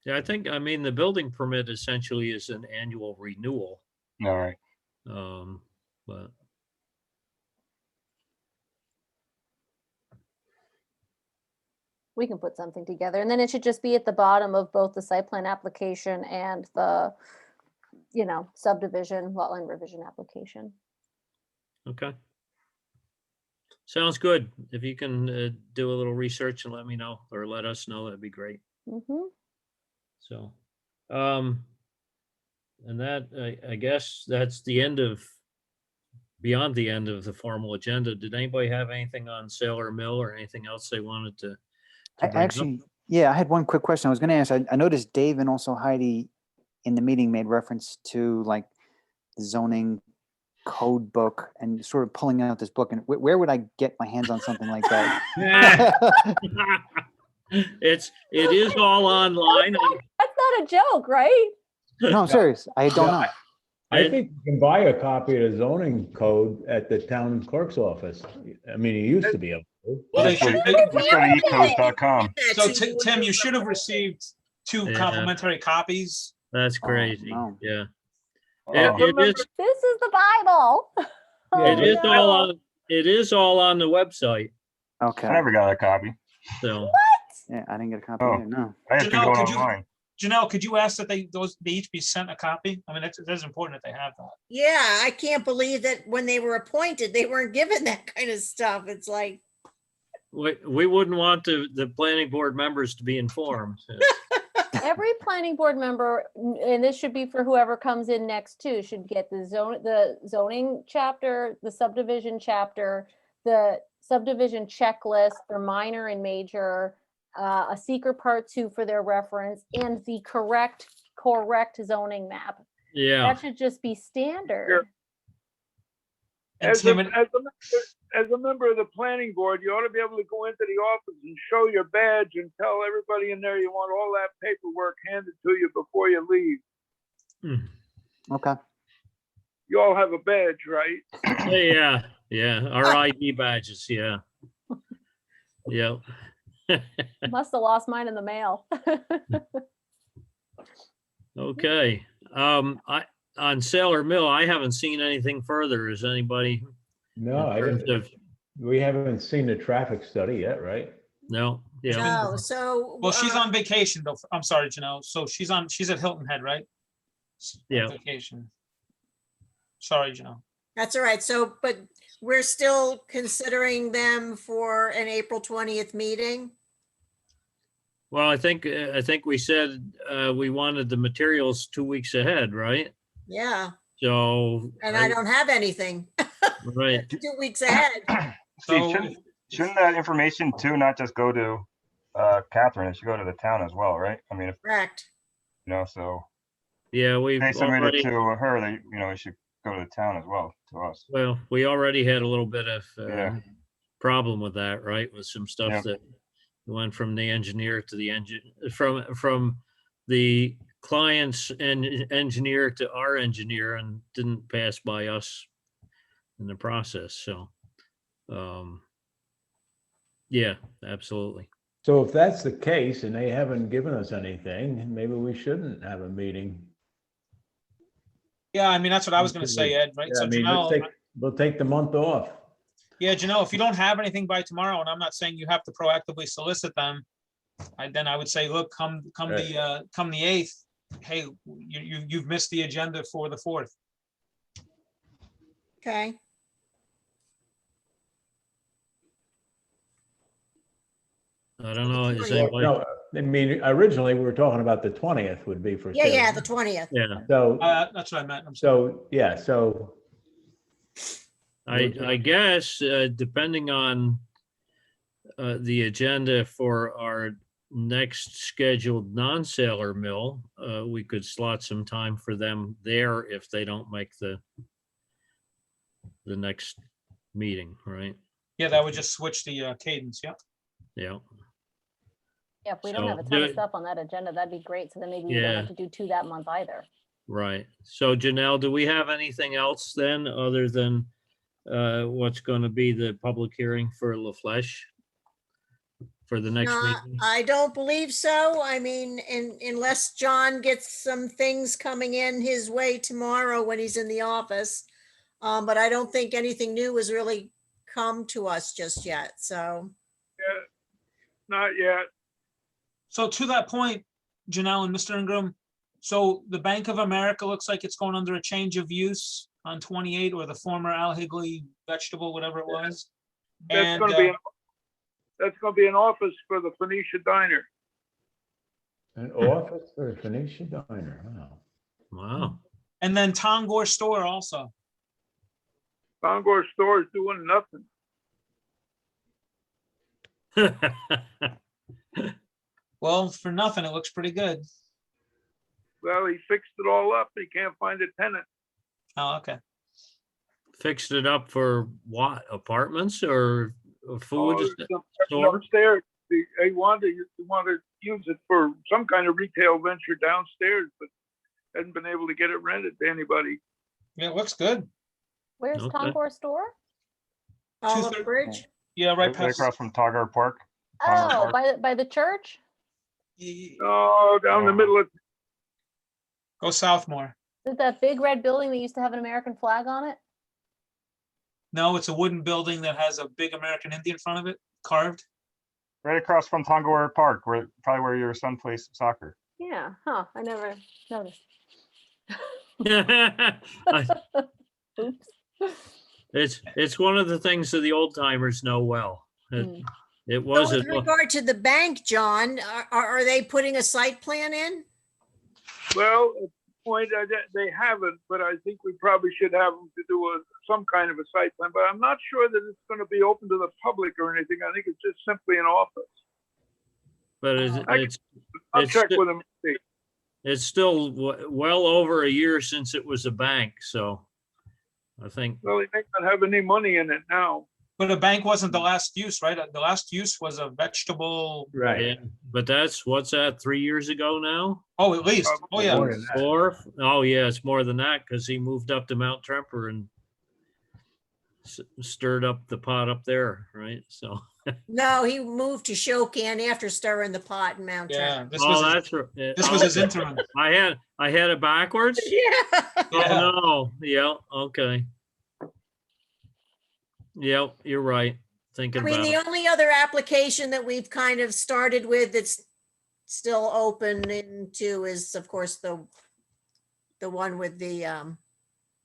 Speaker 1: Yeah, I mean, the building permit essentially is an annual renewal.
Speaker 4: All right.
Speaker 1: But.
Speaker 2: We can put something together, and then it should just be at the bottom of both the site plan application and the, subdivision, lot line revision application.
Speaker 1: Okay. Sounds good. If you can do a little research and let me know, or let us know, that'd be great.
Speaker 2: Mhm.
Speaker 1: So, and that, I guess that's beyond the end of the formal agenda. Did anybody have anything on Sailor Mill or anything else they wanted to bring up?
Speaker 7: Actually, yeah, I had one quick question. I was going to ask, I noticed Dave and also Heidi in the meeting made reference to like the zoning code book and sort of pulling out this book. And where would I get my hands on something like that?
Speaker 1: It is all online.
Speaker 2: That's not a joke, right?
Speaker 7: No, I'm serious. I don't know.
Speaker 6: I think you can buy a copy of the zoning code at the town clerk's office. I mean, you used to be able to.
Speaker 8: well, they
Speaker 4: Just go
Speaker 8: should,
Speaker 4: to ecodes.com.
Speaker 8: so Tim, you should have received 2
Speaker 1: Yeah.
Speaker 8: complimentary copies.
Speaker 1: That's
Speaker 7: Oh,
Speaker 1: crazy.
Speaker 7: no.
Speaker 1: Yeah.
Speaker 4: Oh.
Speaker 1: It is.
Speaker 2: This is the Bible.
Speaker 1: It is
Speaker 2: no.
Speaker 1: all on. It is all on the website.
Speaker 7: Okay.
Speaker 4: I never got a copy.
Speaker 1: So.
Speaker 7: Yeah, I didn't get a copy
Speaker 4: Oh.
Speaker 7: either. No.
Speaker 4: I have to go
Speaker 8: Janelle, could you-
Speaker 4: online.
Speaker 8: Janelle, could you ask that they each be sent a copy? I mean, that's important that they have that.
Speaker 3: Yeah, I can't believe that when they were appointed, they weren't given that kind of stuff. It's like,
Speaker 1: We wouldn't want the planning board members to be informed.
Speaker 2: And Every planning board member, and this should be for whoever comes in next too, should get the zoning chapter, the subdivision chapter, the subdivision checklist for minor and major, a seeker part 2 for their reference, and the correct zoning map.
Speaker 1: Yeah,
Speaker 2: That should just be standard.
Speaker 8: And
Speaker 10: As a,
Speaker 8: Tim, and-
Speaker 10: as a member of the planning board, you ought to be able to go into the office and show your badge and tell everybody in there you want all that paperwork handed to you before you leave.
Speaker 7: Okay.
Speaker 10: You all have a badge, right?
Speaker 1: yeah, our ID badges, yeah. Yeah.
Speaker 2: Must have lost mine in the mail.
Speaker 1: Okay, on Sailor Mill, I haven't seen anything further. Is anybody?
Speaker 6: No, I
Speaker 1: in terms
Speaker 6: didn't.
Speaker 1: of-
Speaker 6: We haven't seen the traffic study yet, right?
Speaker 1: No, yeah,
Speaker 3: No, so.
Speaker 8: well, she's on vacation though. I'm sorry, Janelle. So she's at Hilton Head, right?
Speaker 1: Yeah.
Speaker 8: Vacation. Sorry, Janelle.
Speaker 3: That's all right. So, but we're still considering them for an April 20th meeting?
Speaker 1: well, I think we said, we wanted the materials 2 weeks ahead, right?
Speaker 3: Yeah,
Speaker 1: So.
Speaker 3: and I don't have anything
Speaker 1: Right,
Speaker 3: 2 weeks ahead.
Speaker 4: See,
Speaker 8: So-
Speaker 4: shouldn't that information too not just go to Catherine? It should go to the town as well, right? I mean, if,
Speaker 3: Correct.
Speaker 4: so
Speaker 1: yeah, we've
Speaker 4: they submit it
Speaker 1: already,
Speaker 4: to her, they, it should go to the town as well, to us.
Speaker 1: well, we already had a little bit of,
Speaker 4: Yeah.
Speaker 1: problem with that, right? With some stuff
Speaker 4: Yeah.
Speaker 1: that went from the engineer to the from the client's engineer to our engineer and didn't pass by us in the process, so. Yeah, absolutely.
Speaker 6: So if that's the case and they haven't given us anything, maybe we shouldn't have a meeting.
Speaker 8: Yeah, I mean, that's what I was gonna say, Ed, right?
Speaker 6: Yeah,
Speaker 8: So
Speaker 6: I mean, let's
Speaker 8: Janelle,
Speaker 6: take, we'll take the month off.
Speaker 8: yeah, Janelle, if you don't have anything by tomorrow, and I'm not saying you have to proactively solicit them, then I would say, look, come the 8th, hey, you've missed the agenda for the 4th.
Speaker 3: Okay.
Speaker 1: I don't know, is
Speaker 3: Well,
Speaker 1: anybody,
Speaker 6: No, I mean, originally we were talking about the 20th would be for.
Speaker 3: Yeah,
Speaker 6: sale.
Speaker 3: yeah, the 20th.
Speaker 1: yeah,
Speaker 6: So,
Speaker 8: That's what I meant. I'm sorry.
Speaker 6: yeah, so
Speaker 1: I guess, depending on the agenda for our next scheduled non-sailor mill, we could slot some time for them there if they don't make the next meeting, right?
Speaker 8: Yeah, that would just switch the cadence, yeah.
Speaker 1: Yeah,
Speaker 2: Yeah, if we don't have a
Speaker 1: So
Speaker 2: ton
Speaker 1: do
Speaker 2: of
Speaker 1: it-
Speaker 2: stuff on that agenda, that'd be great. So then maybe we don't
Speaker 1: Yeah.
Speaker 2: have to do 2 that month either.
Speaker 1: right. So Janelle, do we have anything else then, other than what's going to be the public hearing for La Flèche for the next meeting?
Speaker 3: I don't believe so. I mean, unless John gets some things coming in his way tomorrow when he's in the office. But I don't think anything new has really come to us just yet, so.
Speaker 10: Yeah, not yet.
Speaker 8: So to that point, Janelle and Mr. Ingram, so the Bank of America looks like it's going under a change of use on 28, or the former Al Higley vegetable, whatever it was.
Speaker 10: That's
Speaker 8: And,
Speaker 10: gonna be, that's gonna be an office for the Phoenicia Diner.
Speaker 6: an office for Phoenicia Diner, wow.
Speaker 1: Wow.
Speaker 8: and then Tongor Store also.
Speaker 10: Bangor store is doing nothing.
Speaker 8: Well, for nothing, it looks pretty good.
Speaker 10: Well, he fixed it all up. He can't find a tenant.
Speaker 8: Oh, okay.
Speaker 1: Fixed it up for what, apartments or food?
Speaker 10: Oh, some-
Speaker 1: store?
Speaker 10: Upstairs, they wanted to use it for some kind of retail venture downstairs, but hadn't been able to get it rented to anybody.
Speaker 8: Yeah, it looks good.
Speaker 2: Where's
Speaker 1: Okay.
Speaker 2: Concourse Store?
Speaker 3: Olive
Speaker 8: 230
Speaker 3: Bridge?
Speaker 8: Yeah, right
Speaker 4: Right
Speaker 8: past.
Speaker 4: across from Tagar Park.
Speaker 2: Oh, by the church?
Speaker 10: Oh, down the middle of,
Speaker 8: Go south more.
Speaker 2: Is it that big red building that used to have an American flag on it?
Speaker 8: No, it's a wooden building that has a big American Indian in front of it, carved.
Speaker 4: Right across from Tongor Park, probably where your son plays soccer.
Speaker 2: Yeah, huh, I never noticed.
Speaker 1: It's one of the things that the old timers know well.
Speaker 2: Mm.
Speaker 1: It
Speaker 3: So
Speaker 1: was,
Speaker 3: with regard to the bank, John, are they putting a site plan in?
Speaker 10: Well, at the point, they haven't, but I think we probably should have them to do some kind of a site plan, but I'm not sure that it's going to be open to the public or anything. I think it's just simply an office.
Speaker 1: but
Speaker 10: I'll
Speaker 1: it's
Speaker 10: check
Speaker 1: sti-
Speaker 10: with them. and see.
Speaker 1: it's still well over a year since it was a bank, so I think,
Speaker 10: Well, they may not have any money in it now.
Speaker 8: But a bank wasn't the last use, right? The last use was a vegetable.
Speaker 1: yeah, but what's that, 3 years ago now?
Speaker 8: Oh, at least. Oh, yeah.
Speaker 6: More than that.
Speaker 1: 4? Oh, yeah, it's more than that because he moved up to Mount Tremper and stirred up the pot up there, right? So,
Speaker 3: No, he moved to Shokan after stirring the pot in Mount
Speaker 8: Yeah,
Speaker 3: Trent.
Speaker 8: this
Speaker 1: oh,
Speaker 8: was,
Speaker 1: that's right.
Speaker 8: this was his interim.
Speaker 1: I had it backwards?
Speaker 3: Yeah.
Speaker 8: Yeah.
Speaker 1: Oh, no. Yeah, okay. Yep, you're right.
Speaker 3: I
Speaker 1: Thinking
Speaker 3: mean,
Speaker 1: about
Speaker 3: the
Speaker 1: it.
Speaker 3: only other application that we've kind of started with that's still open into is, of course, the one with the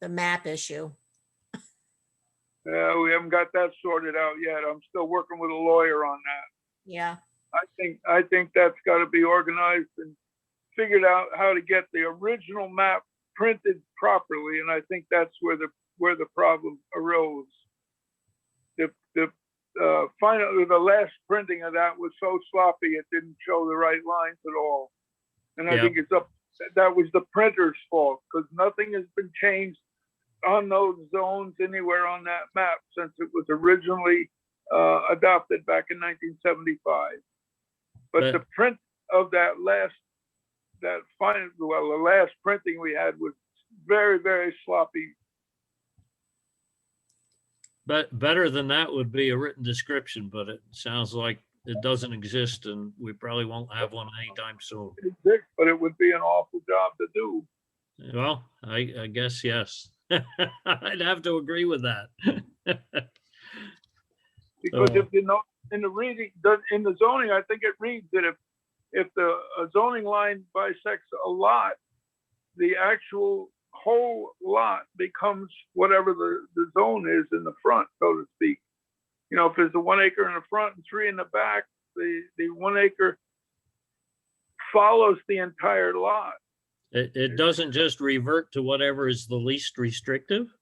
Speaker 3: map issue.
Speaker 10: We haven't got that sorted out yet. I'm still working with a lawyer on that.
Speaker 3: Yeah.
Speaker 10: I think that's got to be organized and figured out how to get the original map printed properly, and I think that's where the problem arose. Finally, the last printing of that was so sloppy it didn't show the right lines at all, and I
Speaker 1: Yeah.
Speaker 10: think that was the printer's fault because nothing has been changed on those zones anywhere on that map since it was originally adopted back in 1975. But the print of the last printing we had was very, very sloppy.
Speaker 1: But better than that would be a written description, but it sounds like it doesn't exist and we probably won't have one anytime soon.
Speaker 10: But it would be an awful job to do.
Speaker 1: Well, I guess, yes. I'd have to agree with that.
Speaker 10: Because
Speaker 1: Oh.
Speaker 10: if you know, in the zoning, I think it reads that if the zoning line bisects a lot, the actual whole lot becomes whatever the zone is in the front, so to speak. You know, if there's a 1 acre in the front and 3 in the back, the 1 acre follows the entire lot.
Speaker 1: It doesn't just revert to whatever is the least restrictive?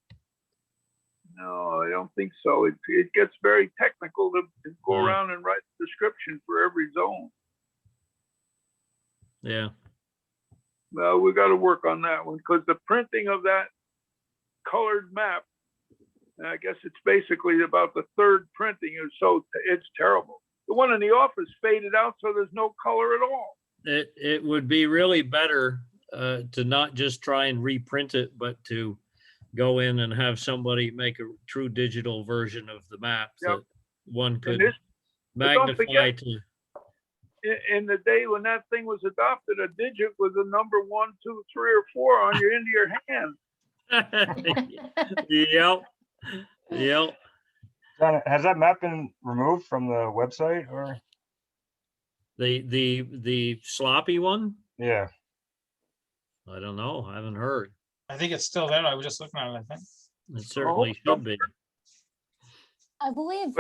Speaker 10: No, I don't think so. It gets very technical to go
Speaker 1: Hmm.
Speaker 10: around and write a description for every zone.
Speaker 1: Yeah.
Speaker 10: Well, we got to work on that one because the printing of that colored map, and I guess it's basically about the third printing, it's terrible. The one in the office faded out, so there's no color at all.
Speaker 1: It would be really better to not just try and reprint it, but to go in and have somebody make a true digital version of the map
Speaker 10: Yep.
Speaker 1: that one
Speaker 10: And
Speaker 1: could
Speaker 10: this, but don't
Speaker 1: magnify
Speaker 10: forget-
Speaker 1: to.
Speaker 10: in the day when that thing was adopted, a digit was a number 1, 2, 3, or 4 on your into your hand.
Speaker 1: Yep. Yep.
Speaker 4: John, has that map been removed from the website or?
Speaker 1: The sloppy one?
Speaker 4: Yeah.
Speaker 1: I don't know. I haven't heard.
Speaker 8: I think it's still there. I was just looking at it, I think.
Speaker 1: It certainly should be.
Speaker 2: I believe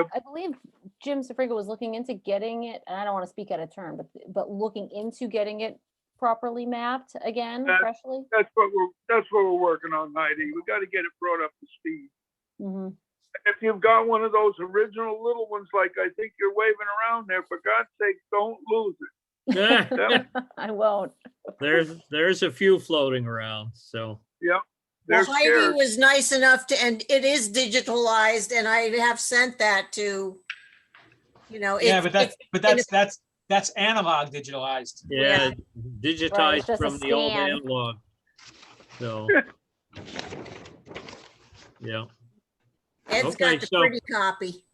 Speaker 2: Jim Safriga was looking into getting it, and I don't want to speak out of turn, but looking into getting it properly mapped again,
Speaker 10: That-
Speaker 2: freshly.
Speaker 10: That's what we're working on, Heidi. We got to get it brought up to speed.
Speaker 2: Mhm.
Speaker 10: If you've got one of those original little ones, like I think you're waving around there, for God's sake, don't lose it.
Speaker 2: I won't.
Speaker 1: There's a few floating around, so.
Speaker 10: Yep.
Speaker 3: Well,
Speaker 10: They're
Speaker 3: Heidi
Speaker 10: scared.
Speaker 3: was nice enough to, and it is digitalized, and I have sent that to,
Speaker 8: Yeah, but that's analog digitalized.
Speaker 1: Yeah,
Speaker 2: Right,
Speaker 1: digitized
Speaker 2: it's just a
Speaker 1: from the old
Speaker 2: scan.
Speaker 1: analog. So. Yeah.
Speaker 3: Ed's
Speaker 1: Okay,
Speaker 3: got the
Speaker 1: so-
Speaker 3: pretty copy.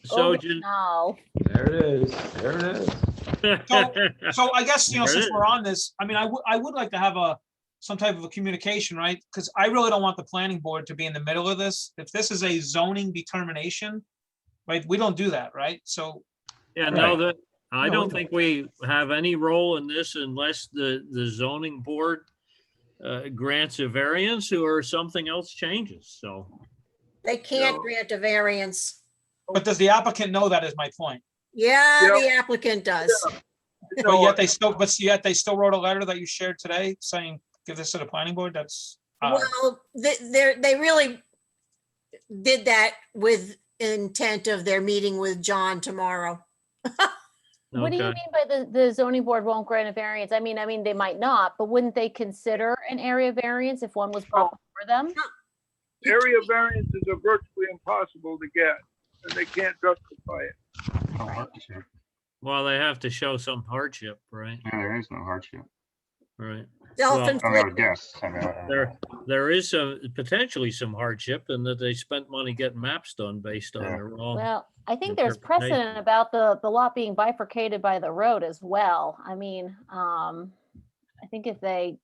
Speaker 1: So, Jan-
Speaker 2: No.
Speaker 6: There it is. There it is.
Speaker 8: So I guess,
Speaker 1: There it
Speaker 8: since
Speaker 1: is.
Speaker 8: we're on this, I mean, I would like to have some type of a communication, right? Because I really don't want the planning board to be in the middle of this. If this is a zoning determination, right, we don't do that, right? So,
Speaker 1: Yeah, no,
Speaker 6: Right.
Speaker 1: I
Speaker 6: No,
Speaker 1: don't
Speaker 6: we
Speaker 1: think we have any role in this unless the zoning board grants a variance or something else changes, so.
Speaker 3: They can't
Speaker 10: No.
Speaker 3: grant a variance.
Speaker 8: But does the applicant know that is my point?
Speaker 3: Yeah,
Speaker 10: Yep.
Speaker 3: the applicant does.
Speaker 10: You
Speaker 8: But
Speaker 10: know,
Speaker 8: yet they still wrote a letter that you shared today saying, give this to the planning board. That's,
Speaker 3: Well, they really did that with intent of their meeting with John tomorrow.
Speaker 2: What do you
Speaker 1: Okay.
Speaker 2: mean by the zoning board won't grant a variance? I mean, they might not, but wouldn't they consider an area variance if one was brought before them?
Speaker 10: area variances are virtually impossible to get, and they can't justify it.
Speaker 4: No hardship.
Speaker 1: Well, they have to show some hardship, right?
Speaker 4: Yeah, there is no hardship.
Speaker 1: Right.
Speaker 4: I mean, I
Speaker 3: Self-inflicted.
Speaker 4: would guess. I mean, I don't know.
Speaker 1: There is some, potentially some hardship in that they spent money getting maps done based on
Speaker 4: Yeah.
Speaker 1: their wrong.
Speaker 2: Well, I think there's
Speaker 1: interpretation.
Speaker 2: precedent about the lot being bifurcated by the road as well. I mean, I think if they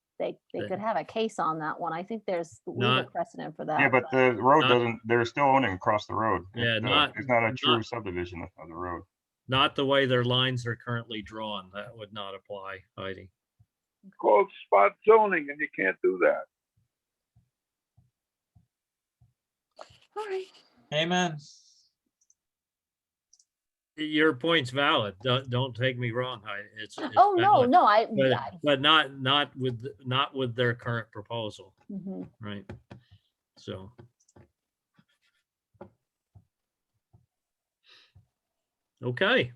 Speaker 2: could have a case on that one. I think there's legal
Speaker 1: Not-
Speaker 2: precedent for that.
Speaker 4: Yeah, but the road
Speaker 1: Not-
Speaker 4: doesn't, they're still owning across the road.
Speaker 1: Yeah,
Speaker 4: It's not a true
Speaker 1: not-
Speaker 4: subdivision of the road.
Speaker 1: Not the way their lines are currently drawn. That would not apply, Heidi.
Speaker 10: It's called spot zoning, and you can't do that.
Speaker 2: All right.
Speaker 8: amen.
Speaker 1: Your point's valid. Don't take me wrong, Heidi. It's
Speaker 2: Oh, no,
Speaker 1: valid.
Speaker 2: no,
Speaker 1: But not with their current proposal,
Speaker 2: Mhm.
Speaker 1: right? So. Okay.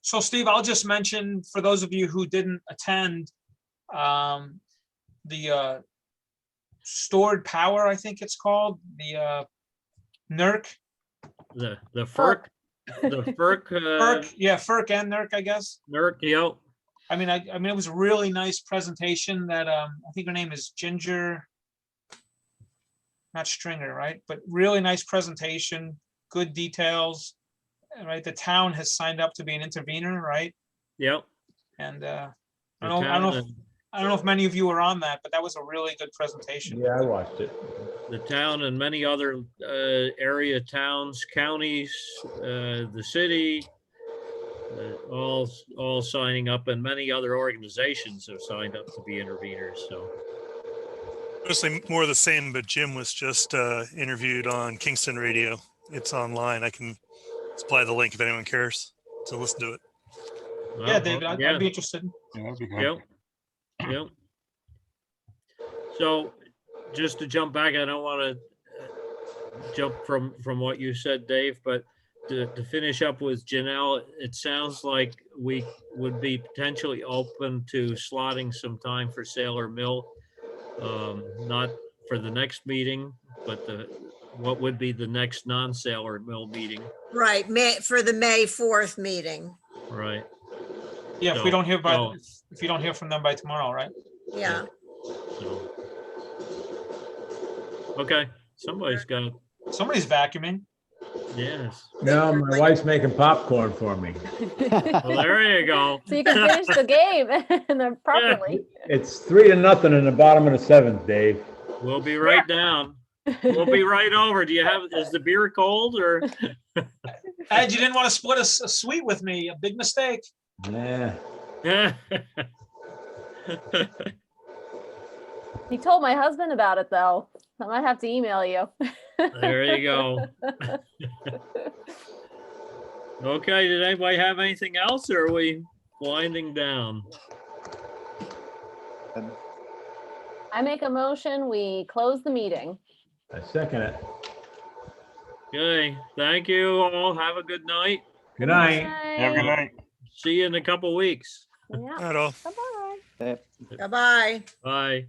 Speaker 8: So Steve, I'll just mention for those of you who didn't attend, the stored power, I think it's called, the NERC.
Speaker 1: The FERC, the FERC,
Speaker 8: FERC, yeah, FERC and NERC, I guess.
Speaker 1: NERC, yep.
Speaker 8: I mean, it was a really nice presentation that, I think her name is Ginger, not Stringer, right? But really nice presentation, good details, right? The town has signed up to be an intervener, right?
Speaker 1: Yep.
Speaker 8: And
Speaker 1: The
Speaker 8: I don't know if many of you were on that, but that was a really good presentation.
Speaker 6: Yeah, I watched it.
Speaker 1: The town and many other area towns, counties, the city, all signing up, and many other organizations have signed up to be interveners. So
Speaker 5: Mostly more of the same, but Jim was just interviewed on Kingston Radio. It's online. I can supply the link if anyone cares to listen to it.
Speaker 8: Yeah, David, I'd be interested.
Speaker 4: Yeah, that'd be good.
Speaker 1: Yep. Yep. So just to jump back, I don't want to jump from what you said, Dave, but to finish up with Janelle, it sounds like we would be potentially open to slotting some time for Sailor Mill. Not for the next meeting, but what would be the next non-Sailor Mill meeting,
Speaker 3: Right, for the May 4th meeting.
Speaker 1: right?
Speaker 8: Yeah, if we don't hear
Speaker 1: So-
Speaker 8: if you don't hear from them by tomorrow, right?
Speaker 3: Yeah.
Speaker 1: So. Okay, somebody's got,
Speaker 8: Somebody's vacuuming.
Speaker 1: yes.
Speaker 6: No, my wife's making popcorn for me.
Speaker 1: Well, there you go.
Speaker 2: So you can finish the game and then properly.
Speaker 6: It's 3-0 in the bottom of the 7th, Dave.
Speaker 1: We'll be right down. We'll be right over. Is the beer cold or?
Speaker 8: Ed, you didn't want to split a suite with me. A big mistake.
Speaker 6: Yeah.
Speaker 2: He told my husband about it though. I might have to email you.
Speaker 1: There you go. Okay, did anybody have anything else or are we winding down?
Speaker 2: I make a motion, we close the meeting.
Speaker 6: I second it.
Speaker 1: Okay, thank you all. Have a good night.
Speaker 6: Good night.
Speaker 4: Have a good night.
Speaker 1: See you in a couple weeks.
Speaker 2: Yeah.
Speaker 5: Not all.
Speaker 2: Bye-bye.
Speaker 3: Bye-bye.
Speaker 1: Bye.